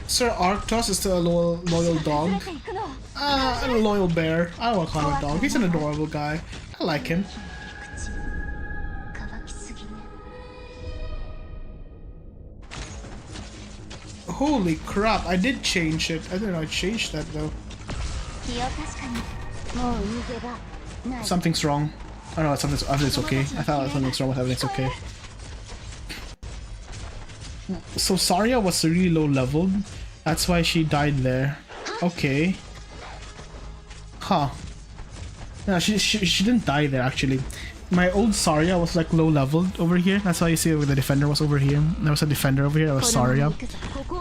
Sir Arctos is still a loyal dog. And a loyal bear. I don't want to call him a dog. He's an adorable guy. I like him. Holy crap, I did change it. I didn't know I changed that though. Something's wrong. Oh no, everything's okay. I thought something's wrong with everything's okay. So Saria was really low leveled. That's why she died there. Okay. Huh. No, she didn't die there actually. My old Saria was like low leveled over here. That's why you see the defender was over here. There was a defender over here. That was Saria.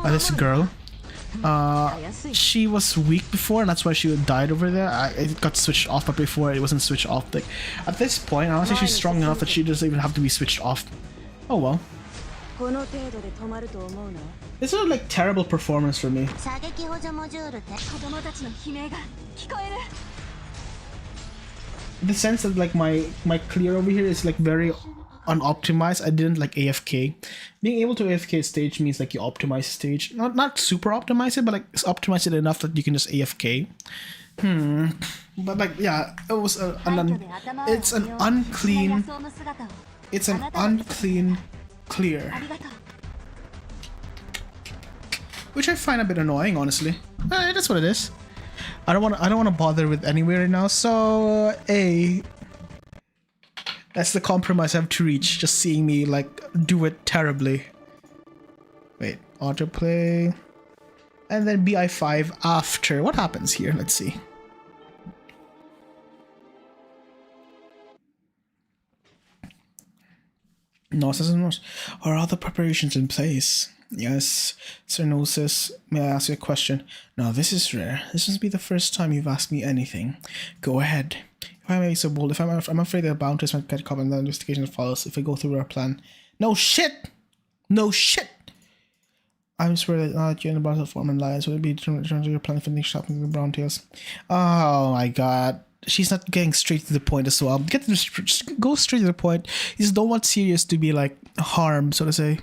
This girl. She was weak before, and that's why she died over there. It got switched off, but before it wasn't switched off. Like at this point, honestly, she's strong enough that she doesn't even have to be switched off. Oh well. This is like terrible performance for me. The sense that like my clear over here is like very unoptimized. I didn't like AFK. Being able to AFK stage means like you optimize stage. Not super optimize it, but like optimize it enough that you can just AFK. But like yeah, it was it's an unclean clear. Which I find a bit annoying, honestly. That's what it is. I don't want to bother with anywhere right now. So that's the compromise I have to reach. Just seeing me like do it terribly. Wait, autoplay, and then BI5 after. What happens here? Let's see. No, are all the preparations in place? Yes, Sir Gnosis, may I ask you a question? No, this is rare. This must be the first time you've asked me anything. Go ahead. If I may be so bold, I'm afraid that Bounties might get caught in the investigation that follows if we go through our plan. No shit! No shit! I'm sure that now that you're in the Brown form and lies, would it be in terms of your plan for shopping with the Brown Tails? Oh my god. She's not getting straight to the point as well. Just go straight to the point. You just don't want Sirius to be like harmed, so to say.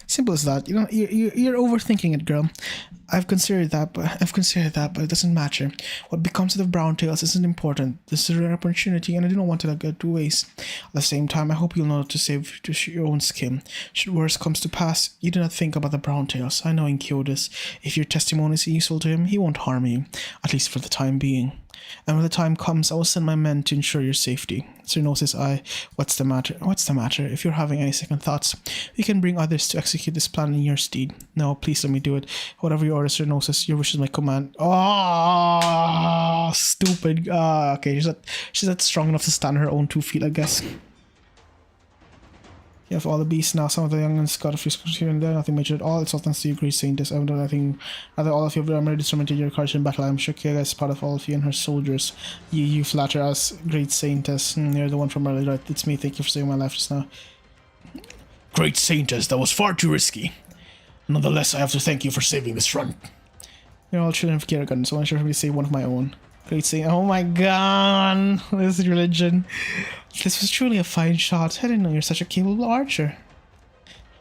Simple as that. You know, you're overthinking it, girl. I've considered that, but it doesn't matter. What becomes of the Brown Tails isn't important. This is a rare opportunity, and I don't want to let it to waste. At the same time, I hope you'll know to save your own skin. Should worse comes to pass, you do not think about the Brown Tails. I know Inkyotis. If your testimony is useful to him, he won't harm you, at least for the time being. And when the time comes, I will send my men to ensure your safety. Sir Gnosis, what's the matter? What's the matter? If you're having any second thoughts, we can bring others to execute this plan in your stead. No, please let me do it. Whatever you order, Sir Gnosis, your wish is my command. Oh, stupid. Okay, she's not strong enough to stand on her own 2 feet, I guess. You have all the beasts now. Some of the young ones got a few scratches here and there. Nothing major at all. It's all thanks to you, great saintess. I haven't done anything. Rather, all of you have very determined to your courage in battle. I'm sure Kiaga is part of all of you and her soldiers. You flatter us, great saintess. You're the one from earlier, right? It's me. Thank you for saving my life just now. Great saintess, that was far too risky. Nonetheless, I have to thank you for saving this run. You're all children of Kiragan, so I'm sure to save one of my own. Great saint. Oh my god, this religion. This was truly a fine shot. I didn't know you're such a capable archer.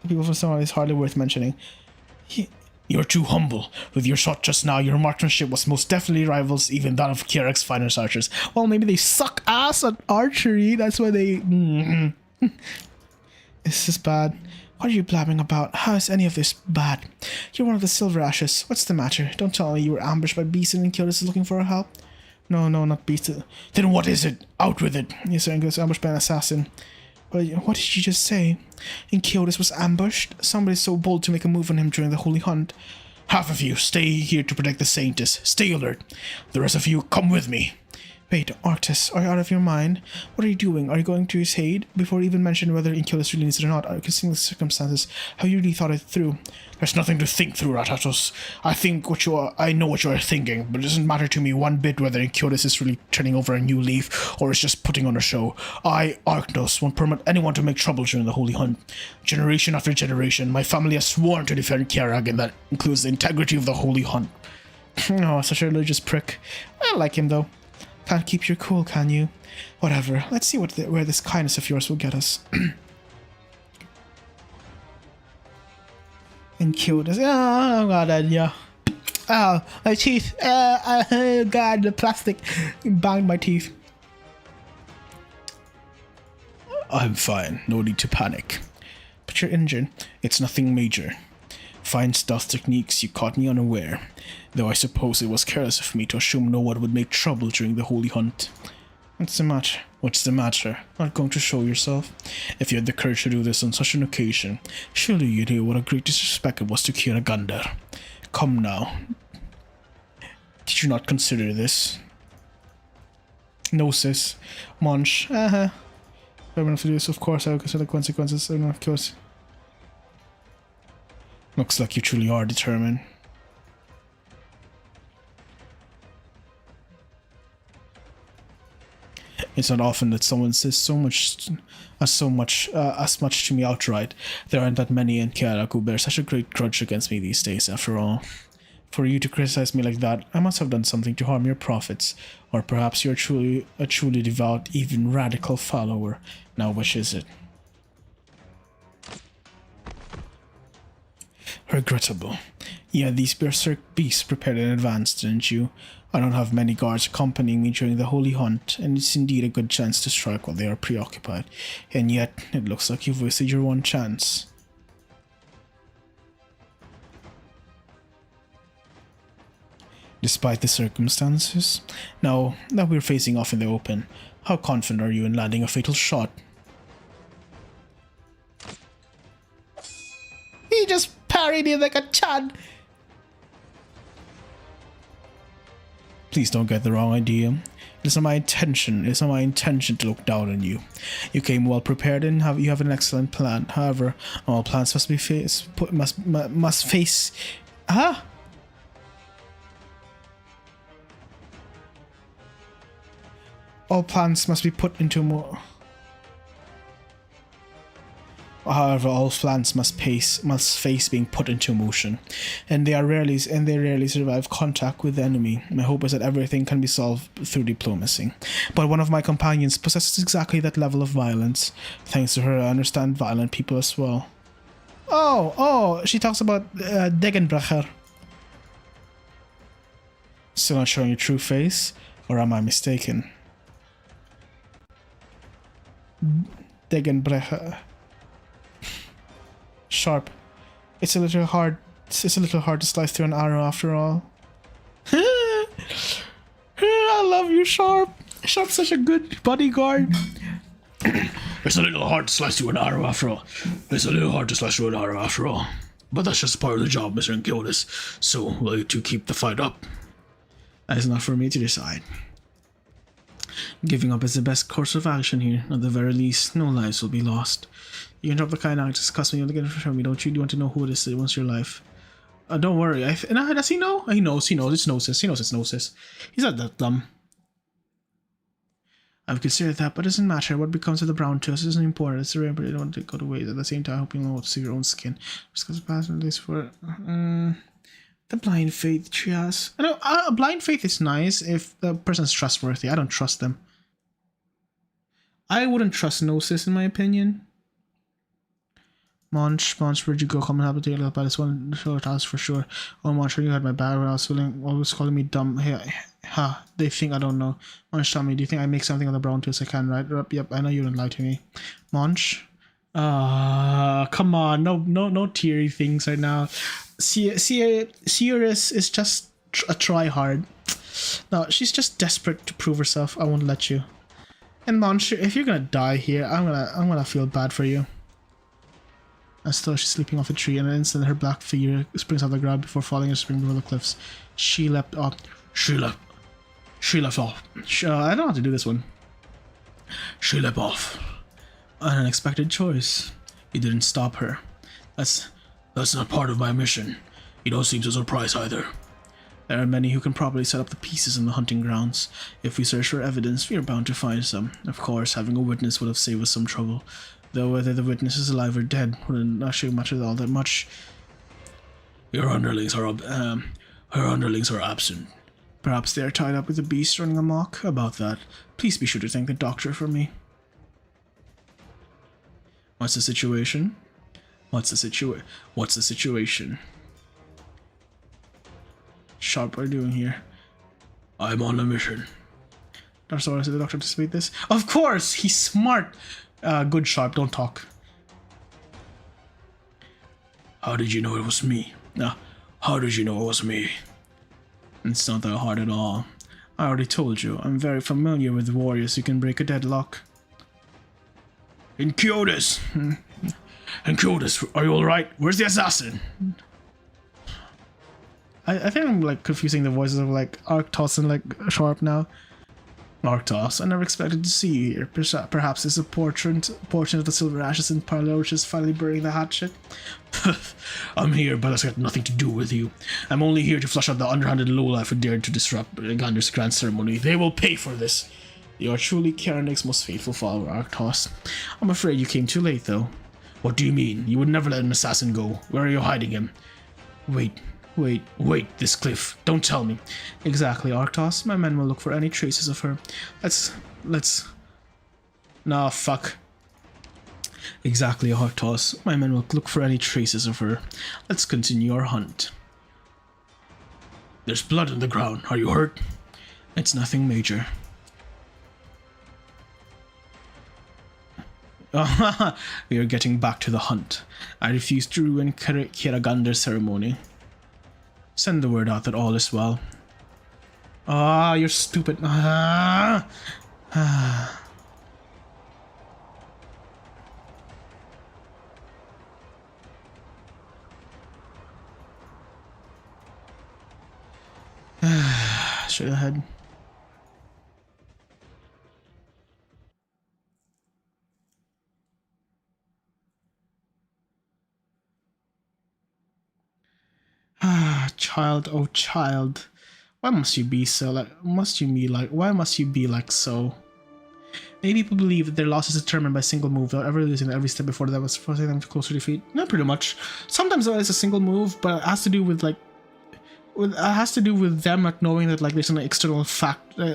People from someone is hardly worth mentioning. You're too humble. With your shot just now, your marksmanship was most definitely rivals even that of Kierak's finest archers. Well, maybe they suck ass at archery. That's why they... This is bad. What are you blabbing about? How is any of this bad? You're one of the Silver Ashes. What's the matter? Don't tell me you were ambushed by beasts and Inkyotis is looking for our help. No, not beasts. Then what is it? Out with it. Yes, sir, Inkyotis ambushed by an assassin. What did you just say? Inkyotis was ambushed? Somebody so bold to make a move on him during the holy hunt. Half of you, stay here to protect the saintess. Stay alert. The rest of you, come with me. Wait, Arctis, are you out of your mind? What are you doing? Are you going to his aid? Before even mentioning whether Inculus really needs it or not, considering the circumstances, have you really thought it through? There's nothing to think through, Ratatos. I know what you are thinking, but it doesn't matter to me one bit whether Inculus is really turning over a new leaf, or is just putting on a show. I, Arctos, won't permit anyone to make trouble during the Holy Hunt. Generation after generation, my family has sworn to defend Kiarag, and that includes the integrity of the Holy Hunt. Oh, such a religious prick. I like him, though. Can't keep your cool, can you? Whatever. Let's see where this kindness of yours will get us. And killed us. Oh god, yeah. Oh, my teeth. Oh god, the plastic banged my teeth. I'm fine. No need to panic. But you're injured. It's nothing major. Fine stealth techniques, you caught me unaware. Though I suppose it was careless of me to assume no one would make trouble during the Holy Hunt. What's the matter? What's the matter? Not going to show yourself? If you had the courage to do this on such an occasion, surely you knew what a great disrespect it was to Kira Gandar. Come now. Did you not consider this? No, sis. Munch. If I'm going to do this, of course I will consider the consequences. Of course. Looks like you truly are determined. It's not often that someone says as much to me outright. There aren't that many in Kiarag who bear such a great grudge against me these days, after all. For you to criticize me like that, I must have done something to harm your prophets, or perhaps you're a truly devout, even radical follower. Now which is it? Regrettable. Yeah, these berserk beasts prepared in advance, didn't you? I don't have many guards accompanying me during the Holy Hunt, and it's indeed a good chance to strike while they are preoccupied. And yet, it looks like you've wasted your one chance. Despite the circumstances? Now that we're facing off in the open, how confident are you in landing a fatal shot? He just parried it like a chad. Please don't get the wrong idea. It is not my intention to look down on you. You came well prepared and you have an excellent plan. However, all plans must be all plans must be put into more. However, all plans must face being put into motion, and they rarely survive contact with the enemy. My hope is that everything can be solved through diplomacy. But one of my companions possesses exactly that level of violence. Thanks to her, I understand violent people as well. Oh, she talks about Degenbrecher. Still not showing your true face, or am I mistaken? Degenbrecher. Sharp. It's a little hard to slice through an arrow after all. I love you, Sharp. Sharp's such a good bodyguard. It's a little hard to slice through an arrow after all. But that's just part of the job, Mr. Inculus. So, will you two keep the fight up? That is not for me to decide. Giving up is the best course of action here. At the very least, no lives will be lost. You can drop the kind act, discuss me, from me, don't you? Do you want to know who it is that wants your life? Don't worry. Does he know? He knows. It's Gnosis. He knows it's Gnosis. He's not that dumb. I've considered that, but it doesn't matter. What becomes of the brown toast isn't important. It's rare, but I don't want to go to waste. At the same time, I hope you know what to see your own skin. Discuss the past, at least for the blind faith she has. I know blind faith is nice if the person's trustworthy. I don't trust them. I wouldn't trust Gnosis in my opinion. Monch, where'd you go? Come and have a take a look at this one short house for sure. Oh, Monch, you had my bag when I was feeling always calling me dumb. Hey, they think I don't know. Monch, tell me, do you think I make something on the brown toast? I can, right? Yep, I know you don't lie to me. Monch, come on, no teary things right now. Sirius is just a try hard. No, she's just desperate to prove herself. I won't let you. And Monch, if you're gonna die here, I'm gonna feel bad for you. As though she's sleeping off a tree, and an instant her black figure springs out of the ground before falling and spring over the cliffs. She leapt up. She She left off. I don't know how to do this one. She left off. An unexpected choice. You didn't stop her. That's not part of my mission. You don't seem so surprised either. There are many who can properly set up the pieces in the hunting grounds. If we search for evidence, we are bound to find some. Of course, having a witness would have saved us some trouble. Though whether the witness is alive or dead wouldn't actually matter all that much. Her underlings are absent. Perhaps they are tied up with the beast running amok. About that, please be sure to thank the doctor for me. What's the situation? What's the situation? Sharp, what are you doing here? I'm on a mission. That's what I said the doctor anticipate this. Of course, he's smart. Good Sharp, don't talk. How did you know it was me? How did you know it was me? It's not that hard at all. I already told you, I'm very familiar with warriors who can break a deadlock. Enquiotus! Enquiotus, are you alright? Where's the assassin? I think I'm like confusing the voices of like Arctos and like Sharp now. Arctos, I never expected to see you here. Perhaps it's a portion of the silver ashes in parlor which is finally burning the hatchet. I'm here, but it's got nothing to do with you. I'm only here to flush out the underhanded lowlife who dared to disrupt Gander's grand ceremony. They will pay for this. You are truly Karenek's most faithful follower, Arctos. I'm afraid you came too late, though. What do you mean? You would never let an assassin go. Where are you hiding him? Wait, this cliff. Don't tell me. Exactly, Arctos. My men will look for any traces of her. Let's... Nah, fuck. Exactly, Arctos. My men will look for any traces of her. Let's continue our hunt. There's blood on the ground. Are you hurt? It's nothing major. We are getting back to the hunt. I refuse to ruin Kiragander's ceremony. Send the word out that all is well. Ah, you're stupid. Straight ahead. Child, oh child, why must you be so like? Why must you be like so? Many people believe that their loss is determined by a single move, without ever losing every step before that was forcing them to closer defeat. Not pretty much. Sometimes it's a single move, but it has to do with like, them not knowing that like there's an external factor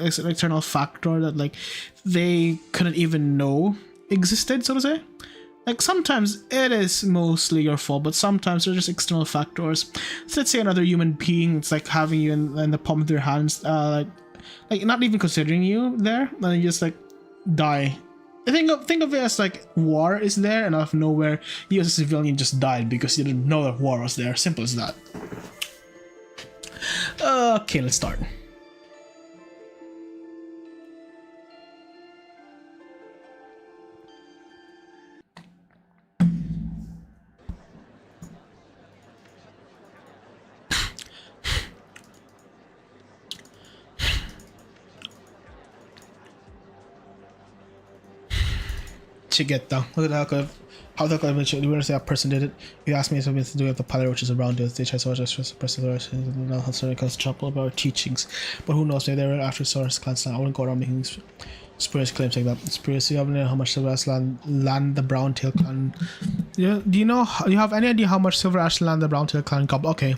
that like they couldn't even know existed, so to say. Like, sometimes it is mostly your fault, but sometimes they're just external factors. So let's say another human being, it's like having you in the palm of their hands, like not even considering you there, and you just like die. Think of it as like war is there, and out of nowhere, you as a civilian just died because you didn't know that war was there. Simple as that. Okay, let's start. Chigetta. Look at how that could have been say a person did it. You asked me something to do with the pilot which is around the stage. I saw just a person now how sorry cause trouble about teachings. But who knows, maybe they were after Source clans now. I wouldn't go around making spurious claims like that. Spurious, you have no idea how much Silver Ash land the Browntail clan. Yeah, do you have any idea how much Silver Ash land the Browntail clan got? Okay.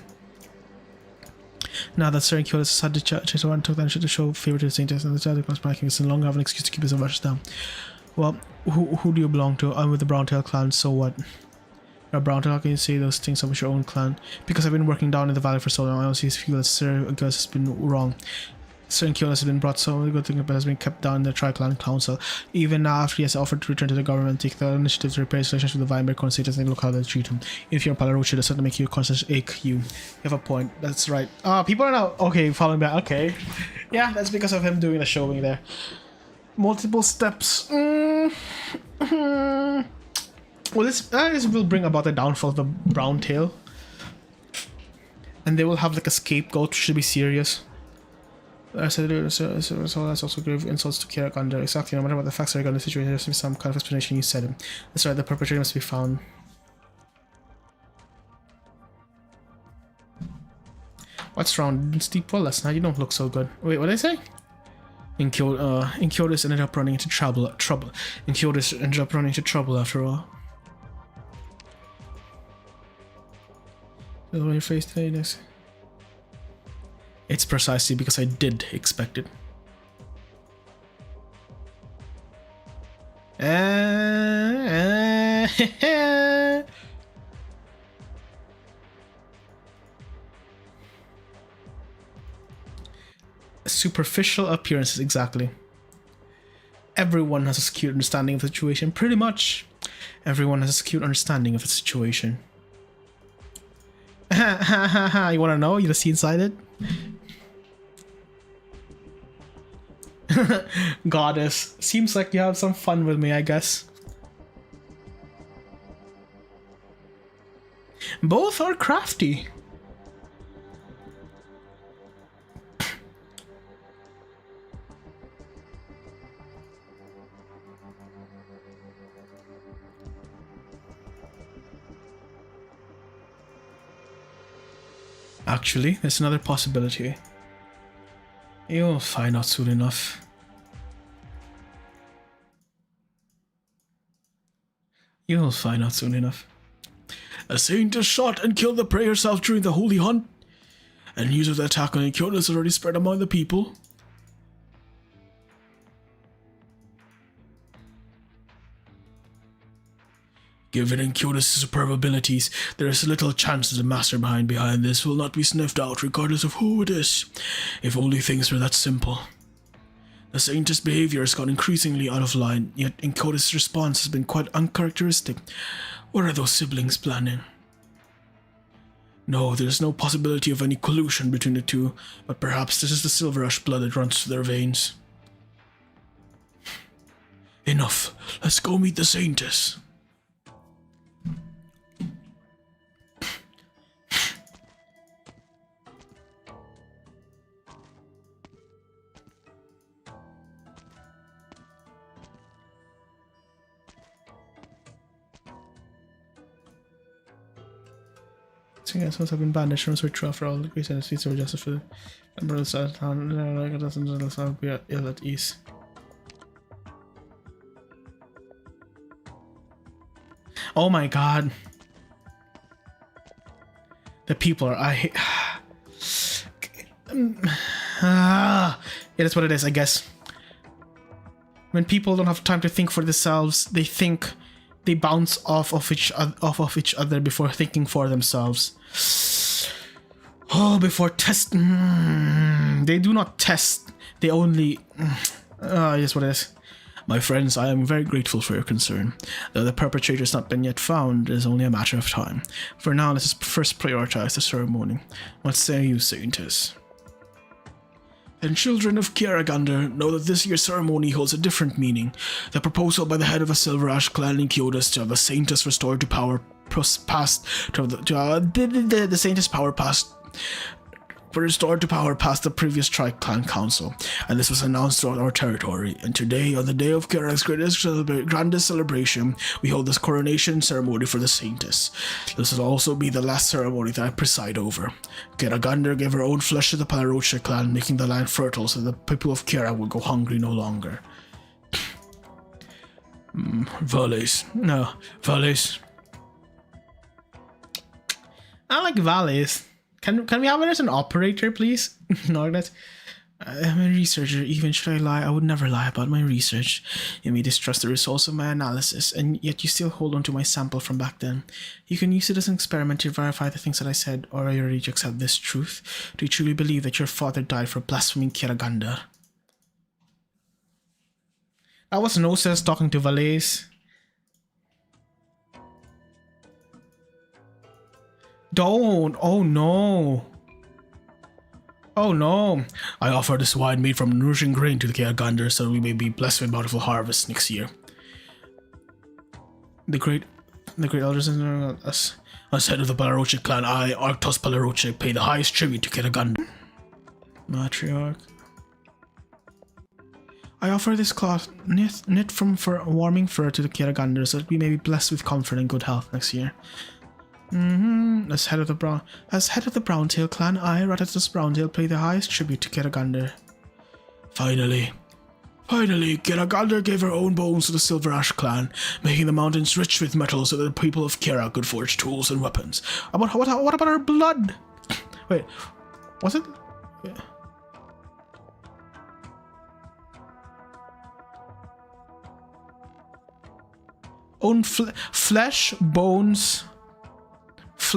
Now that Sir Kyoto decided to chase around, took the initiative to show favor to the Saint and the other class packing, it's no longer have an excuse to keep his Silver down. Well, who do you belong to? I'm with the Browntail clan, so what? You're a Browntail, how can you say those things about your own clan? Because I've been working down in the valley for so long, I honestly feel that Sir Gus has been wrong. Sir Kyoto has been brought so many good things, but has been kept down in the Tri-Clan Council. Even now, after he has offered to return to the government, take the initiative to repair his relationship with the Weinberg Corn status and look how they treat him. If you're a Palaroche, that's certainly make your conscience ache. You have a point, that's right. People are now, okay, following back, okay. Yeah, that's because of him doing the showing there. Multiple steps. Well, this will bring about the downfall of the Browntail. And they will have like a scapegoat, should be serious. I said so that's also grave insults to Kiraganda. Exactly, no matter what the facts are regarding the situation, there must be some kind of explanation, you said. That's right, the perpetrator must be found. What's wrong? Sleep well last night, you don't look so good. Wait, what did I say? Incodus ended up running into trouble. Incodus ended up running into trouble after all. On your face today, next. It's precisely because I did expect it. Superficial appearances, exactly. Everyone has a skewed understanding of the situation. Pretty much. Everyone has a skewed understanding of the situation. You wanna know? You wanna see inside it? Goddess. Seems like you have some fun with me, I guess. Both are crafty. Actually, there's another possibility. You'll find out soon enough. You'll find out soon enough. A saint is shot and killed the prey herself during the holy hunt, and news of the attack on Incodus has already spread among the people. Given Incodus' superb abilities, there is little chance that the mastermind behind this will not be sniffed out regardless of who it is. If only things were that simple. The Saint's behavior has gone increasingly out of line, yet Incodus' response has been quite uncharacteristic. What are those siblings planning? No, there is no possibility of any collusion between the two, but perhaps this is the Silver Ash blood that runs through their veins. Enough. Let's go meet the Saintess. Yes, once have been banished from Switch for all the great and feats of justice for the Emerald Side of Town. It doesn't sound be ill at ease. Oh my god. The people are. I hate. Yeah, that's what it is, I guess. When people don't have time to think for themselves, they think. They bounce off of each other before thinking for themselves. Oh, before test. They do not test. They only. Yes, what it is. My friends, I am very grateful for your concern. Though the perpetrator has not been yet found, it is only a matter of time. For now, let us first prioritize the ceremony. What say you, Saintess? And children of Kiragander know that this year's ceremony holds a different meaning. The proposal by the head of a Silver Ash clan in Incodus to have the Saintess restored to power past the Saintess power past restored to power past the previous Tri-Clan Council, and this was announced throughout our territory. And today, on the day of Kirag's grandest celebration, we hold this coronation ceremony for the Saintess. This will also be the last ceremony that I preside over. Kiragander gave her own flesh to the Palaroche clan, making the land fertile so the people of Kira would go hungry no longer. Valles. No, Valles. I like Valles. Can we have it as an operator, please? No, that's... I'm a researcher. Even should I lie, I would never lie about my research. You may distrust the results of my analysis, and yet you still hold on to my sample from back then. You can use it as an experiment to verify the things that I said, or are you ready to accept this truth? Do you truly believe that your father died for blaspheming Kiraganda? That was Gnosis talking to Valles. Don't! Oh no! Oh no! I offer this wine made from nourishing grain to the Kiragander so we may be blessed with bountiful harvest next year. The great elders and us, as head of the Palaroche clan, I, Arctos Palaroche, pay the highest tribute to Kiragander. Matriarch. I offer this cloth knit from warming fur to the Kiragander so that we may be blessed with comfort and good health next year. As head of the Browntail clan, I, Ratatos Browntail, pay the highest tribute to Kiragander. Finally, Kiragander gave her own bones to the Silver Ash clan, making the mountains rich with metal so that the people of Kira could forge tools and weapons. What about her blood? Wait, was it? Yeah. Own flesh, bones. So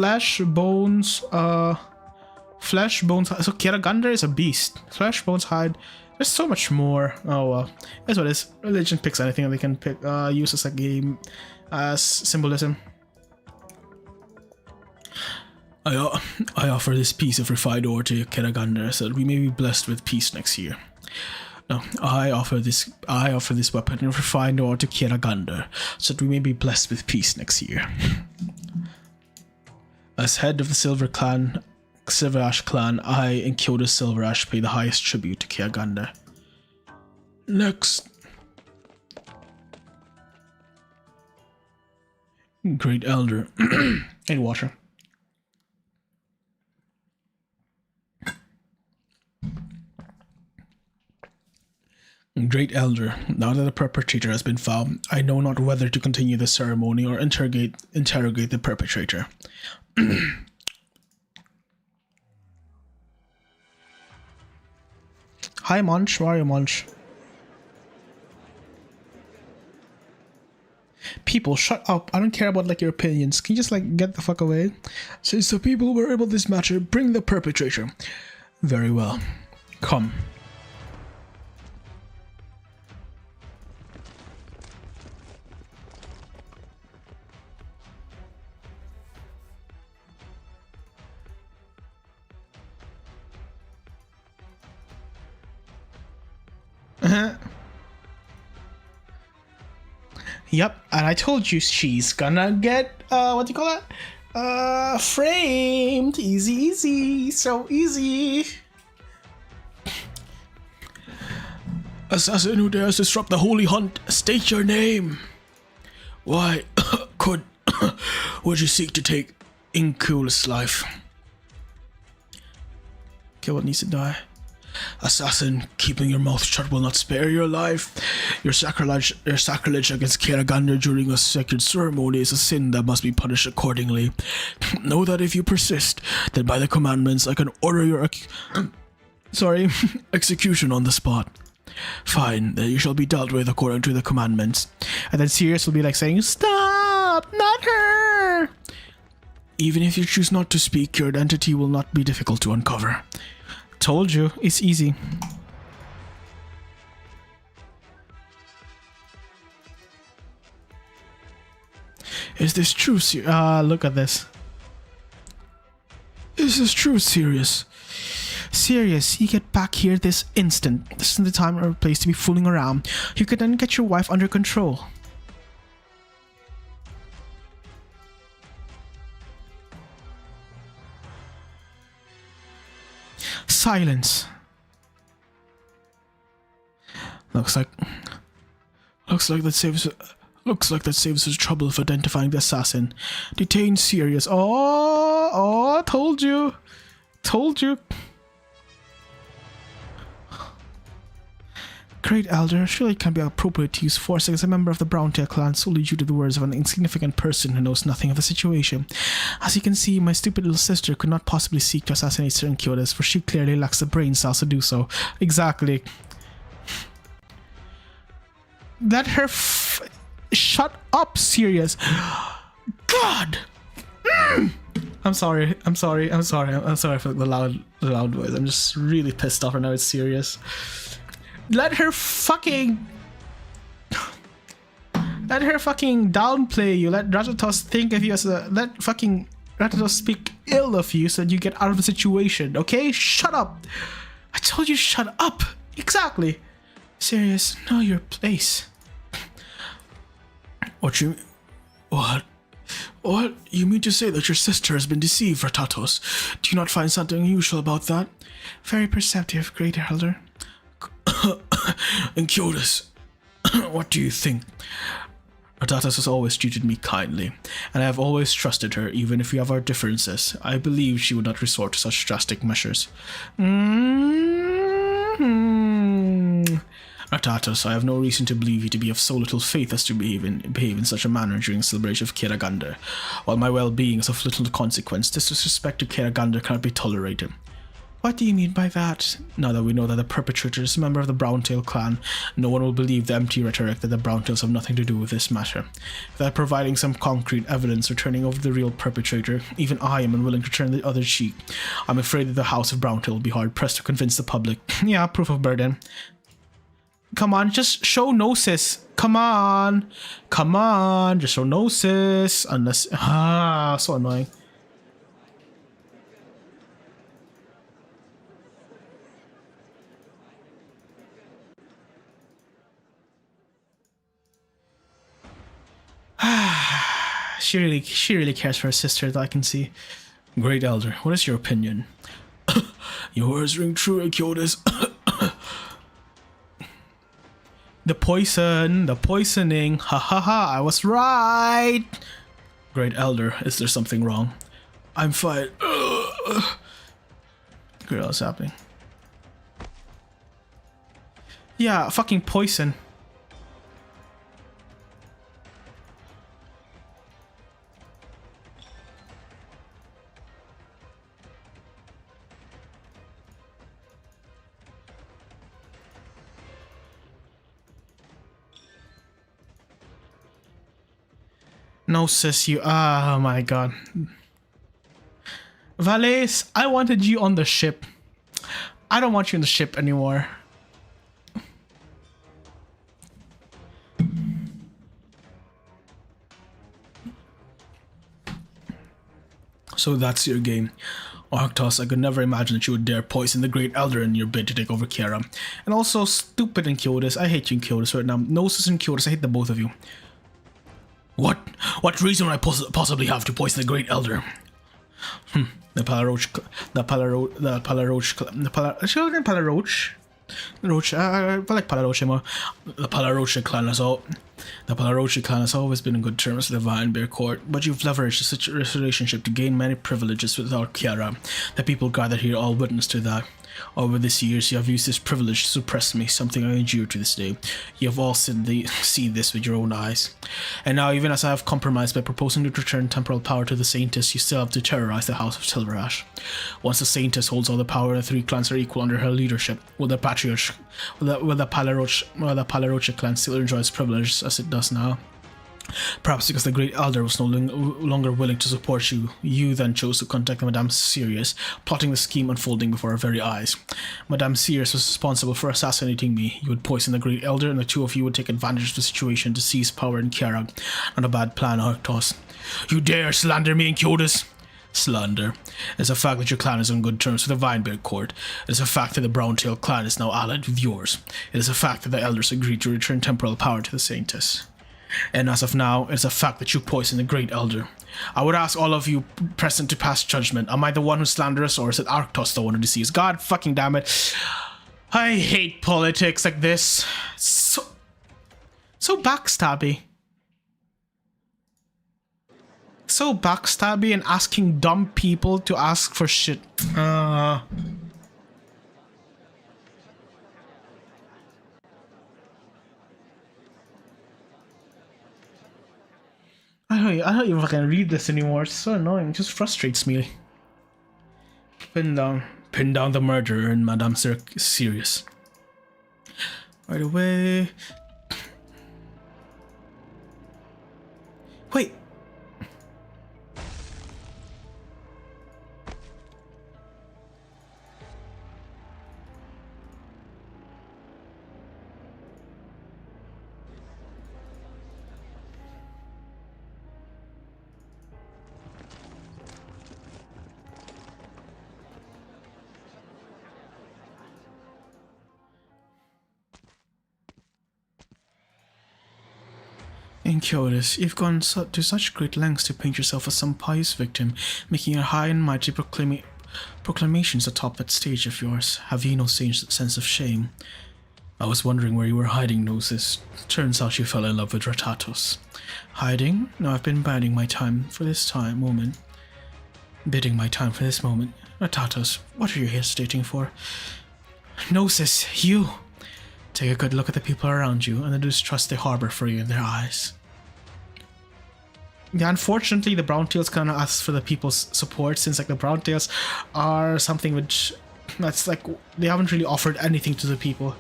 Kiragander is a beast. Flesh, bones, hide. There's so much more. Oh well. That's what it is. Religion picks anything they can pick. Use as a game as symbolism. I offer this piece of refined ore to Kiragander so that we may be blessed with peace next year. No, I offer this weapon of refined ore to Kiragander so that we may be blessed with peace next year. As head of the Silver Ash clan, I and Kyoto Silver Ash pay the highest tribute to Kiragander. Next. Great Elder. And water. Great Elder, now that the perpetrator has been found, I know not whether to continue the ceremony or interrogate the perpetrator. Hi Munch, where are you, Munch? People, shut up. I don't care about like your opinions. Can you just like get the fuck away? Since the people were able this matter, bring the perpetrator. Very well. Come. Yep, and I told you she's gonna get, what do you call that? Framed. Easy, so easy. Assassin who dares disrupt the holy hunt, state your name. Why, would you seek to take Inkul's life? Okay, what needs to die? Assassin, keeping your mouth shut will not spare your life. Your sacrilege against Kiragander during a sacred ceremony is a sin that must be punished accordingly. Know that if you persist, then by the commandments I can order your execution on the spot. Fine, then you shall be dealt with according to the commandments. And then Sirius will be like saying, "Stop, not her!" Even if you choose not to speak, your identity will not be difficult to uncover. Told you, it's easy. Is this true? Look at this. Is this true, Sirius? Sirius, you get back here this instant. This isn't the time or place to be fooling around. You could then get your wife under control. Silence. Looks like that saves us trouble of identifying the assassin. Detain Sirius. Oh, told you. Great Elder, surely it can be appropriate to use force against a member of the Browntail clan solely due to the words of an insignificant person who knows nothing of the situation. As you can see, my stupid little sister could not possibly seek to assassinate Sir Kyotis, for she clearly lacks the brain cells to do so. Exactly. Let her shut up, Sirius. God! I'm sorry for the loud voice. I'm just really pissed off right now. It's serious. Let her fucking downplay you. Let Ratatos think of you as let fucking Ratatos speak ill of you so that you get out of the situation, okay? Shut up. I told you shut up. Exactly. Sirius, know your place. What? You mean to say that your sister has been deceived, Ratatos? Do you not find something unusual about that? Very perceptive, Great Elder. Incurus, what do you think? Artatas has always treated me kindly, and I have always trusted her, even if we have our differences. I believe she would not resort to such drastic measures. Artatas, I have no reason to believe you to be of so little faith as to behave in such a manner during the celebration of Kiragander. While my well-being is of little consequence, disrespect to Kiragander cannot be tolerated. What do you mean by that? Now that we know that the perpetrator is a member of the Browntail clan, no one will believe the empty rhetoric that the Browntails have nothing to do with this matter. Without providing some concrete evidence or turning over the real perpetrator, even I am unwilling to turn the other cheek. I'm afraid that the House of Browntail will be hard-pressed to convince the public. Yeah, proof of burden. Come on, just show Gnosis. Come on. Come on, just show Gnosis. Unless... so annoying. She really cares for her sister, that I can see. Great Elder, what is your opinion? Your words ring true, Incurus. The poisoning, ha ha ha, I was right! Great Elder, is there something wrong? I'm fine. Great, what's happening? Yeah, fucking poison. No, sis, you. Oh my god. Valais, I wanted you on the ship. I don't want you on the ship anymore. So that's your game. Arctos, I could never imagine that you would dare poison the Great Elder in your bid to take over Kiara. And also, stupid Incurus. I hate you, Incurus, right now. Gnosis and Incurus, I hate the both of you. What reason would I possibly have to poison the Great Elder? The Palaroach, I like Palaroach more. The Palaroach clan has always been in good terms with the Vinebear court, but you've leveraged such a relationship to gain many privileges without Kiara. The people gathered here all witness to that. Over these years, you have used this privilege to suppress me, something I endure to this day. You have all seen this with your own eyes. And now, even as I have compromised by proposing to return temporal power to the Saintess, you still have to terrorize the House of Silverash. Once the Saintess holds all the power and the three clans are equal under her leadership, will the Palarocha clan still enjoy its privileges as it does now? Perhaps because the Great Elder was no longer willing to support you, you then chose to contact Madame Sirius, plotting the scheme unfolding before our very eyes. Madame Sirius was responsible for assassinating me. You would poison the Great Elder, and the two of you would take advantage of the situation to seize power in Kiara. Not a bad plan, Arctos. You dare slander me, Incurus? Slander. It is a fact that your clan is on good terms with the Vinebear court. It is a fact that the Browntail clan is now allied with yours. It is a fact that the elders agreed to return temporal power to the Saintess. And as of now, it's a fact that you poisoned the Great Elder. I would ask all of you present to pass judgment. Am I the one who's slanderous, or is it Arctos the one who deceives? God fucking damn it. I hate politics like this. So backstabby. So backstabby and asking dumb people to ask for shit. I don't even fucking read this anymore. It's so annoying. It just frustrates me. Pin down the murderer and Madame Sirius. Right away. Wait. Incurus, you've gone to such great lengths to paint yourself as some pious victim, making your high and mighty proclamations atop that stage of yours. Have you no sense of shame? I was wondering where you were hiding, Gnosis. Turns out you fell in love with Ratatos. Hiding? No, I've been biding my time for this moment. Bidding my time for this moment. Ratatos, what are you hesitating for? Gnosis, you! Take a good look at the people around you and the distrust they harbor for you in their eyes. Yeah, unfortunately, the Browntails kind of ask for the people's support, since like the Browntails are something which that's like they haven't really offered anything to the people.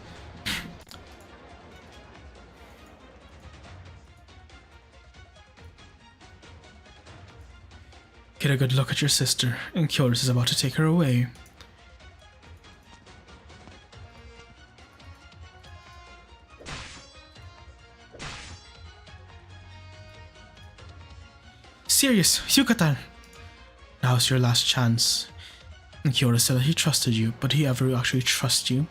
Get a good look at your sister, and Kyoris is about to take her away. Serious, Yucatan! Now's your last chance. And Kyoris said that he trusted you, but he ever actually trust you?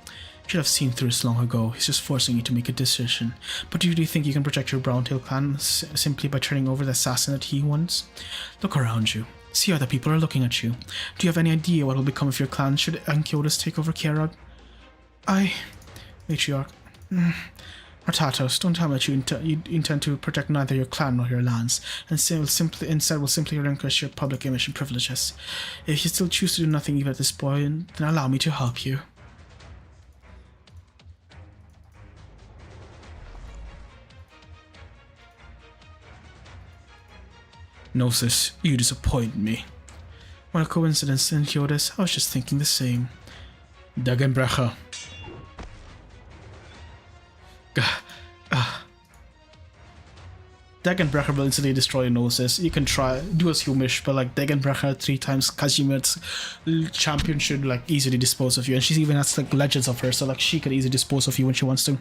Should have seen through this long ago. He's just forcing you to make a decision. But do you think you can protect your Browntail clan simply by turning over the assassin that he wants? Look around you. See how the people are looking at you. Do you have any idea what will become of your clan should Ankyotis take over Kerag? Matriarch. Ratatos, don't tell me that you intend to protect neither your clan nor your lands, and instead will simply relinquish your public image and privileges. If you still choose to do nothing even at this point, then allow me to help you. Gnosis, you disappoint me. What a coincidence, Kyotis. I was just thinking the same. Dagenbrecher. Dagenbrecher will instantly destroy Gnosis. You can try, do as you wish, but like Dagenbrecher 3 times Kazimir's champion should like easily dispose of you, and she even has like legends of her, so like she could easily dispose of you when she wants to.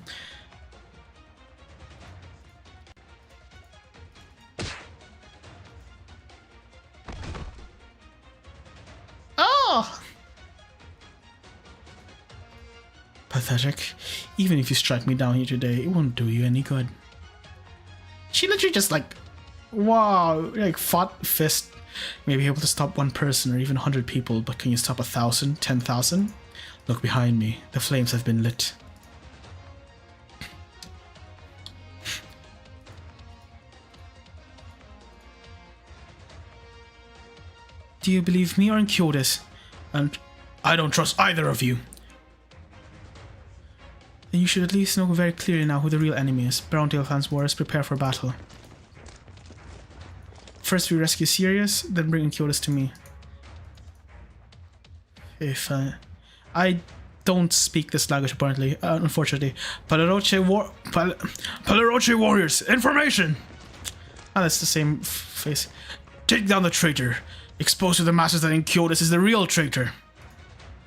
Pathetic. Even if you strike me down here today, it won't do you any good. She literally just like, wow, like fought fist, maybe able to stop one person or even 100 people, but can you stop 1,000, 10,000? Look behind me, the flames have been lit. Do you believe me or in Kyotis? And I don't trust either of you. Then you should at least know very clearly now who the real enemy is. Browntail fans warriors, prepare for battle. First we rescue Sirius, then bring Kyotis to me. If I don't speak this language apparently, unfortunately. Palaroche warriors, information! Ah, that's the same face. Take down the traitor. Expose to the masses that Kyotis is the real traitor.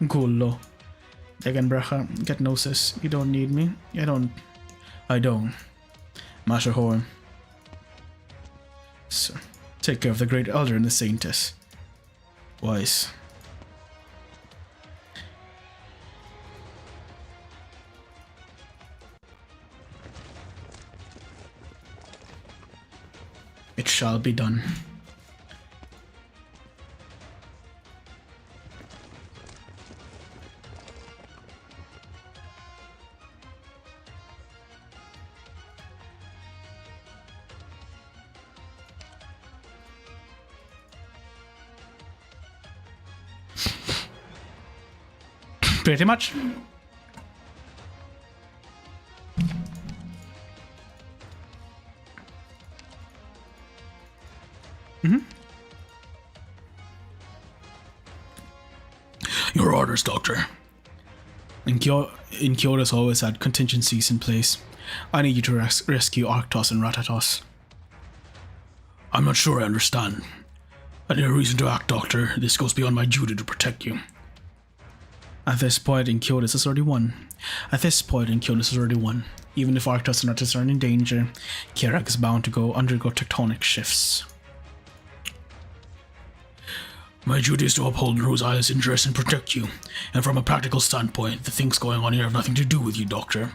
Gullo. Dagenbrecher, get Gnosis. You don't need me. I don't. Masher Horn. So, take care of the Great Elder and the Saintess. Wise. It shall be done. Pretty much. Your orders, Doctor. Kyotis always had contingencies in place. I need you to rescue Arctos and Ratatos. I'm not sure I understand. I need a reason to act, Doctor. This goes beyond my duty to protect you. At this point, Kyotis has already won. Even if Arctos and Ratatos are in danger, Kerag is bound to undergo tectonic shifts. My duty is to uphold Rose Island's interests and protect you. And from a practical standpoint, the things going on here have nothing to do with you, Doctor.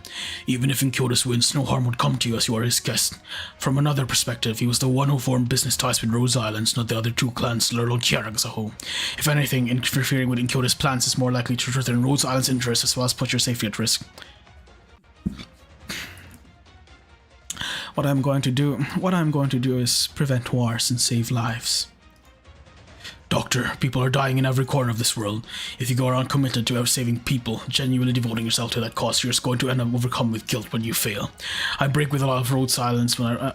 Even if Kyotis wins, no harm would come to you as you are his guest. From another perspective, he was the one who formed business ties with Rose Islands, not the other two clans, let alone Kerag as a whole. If anything, interfering with Kyotis' plans is more likely to threaten Rose Island's interests as well as put your safety at risk. What I'm going to do is prevent wars and save lives. Doctor, people are dying in every corner of this world. If you go around committed to saving people, genuinely devoting yourself to that cause, you're just going to end up overcome with guilt when you fail. I break with a lot of road silence when I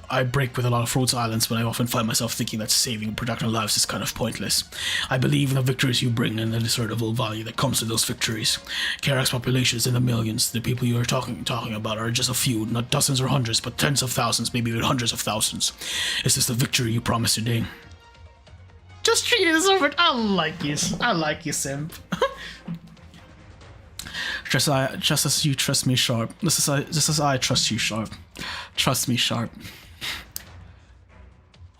often find myself thinking that saving and protecting lives is kind of pointless. I believe in the victories you bring and the discernible value that comes with those victories. Karak's population is in the millions. The people you are talking about are just a few, not dozens or hundreds, but tens of thousands, maybe even hundreds of thousands. Is this the victory you promised today? Just treat it as over. I like you, simp. just as you trust me, Sharp. Just as I trust you, Sharp. Trust me, Sharp.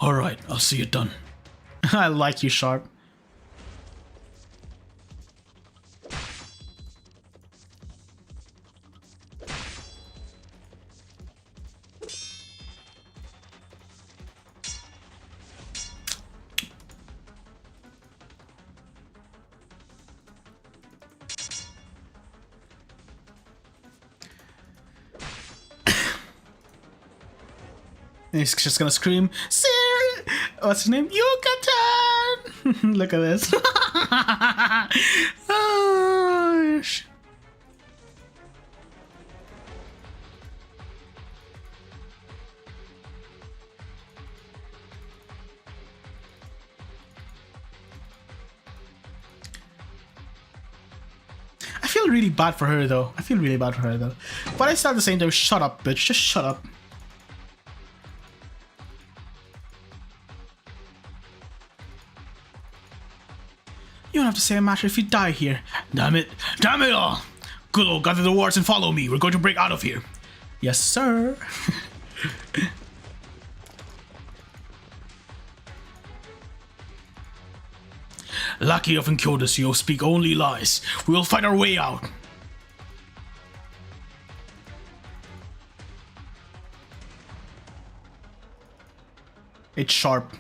Alright, I'll see it done. I like you, Sharp. He's just gonna scream, Sir! What's his name? Yucatan! Look at this. Oh, I feel really bad for her though. But I still at the same time, shut up, bitch. Just shut up. You don't have to say a matter if you die here. Damn it all. Good old, gather the wards and follow me. We're going to break out of here. Yes, sir. Lucky of Encodus, you speak only lies. We will find our way out. It's Sharp.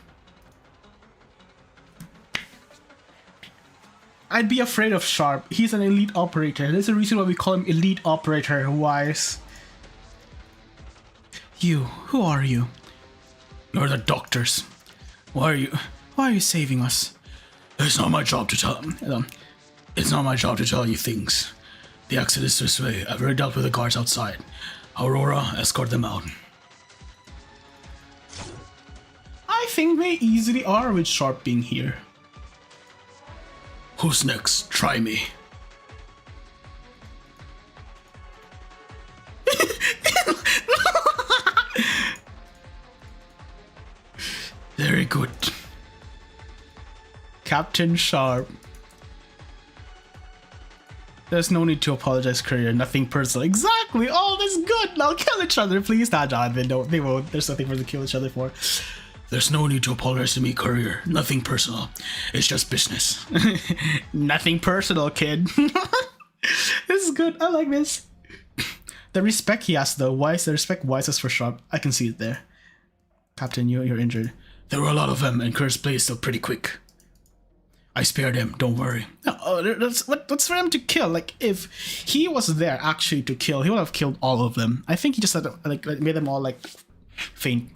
I'd be afraid of Sharp. He's an elite operator. There's a reason why we call him elite operator, Wise. You, who are you? You're the doctors. Why are you saving us? It's not my job to tell you things. The exit is this way. I've already dealt with the guards outside. Aurora, escort them out. I think they easily are with Sharp being here. Who's next? Try me. Very good. Captain Sharp. There's no need to apologize, Courier. Nothing personal. Exactly. Oh, that's good. Now kill each other, please. Nah, they won't. There's nothing for them to kill each other for. There's no need to apologize to me, Courier. Nothing personal. It's just business. Nothing personal, kid. This is good. I like this. The respect he has, though. The respect Wise has for Sharp. I can see it there. Captain, you're injured. There were a lot of them, and Kurt's play is still pretty quick. I spared him, don't worry. What's for him to kill? Like, if he was there actually to kill, he would have killed all of them. I think he just made them all, faint.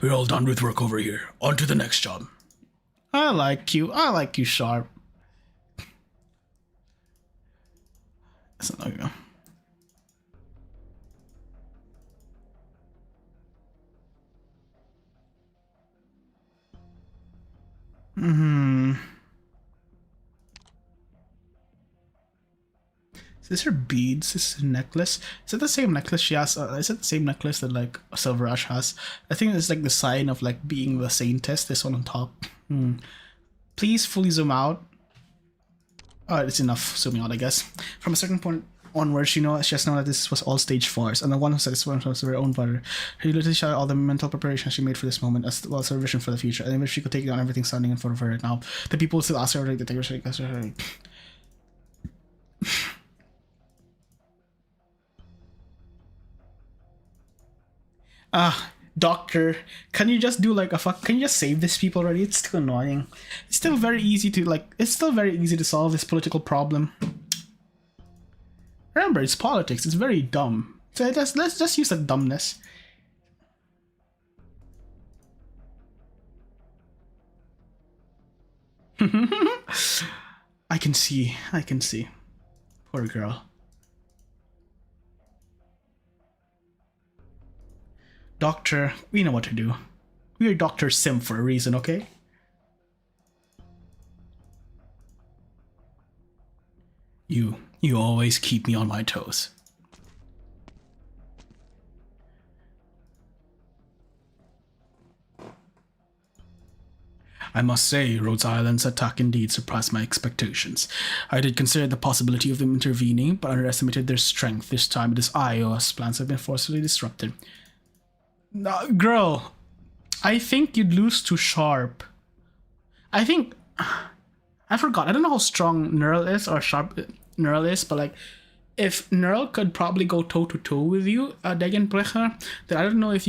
We're all done with work over here. On to the next job. I like you, Sharp. That's not go. Is this her beads? This is a necklace. Is it the same necklace she has? Is it the same necklace that Silver Ash has? I think it's the sign of being the saintess. This one on top. Please fully zoom out. Oh, it's enough zooming out, I guess. From a certain point onwards, she has known that this was all stage 4s, and the one who said this one was her own brother. She literally showed all the mental preparation she made for this moment, as well as her vision for the future, and if she could take down everything standing in front of her right now. The people still ask her to take her. Doctor, can you just do can you just save these people already? It's still annoying. It's still very easy to solve this political problem. Remember, it's politics. It's very dumb. So let's just use the dumbness. I can see. Poor girl. Doctor, we know what to do. We're Dr. Sim for a reason, okay? You always keep me on my toes. I must say, Rhode Island's attack indeed surpassed my expectations. I did consider the possibility of them intervening, but underestimated their strength. This time it is IOS plans have been forcibly disrupted. Girl, I think you'd lose to Sharp. I think... I forgot. I don't know how strong Neural is or Sharp Neural is, but like, if Neural could probably go toe-to-toe with you, Degenbrecher, then I don't know if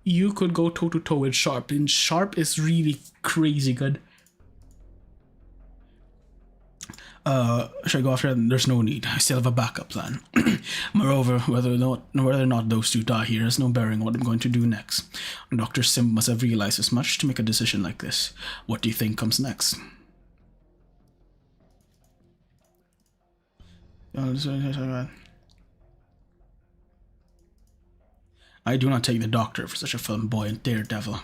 you could go toe-to-toe with Sharp. And Sharp is really crazy good. Should I go after them? There's no need. I still have a backup plan. Moreover, whether or not those two die here has no bearing on what I'm going to do next. Dr. Sim must have realized as much to make a decision like this. What do you think comes next? I do not take the Doctor for such a flamboyant daredevil.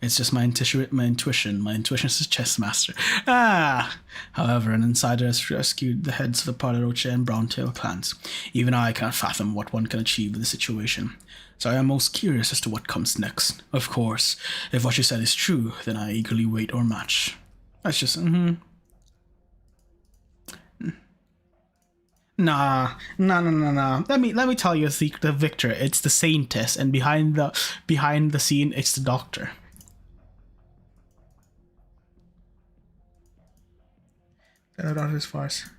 It's just my intuition. My intuition is a chess master. However, an insider has rescued the heads of the Palaroche and Browntail clans. Even I cannot fathom what one can achieve in this situation. So I am most curious as to what comes next. Of course, if what you said is true, then I eagerly wait our match. That's just, Nah. Let me tell you a secret, Victor. It's the Saintess, and behind the scene, it's the Doctor. That is farce.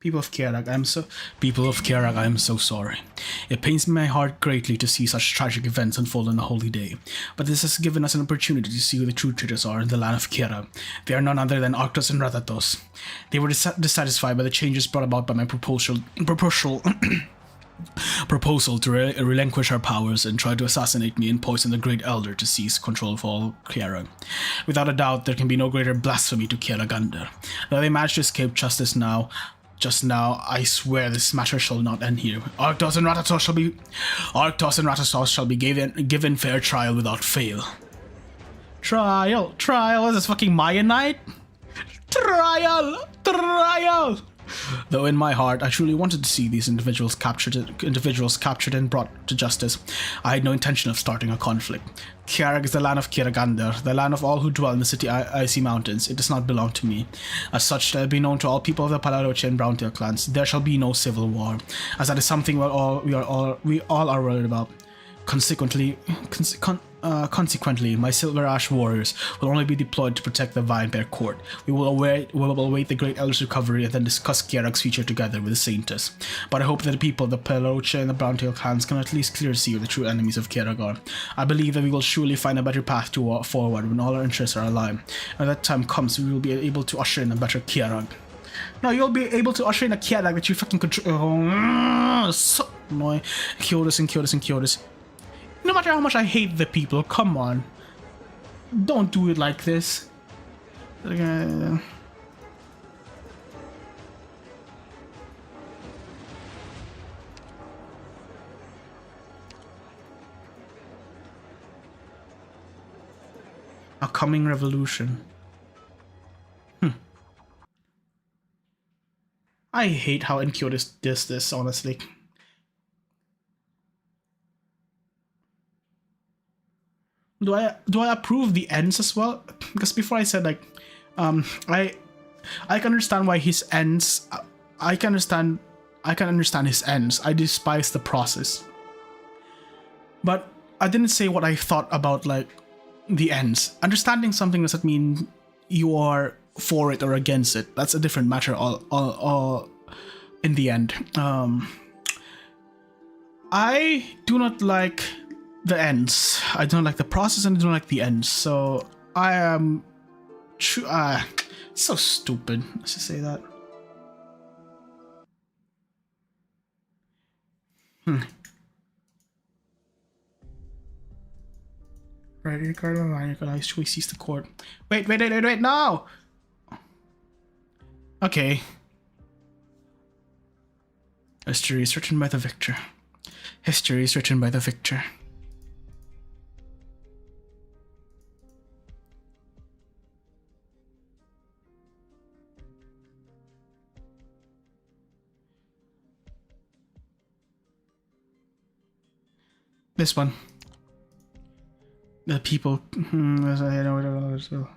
People of Kiarag, I am so sorry. It pains my heart greatly to see such tragic events unfold on a holy day, but this has given us an opportunity to see who the true traitors are in the land of Kiarag. They are none other than Arctos and Ratatos. They were dissatisfied by the changes brought about by my proposal to relinquish our powers and try to assassinate me and poison the Great Elder to seize control of all Kiarag. Without a doubt, there can be no greater blasphemy to Kiaragander. Though they managed to escape justice just now, I swear this matter shall not end here. Arctos and Ratatos shall be given fair trial without fail. Trial? Is this fucking Maya Knight? Trial! Though in my heart, I truly wanted to see these individuals captured and brought to justice, I had no intention of starting a conflict. Kiarag is the land of Kiaragander, the land of all who dwell in the city icy mountains. It does not belong to me. As such, let it be known to all people of the Palaroche and Browntail clans, there shall be no civil war, as that is something we all are worried about. Consequently, my Silver Ash warriors will only be deployed to protect the Vine Bear Court. We will await the Great Elder's recovery and then discuss Kiarag's future together with the Saintess. But I hope that the people of the Palaroche and the Browntail clans can at least clearly see who the true enemies of Kiarag are. I believe that we will surely find a better path forward when all our interests are aligned. When that time comes, we will be able to usher in a better Kiarag. No, you'll be able to usher in a Kiarag that you fucking control. Oh, so annoying. Kyotis. No matter how much I hate the people, come on. Don't do it like this. Now coming revolution. I hate how Incudus does this, honestly. Do I approve the ends as well? Because before I said like, I can understand why his ends. I can understand his ends. I despise the process. But I didn't say what I thought about like the ends. Understanding something doesn't mean you are for it or against it. That's a different matter. All in the end. I do not like the ends. I don't like the process and I don't like the ends. So I am so stupid. Let's just say that. Right, regard of line, you can always choice seize the court. Wait, no! Okay. History is written by the victor. History is written by the victor. This one. The people. I know it as well.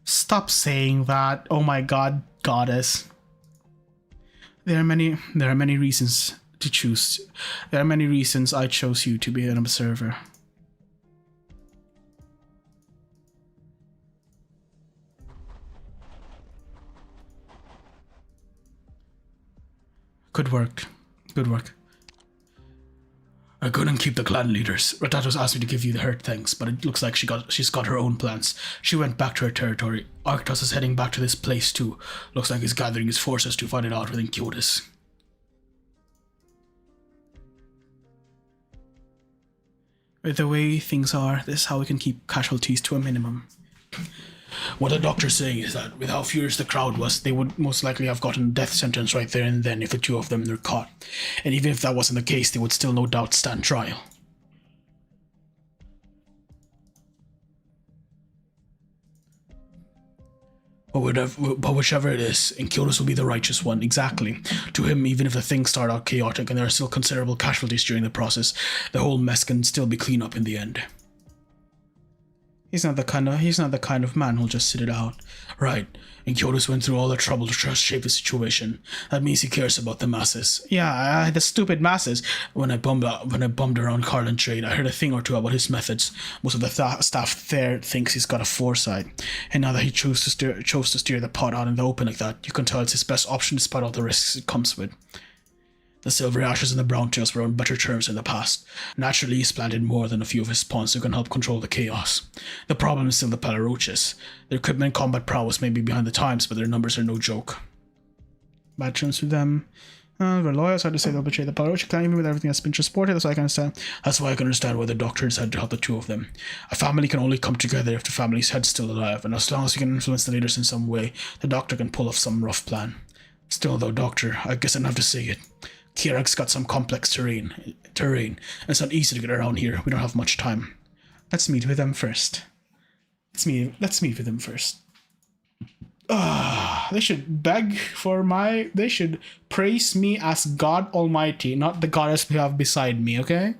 Stop saying that. Oh my god, goddess. There are many reasons to choose. There are many reasons I chose you to be an observer. Good work. Good work. I couldn't keep the clan leaders. Ratatos asked me to give you her thanks, but it looks like she's got her own plans. She went back to her territory. Arctos is heading back to this place too. Looks like he's gathering his forces to fight it out within Kyotis. With the way things are, this is how we can keep casualties to a minimum. What the doctor's saying is that with how furious the crowd was, they would most likely have gotten a death sentence right there and then if the two of them were caught. And even if that wasn't the case, they would still no doubt stand trial. But whichever it is, Enkyodus will be the righteous one, exactly. To him, even if the things start out chaotic and there are still considerable casualties during the process, the whole mess can still be cleaned up in the end. He's not the kind of man who'll just sit it out. Right. And Enkyodus went through all the trouble to try to shape the situation. That means he cares about the masses. Yeah, the stupid masses. When I bummed around Carlin Trade, I heard a thing or two about his methods. Most of the staff there thinks he's got a foresight. And now that he chose to steer the pot out in the open like that, you can tell it's his best option despite all the risks it comes with. The Silver Ashes and the Brown Tails were on better terms in the past. Naturally, he's planted more than a few of his pawns who can help control the chaos. The problem is still the Palaroches. Their equipment and combat prowess may be behind the times, but their numbers are no joke. Bad terms with them. They're loyal, so I had to say they'll betray the Palaroche clan even with everything that's been transported, that's why I can understand. That's why I can understand why the doctor decided to help the two of them. A family can only come together if the family's head's still alive, and as long as we can influence the leaders in some way, the doctor can pull off some rough plan. Still though, Doctor, I guess I'd have to say it. Kirak's got some complex terrain, and it's not easy to get around here. We don't have much time. Let's meet with them first. Let's meet with them first. They should they should praise me as God Almighty, not the goddess we have beside me, okay?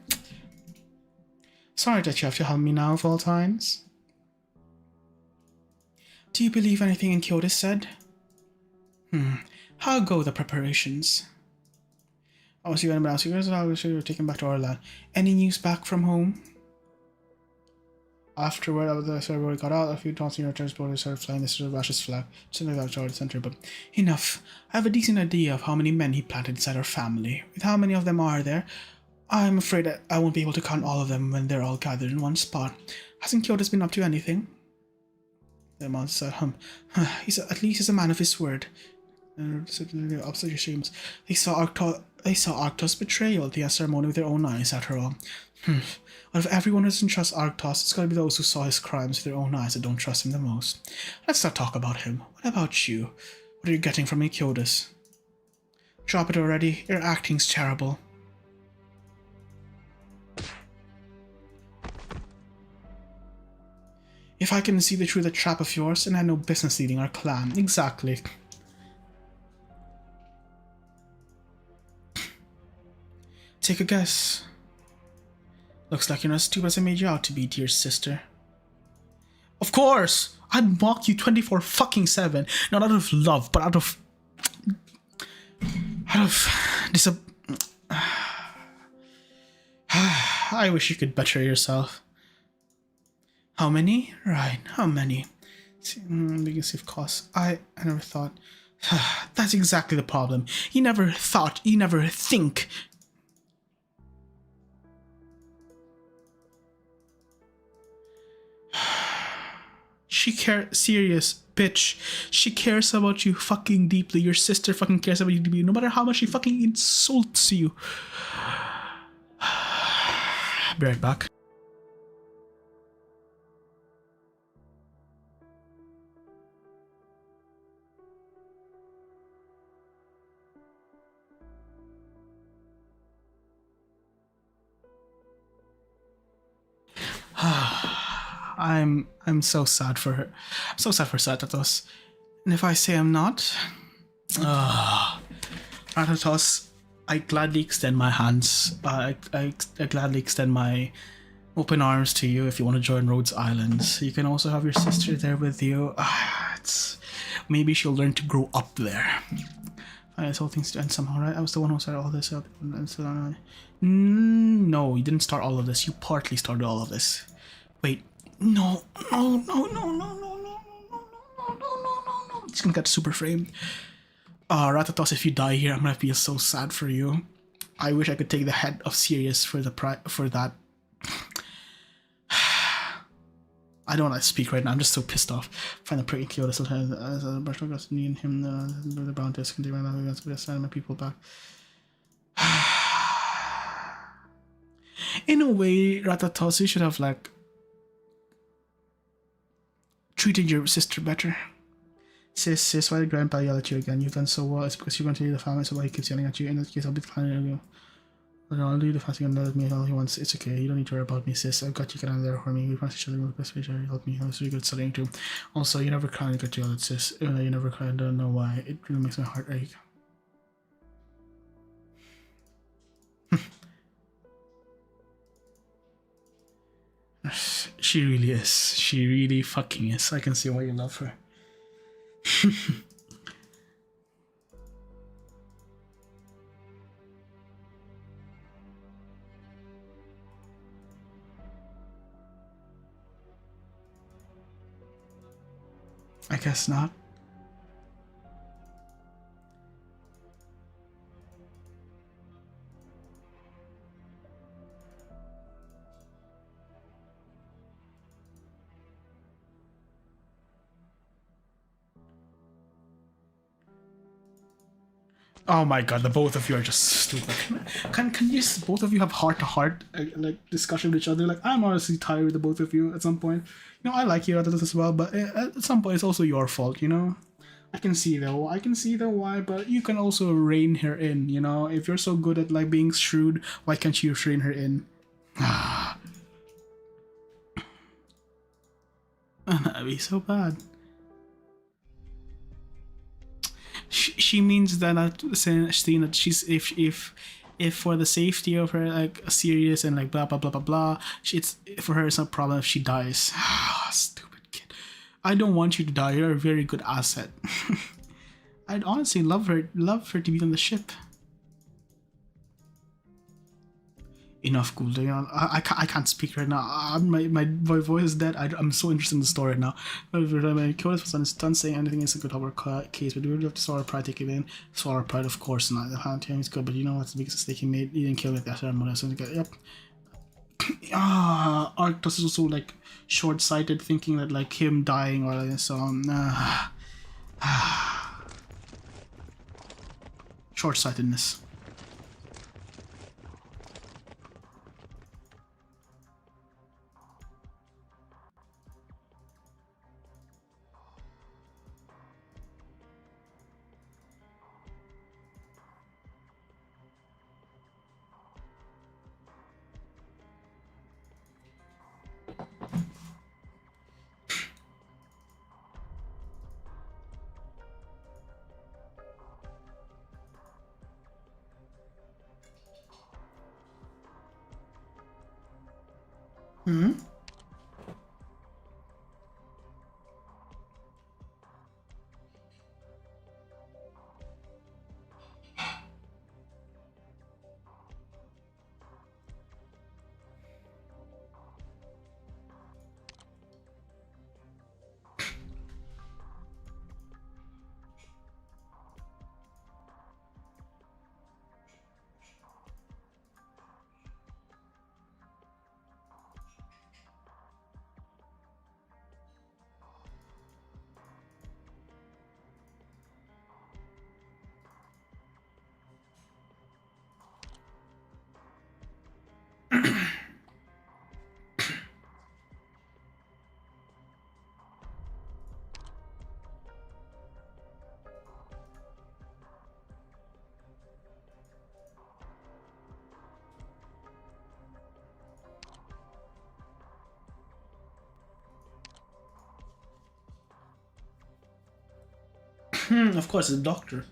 Sorry that you have to help me now of all times. Do you believe anything Enkyodus said? How go the preparations? Oh, so anyone else? You guys are taken back to our land. Any news back from home? Afterward, the server got out. A few taunts in your transporter started flying the Silver Ashes flag. Something like that toward the center, but enough. I have a decent idea of how many men he planted inside our family. With how many of them are there, I'm afraid that I won't be able to count all of them when they're all gathered in one spot. Hasn't Enkyodus been up to anything? The monster said, at least he's a man of his word. Opposite your streams. They saw Arctos' betrayal, the ceremony with their own eyes, after all. Out of everyone who doesn't trust Arctos, it's gotta be those who saw his crimes with their own eyes that don't trust him the most. Let's not talk about him. What about you? What are you getting from Enkyodus? Drop it already. Your acting's terrible. If I can see through the trap of yours, then I had no business leading our clan. Exactly. Take a guess. Looks like you're not as stupid as I made you out to be, dear sister. Of course! I'd mock you 24/7. Not out of love, but out of I wish you could better yourself. How many? Right, how many? We can save costs. I never thought. That's exactly the problem. You never think. She cares, serious bitch. She cares about you fucking deeply. Your sister fucking cares about you deeply, no matter how much she fucking insults you. Be right back. I'm so sad for her. I'm so sad for Satatos. And if I say I'm not, Ratatos, I gladly extend my hands. I gladly extend my open arms to you if you want to join Rhodes Island. You can also have your sister there with you. Maybe she'll learn to grow up there. I saw things to end somehow, right? I was the one who started all this up. No, you didn't start all of this. You partly started all of this. Wait, no. It's gonna get super framed. Ratatos, if you die here, I'm gonna feel so sad for you. I wish I could take the head of Sirius for that. I don't want to speak right now. I'm just so pissed off. Find the pretty Kyoto sometimes as a brush across me and him. The brown disc and my people back. In a way, Ratatos, you should have like treated your sister better. Sis, why did Grandpa yell at you again? You've done so well. It's because you want to leave the family, so why he keeps yelling at you. In that case, I'll be declining you. But I'll do the fasting and let me all he wants. It's okay. You don't need to worry about me, sis. I've got you kind of there for me. We promise each other the best way to help me. I was really good at studying too. Also, you never cry when you got yelled at, sis. Even though you never cry, I don't know why. It really makes my heart ache. She really is. She really fucking is. I can see why you love her. I guess not. Oh my god, the both of you are just stupid. Can you just, both of you have heart-to-heart like discussion with each other? Like, I'm honestly tired with the both of you at some point. You know, I like you as well, but at some point it's also your fault, you know? I can see the why, but you can also rein her in, you know? If you're so good at like being shrewd, why can't you rein her in? That'd be so bad. She means that saying that she's if for the safety of her like serious and like blah blah blah blah blah, it's for her it's no problem if she dies. Stupid kid. I don't want you to die. You're a very good asset. I'd honestly love her to be on the ship. Enough, cool. You know, I can't speak right now. My voice is dead. I'm so interested in the story right now. Kyoto's was on his done saying anything is a good our case, but we really have to swallow our pride, take it in. Swallow our pride, of course not. The hunting is good, but you know what's the biggest mistake he made? He didn't kill with that ceremony. So yep. Arctos is also like short-sighted, thinking that like him dying or like so. Short-sightedness. Hmm. Of course, it's a doctor.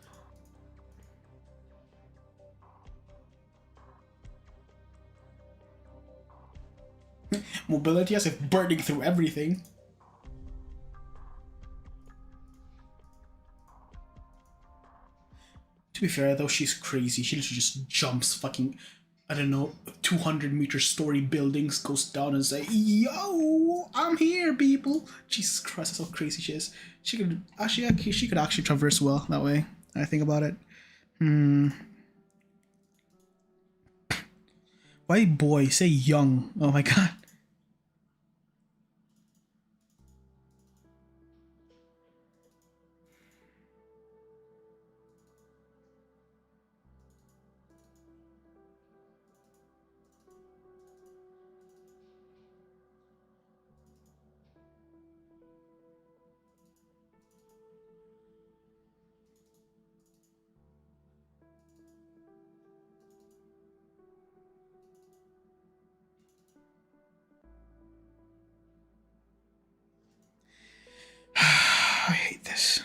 Mobility as if burning through everything. To be fair though, she's crazy. She literally just jumps fucking, I don't know, 200-meter story buildings, goes down and say, "Yo, I'm here, people." Jesus Christ, that's how crazy she is. She could actually traverse well that way. I think about it. Why boy? Say young. Oh my god. I hate this.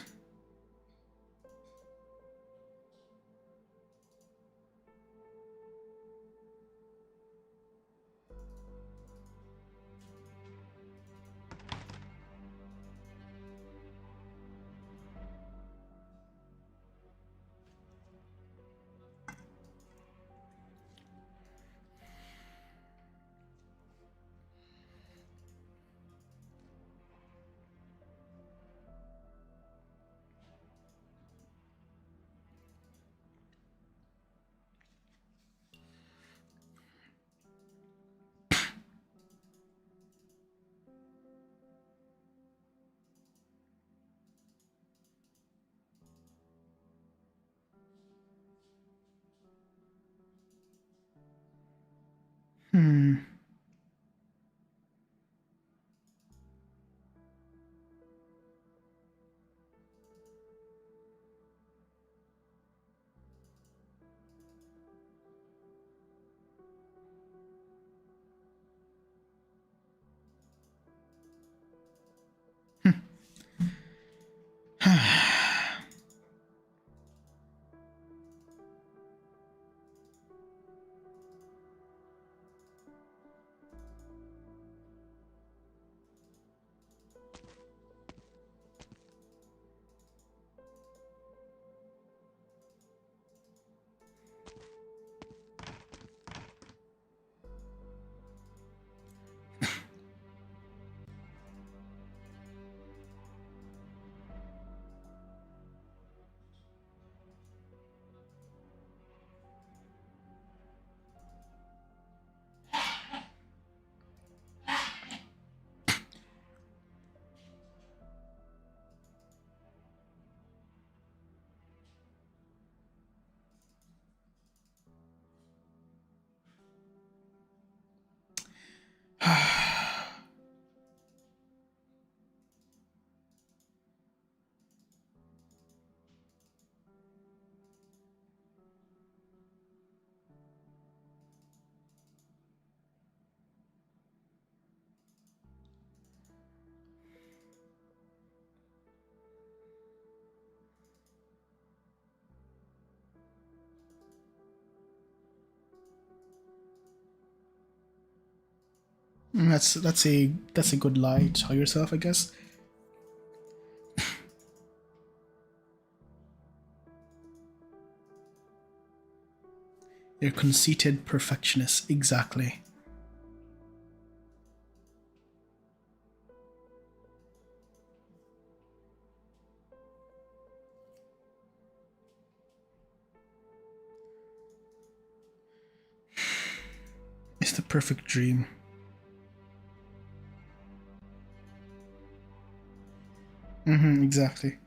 That's a good lie to tell yourself, I guess. You're conceited perfectionist, exactly. It's the perfect dream. Exactly.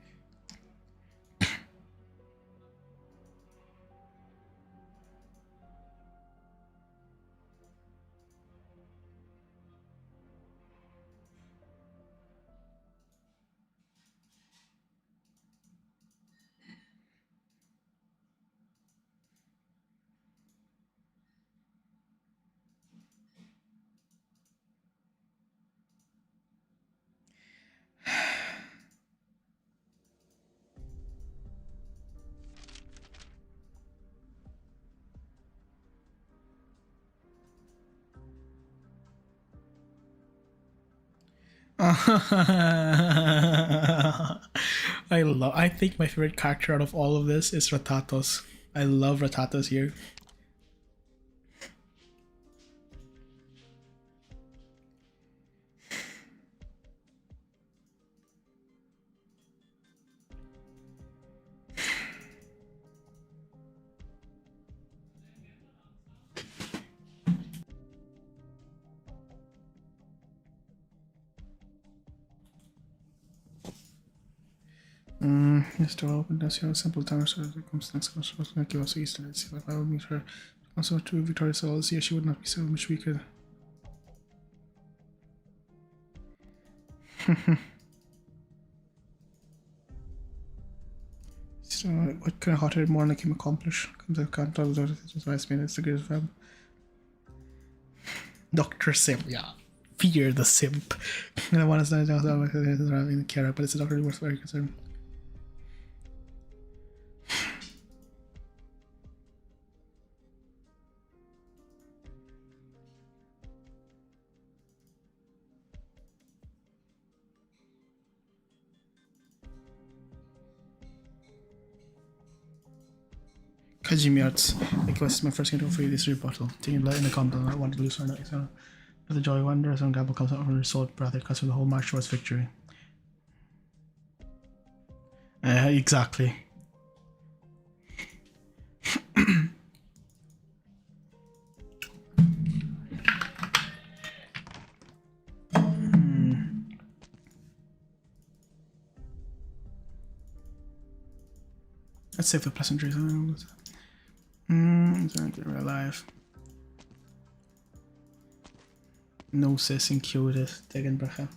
I think my favorite character out of all of this is Ratatos. I love Ratatos here. Yes, to open does have a simple timer so that it comes next question was going to give us easily. Let's see if I would meet her. Also, to Victoria Souls, yeah, she would not be so much weaker. So, what kind of hot-headed morning can accomplish? Comes out, can't tell that it's just nice, man. It's the greatest fab. Dr. Simp, yeah. Fear the simp. And I want to start out in the care, but it's a doctor who was very concerned. Kajimiarts. Like, what's my first game to free this rebuttal? Taking blood in the compound, I want to lose or not. So, but the joy wonder, some gamble comes out from the sword, brother, cuts through the whole march towards victory. Exactly. Let's save the pleasantries. Real life. No sis and cutest. Taking bracha.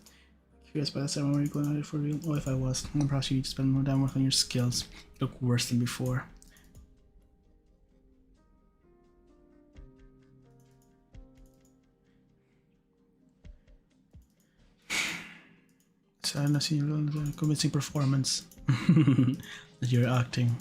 Curious by the time where you going at it for real? Oh, if I was, then perhaps you need to spend more time work on your skills. Look worse than before. So I'm not seeing a convincing performance that you're acting.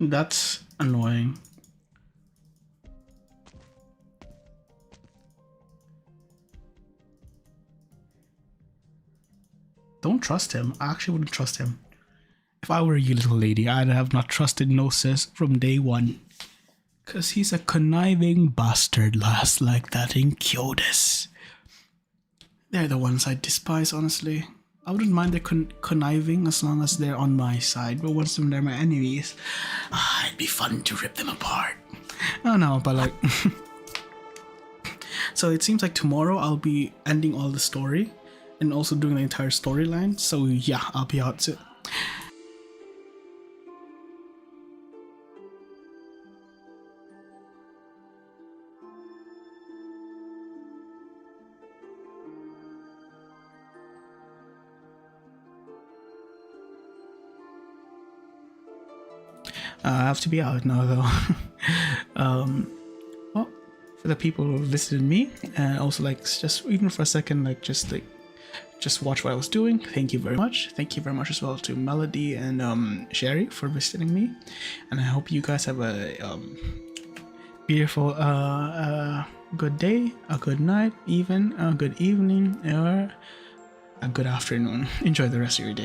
That's annoying. Don't trust him. I actually wouldn't trust him. If I were you, little lady, I'd have not trusted Gnosis from day one. Cause he's a conniving bastard lass like that in Kyotis. They're the ones I despise, honestly. I wouldn't mind their conniving as long as they're on my side, but once they're my enemies, it'd be fun to rip them apart. Oh no, but like... So it seems like tomorrow I'll be ending all the story and also doing the entire storyline, so yeah, I'll be out soon. I have to be out now though. Well, for the people who visited me and also like just even for a second like just watch what I was doing, thank you very much. Thank you very much as well to Melody and Sherry for visiting me, and I hope you guys have a beautiful good day, a good night, even a good evening, or a good afternoon. Enjoy the rest of your day.